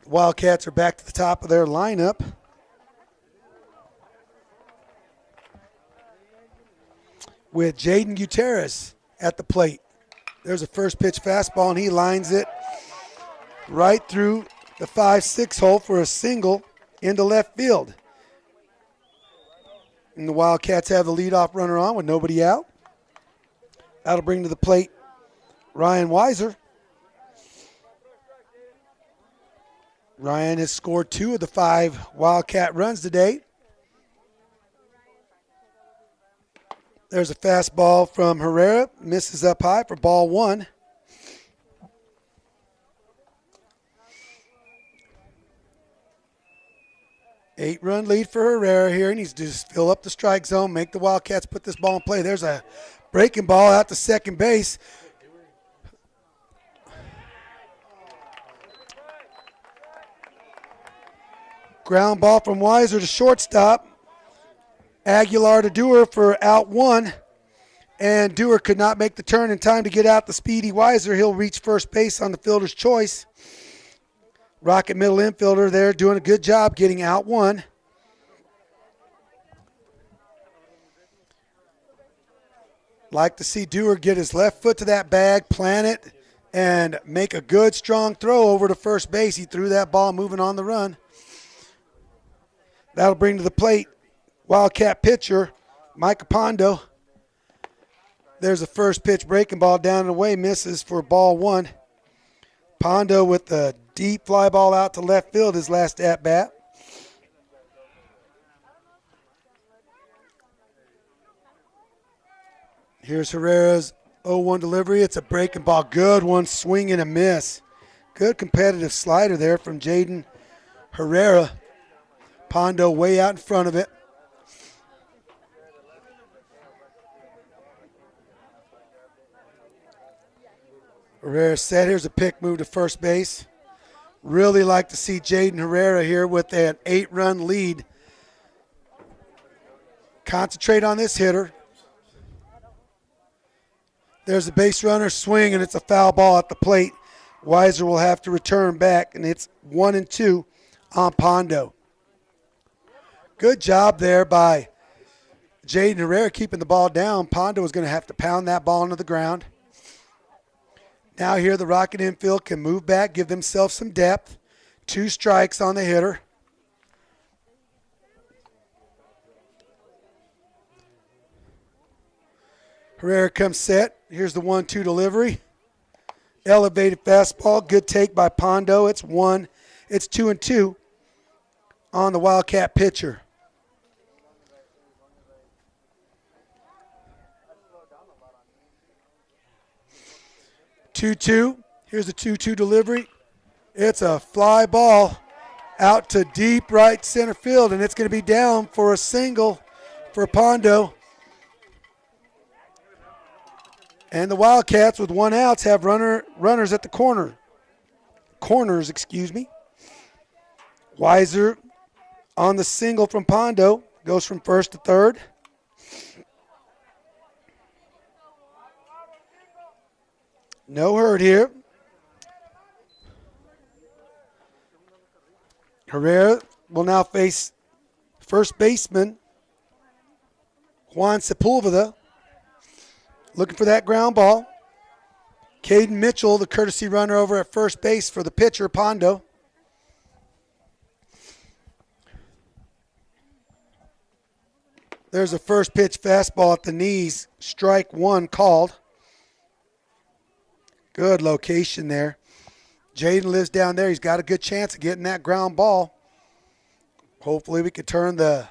The Wildcats are back to the top of their lineup. With Jaden Gutierrez at the plate. There's a first pitch fastball, and he lines it right through the 5-6 hole for a single into left field. And the Wildcats have the leadoff runner on with nobody out. That'll bring to the plate Ryan Weiser. Ryan has scored 2 of the 5 Wildcat runs today. There's a fastball from Herrera. Misses up high for ball 1. Eight-run lead for Herrera here. He needs to just fill up the strike zone, make the Wildcats put this ball in play. There's a breaking ball out to second base. Ground ball from Weiser to shortstop. Aguilar to Dewar for out 1. And Dewar could not make the turn in time to get out the speedy Weiser. He'll reach first base on the fielder's choice. Rocket middle infielder there doing a good job getting out 1. Like to see Dewar get his left foot to that bag, plant it, and make a good strong throw over to first base. He threw that ball moving on the run. That'll bring to the plate Wildcat pitcher Micah Pondo. There's a first pitch breaking ball down and away, misses for ball 1. Pondo with a deep fly ball out to left field, his last at-bat. Here's Herrera's 0-1 delivery. It's a breaking ball. Good one, swing and a miss. Good competitive slider there from Jaden Herrera. Pondo way out in front of it. Herrera set. Here's a pick move to first base. Really like to see Jaden Herrera here with an 8-run lead. Concentrate on this hitter. There's a base runner swing, and it's a foul ball at the plate. Weiser will have to return back, and it's 1-2 on Pondo. Good job there by Jaden Herrera keeping the ball down. Pondo is going to have to pound that ball into the ground. Now here the Rocket infield can move back, give themselves some depth. 2 strikes on the hitter. Herrera comes set. Here's the 1-2 delivery. Elevated fastball. Good take by Pondo. It's 2-2 on the Wildcat pitcher. Two-two. Here's the 2-2 delivery. It's a fly ball out to deep right center field, and it's going to be down for a single for Pondo. And the Wildcats with 1 out have runners at the corners. Weiser on the single from Pondo. Goes from first to third. No hurt here. Herrera will now face first baseman Juan Sepulveda. Looking for that ground ball. Caden Mitchell, the courtesy runner over at first base for the pitcher, Pondo. There's a first pitch fastball at the knees. Strike 1 called. Good location there. Jaden lives down there. He's got a good chance of getting that ground ball. Hopefully we could turn the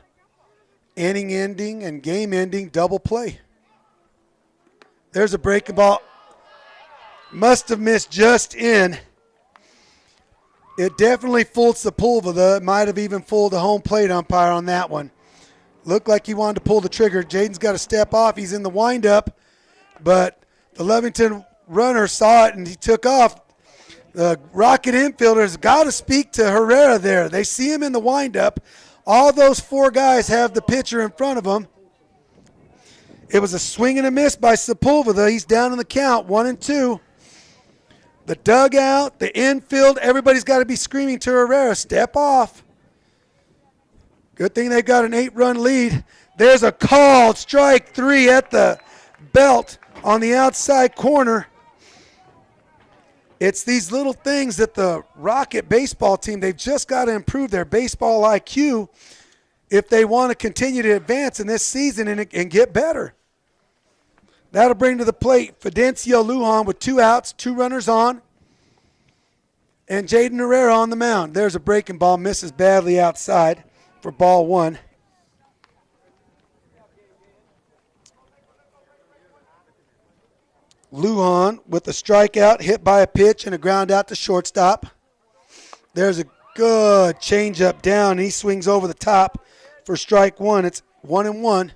inning-ending and game-ending double play. There's a breaking ball. Must have missed just in. It definitely fooled Sepulveda. It might have even fooled the home plate umpire on that one. Looked like he wanted to pull the trigger. Jaden's got to step off. He's in the windup, but the Lovington runner saw it and he took off. The Rocket infielders got to speak to Herrera there. They see him in the windup. All those 4 guys have the pitcher in front of them. It was a swing and a miss by Sepulveda. He's down in the count, 1-2. The dugout, the infield, everybody's got to be screaming to Herrera, step off. Good thing they got an 8-run lead. There's a called strike 3 at the belt on the outside corner. It's these little things that the Rocket baseball team, they've just got to improve their baseball IQ if they want to continue to advance in this season and get better. That'll bring to the plate Fidencio Lujan with 2 outs, 2 runners on, and Jaden Herrera on the mound. There's a breaking ball, misses badly outside for ball 1. Lujan with a strikeout, hit by a pitch and a ground out to shortstop. There's a good changeup down. He swings over the top for strike 1. It's 1-1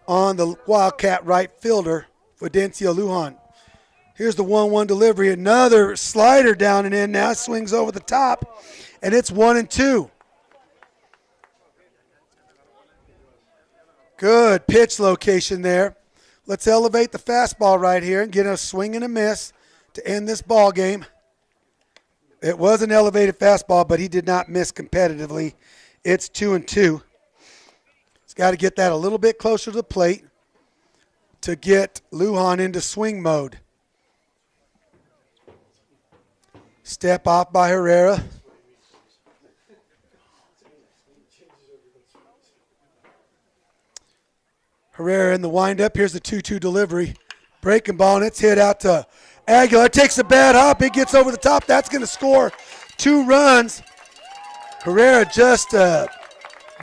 on the Wildcat right fielder, Fidencio Lujan. Here's the 1-1 delivery. Another slider down and in now. Swings over the top, and it's 1-2. Good pitch location there. Let's elevate the fastball right here and get a swing and a miss to end this ball game. It was an elevated fastball, but he did not miss competitively. It's 2-2. He's got to get that a little bit closer to the plate to get Lujan into swing mode. Step off by Herrera. Herrera in the windup. Here's the 2-2 delivery. Breaking ball, and it's hit out to Aguilar. Takes a bad hop. It gets over the top. That's going to score 2 runs. Herrera just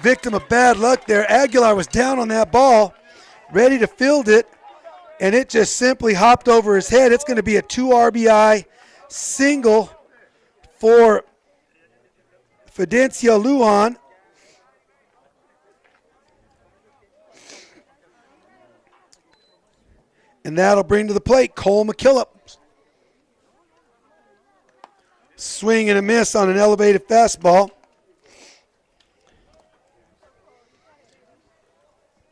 victim of bad luck there. Aguilar was down on that ball, ready to field it, and it just simply hopped over his head. It's going to be a 2 RBI single for Fidencio Lujan. And that'll bring to the plate Cole McKillop. Swing and a miss on an elevated fastball.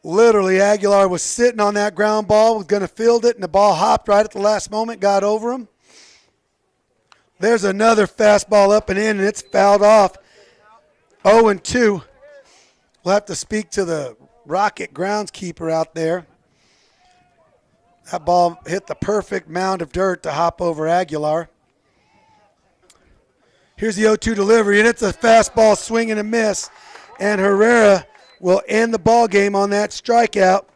Literally, Aguilar was sitting on that ground ball, was going to field it, and the ball hopped right at the last moment, got over him. There's another fastball up and in, and it's fouled off. 0-2 We'll have to speak to the Rocket groundskeeper out there. That ball hit the perfect mound of dirt to hop over Aguilar. Here's the 0-2 delivery, and it's a fastball swing and a miss. And Herrera will end the ball game on that strikeout.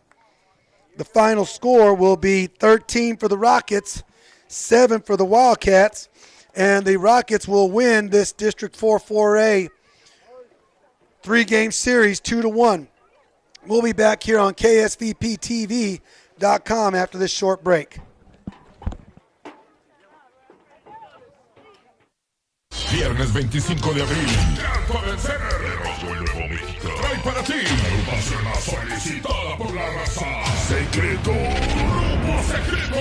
The final score will be 13 for the Rockets, 7 for the Wildcats, and the Rockets will win this District 4-4A 3-game series 2-1. We'll be back here on KSVPTV.com after this short break. Viernes 25 de abril, Goddard Center de Roswell, Nuevo México. Trae para ti la agrupación más solicitada por la raza. Secreto, Grupo Secreto.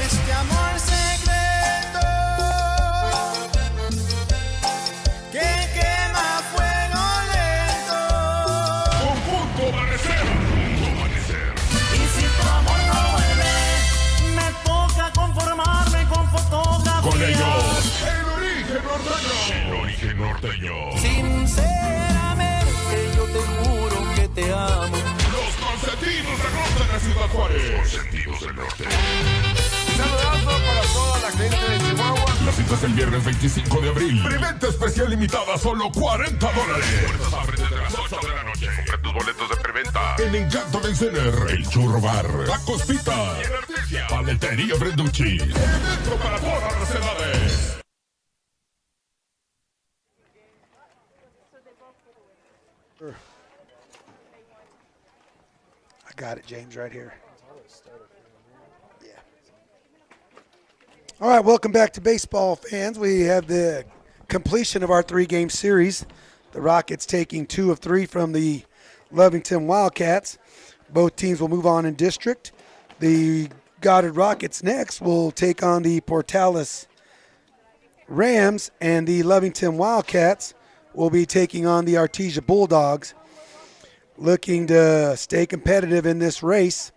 Este amor secreto que quema fuego lento. Conjunto Amanecer. Y si tu amor no vuelve, me toca conformarme con fotografía. Con ellos, el origen norteño. Sinceramente yo te juro que te amo. Los consentidos del norte de la Ciudad Juárez. Los consentidos del norte. Un saludazo para toda la gente de Chihuahua. Las citas el viernes 25 de abril. Preventa especial limitada, solo $40. Puertas abren desde las 8 de la noche. Compra tus boletos de preventa en Encanto del Cener, el Churro Bar, La Cosita y en Artesia, Paletería Brenducci. Evento para todas las edades. I got it, James, right here. Yeah. All right, welcome back to baseball, fans. We have the completion of our 3-game series. The Rockets taking 2 of 3 from the Lovington Wildcats. Both teams will move on in district. The Goddard Rockets next will take on the Portales Rams, and the Lovington Wildcats will be taking on the Artesia Bulldogs, looking to stay competitive in this race.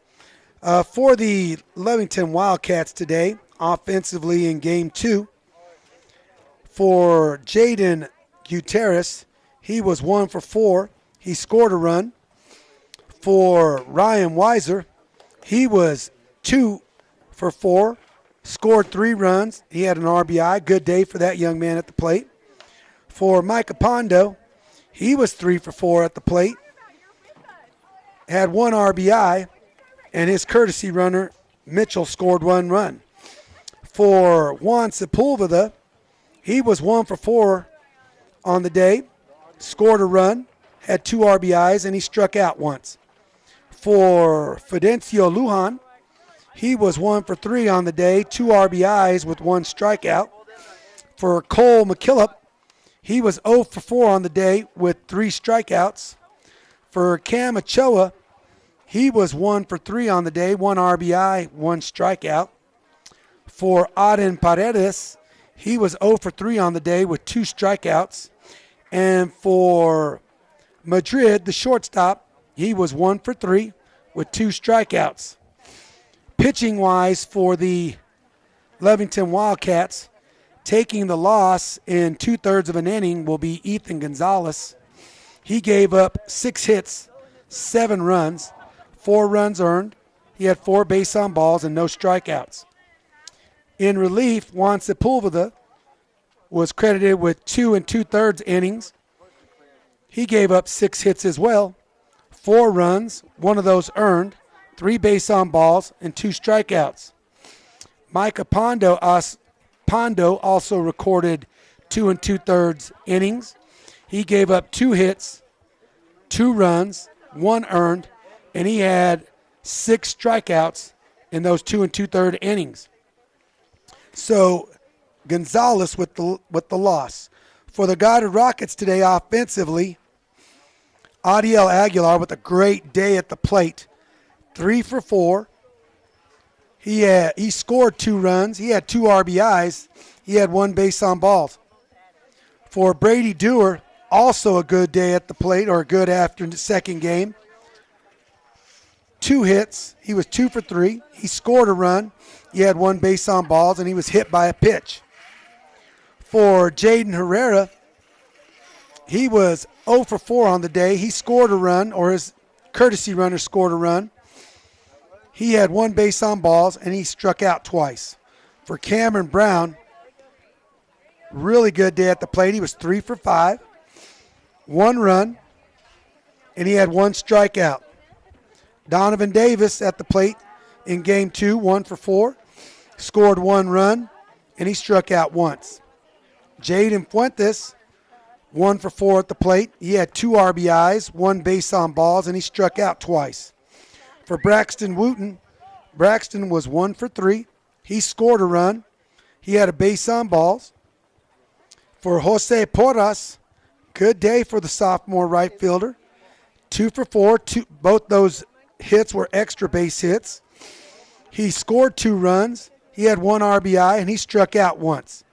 For the Lovington Wildcats today, offensively in Game 2, for Jaden Gutierrez, he was 1 for 4. He scored a run. For Ryan Weiser, he was 2 for 4, scored 3 runs. He had an RBI. Good day for that young man at the plate. For Micah Pondo, he was 3 for 4 at the plate, had 1 RBI, and his courtesy runner, Mitchell, scored 1 run. For Juan Sepulveda, he was 1 for 4 on the day, scored a run, had 2 RBIs, and he struck out once. For Fidencio Lujan, he was 1 for 3 on the day, 2 RBIs with 1 strikeout. For Cole McKillop, he was 0 for 4 on the day with 3 strikeouts. For Cam Ochoa, he was 1 for 3 on the day, 1 RBI, 1 strikeout. For Aden Paredes, he was 0 for 3 on the day with 2 strikeouts. And for Madrid, the shortstop, he was 1 for 3 with 2 strikeouts. Pitching-wise for the Lovington Wildcats, taking the loss in 2/3 of an inning will be Ethan Gonzalez. He gave up 6 hits, 7 runs, 4 runs earned. He had 4 base on balls and no strikeouts. In relief, Juan Sepulveda was credited with 2 2/3 innings. He gave up 6 hits as well, 4 runs, 1 of those earned, 3 base on balls, and 2 strikeouts. Micah Pondo also recorded 2 2/3 innings. He gave up 2 hits, 2 runs, 1 earned, and he had 6 strikeouts in those 2 2/3 innings. So Gonzalez with the loss. For the Goddard Rockets today offensively, Adiel Aguilar with a great day at the plate, 3 for 4. He scored 2 runs. He had 2 RBIs. He had 1 base on balls. For Brady Dewar, also a good day at the plate, or a good after second game. 2 hits. He was 2 for 3. He scored a run. He had 1 base on balls, and he was hit by a pitch. For Jaden Herrera, He was 0 for 4 on the day. He scored a run, or his courtesy runner scored a run. He had 1 base on balls, and he struck out twice. For Cameron Brown, really good day at the plate. He was 3 for 5, 1 run, and he had 1 strikeout. Donovan Davis at the plate in game 2, 1 for 4, scored 1 run, and he struck out once. Jaden Fuentes, 1 for 4 at the plate. He had 2 RBIs, 1 base on balls, and he struck out twice. For Braxton Wooten, Braxton was 1 for 3. He scored a run. He had a base on balls. For Jose Porras, good day for the sophomore right fielder. 2 for 4. Both those hits were extra base hits. He scored 2 runs. He had 1 RBI, and he struck out once.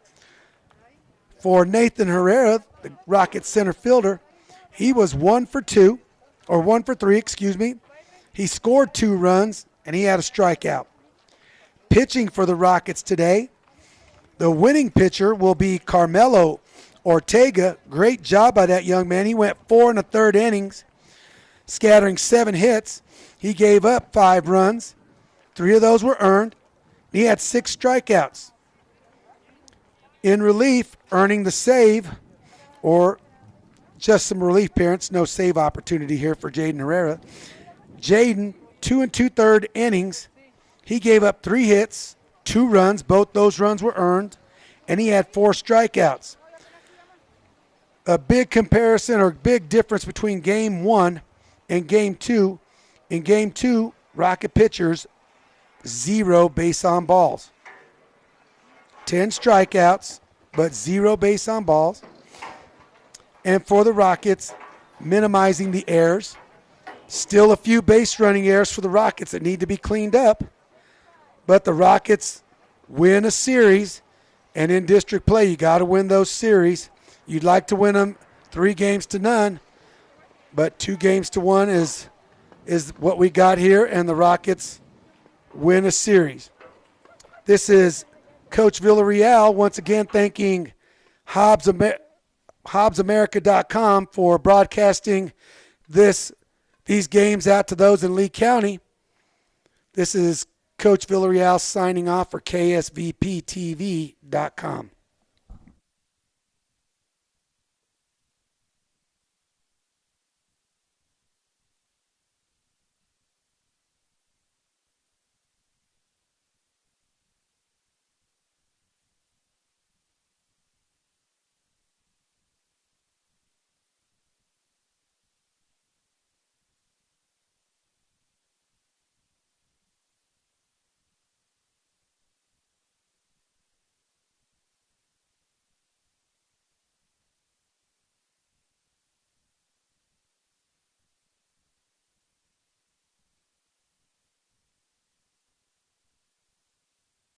For Nathan Herrera, the Rockets center fielder, he was 1 for 3, He scored 2 runs, and he had a strikeout. Pitching for the Rockets today, the winning pitcher will be Carmelo Ortega. Great job by that young man. He went 4 1/3 innings, scattering 7 hits. He gave up 5 runs. 3 of those were earned. He had 6 strikeouts. In relief, earning the save, or just some relief appearance, no save opportunity here for Jaden Herrera. Jaden, 2 2/3 innings. He gave up 3 hits, 2 runs. Both those runs were earned, and he had 4 strikeouts. A big comparison or big difference between game 1 and game 2. In game 2, Rocket pitchers, 0 base on balls. 10 strikeouts, but 0 base on balls. And for the Rockets, minimizing the errors. Still a few base running errors for the Rockets that need to be cleaned up. But the Rockets win a series, and in district play, you got to win those series. You'd like to win them 3 games to none, but 2 games to 1 is what we got here, and the Rockets win a series. This is Coach Villarreal once again thanking HobbsAmerica.com for broadcasting these games out to those in Lee County. This is Coach Villarreal signing off for KSVPTV.com.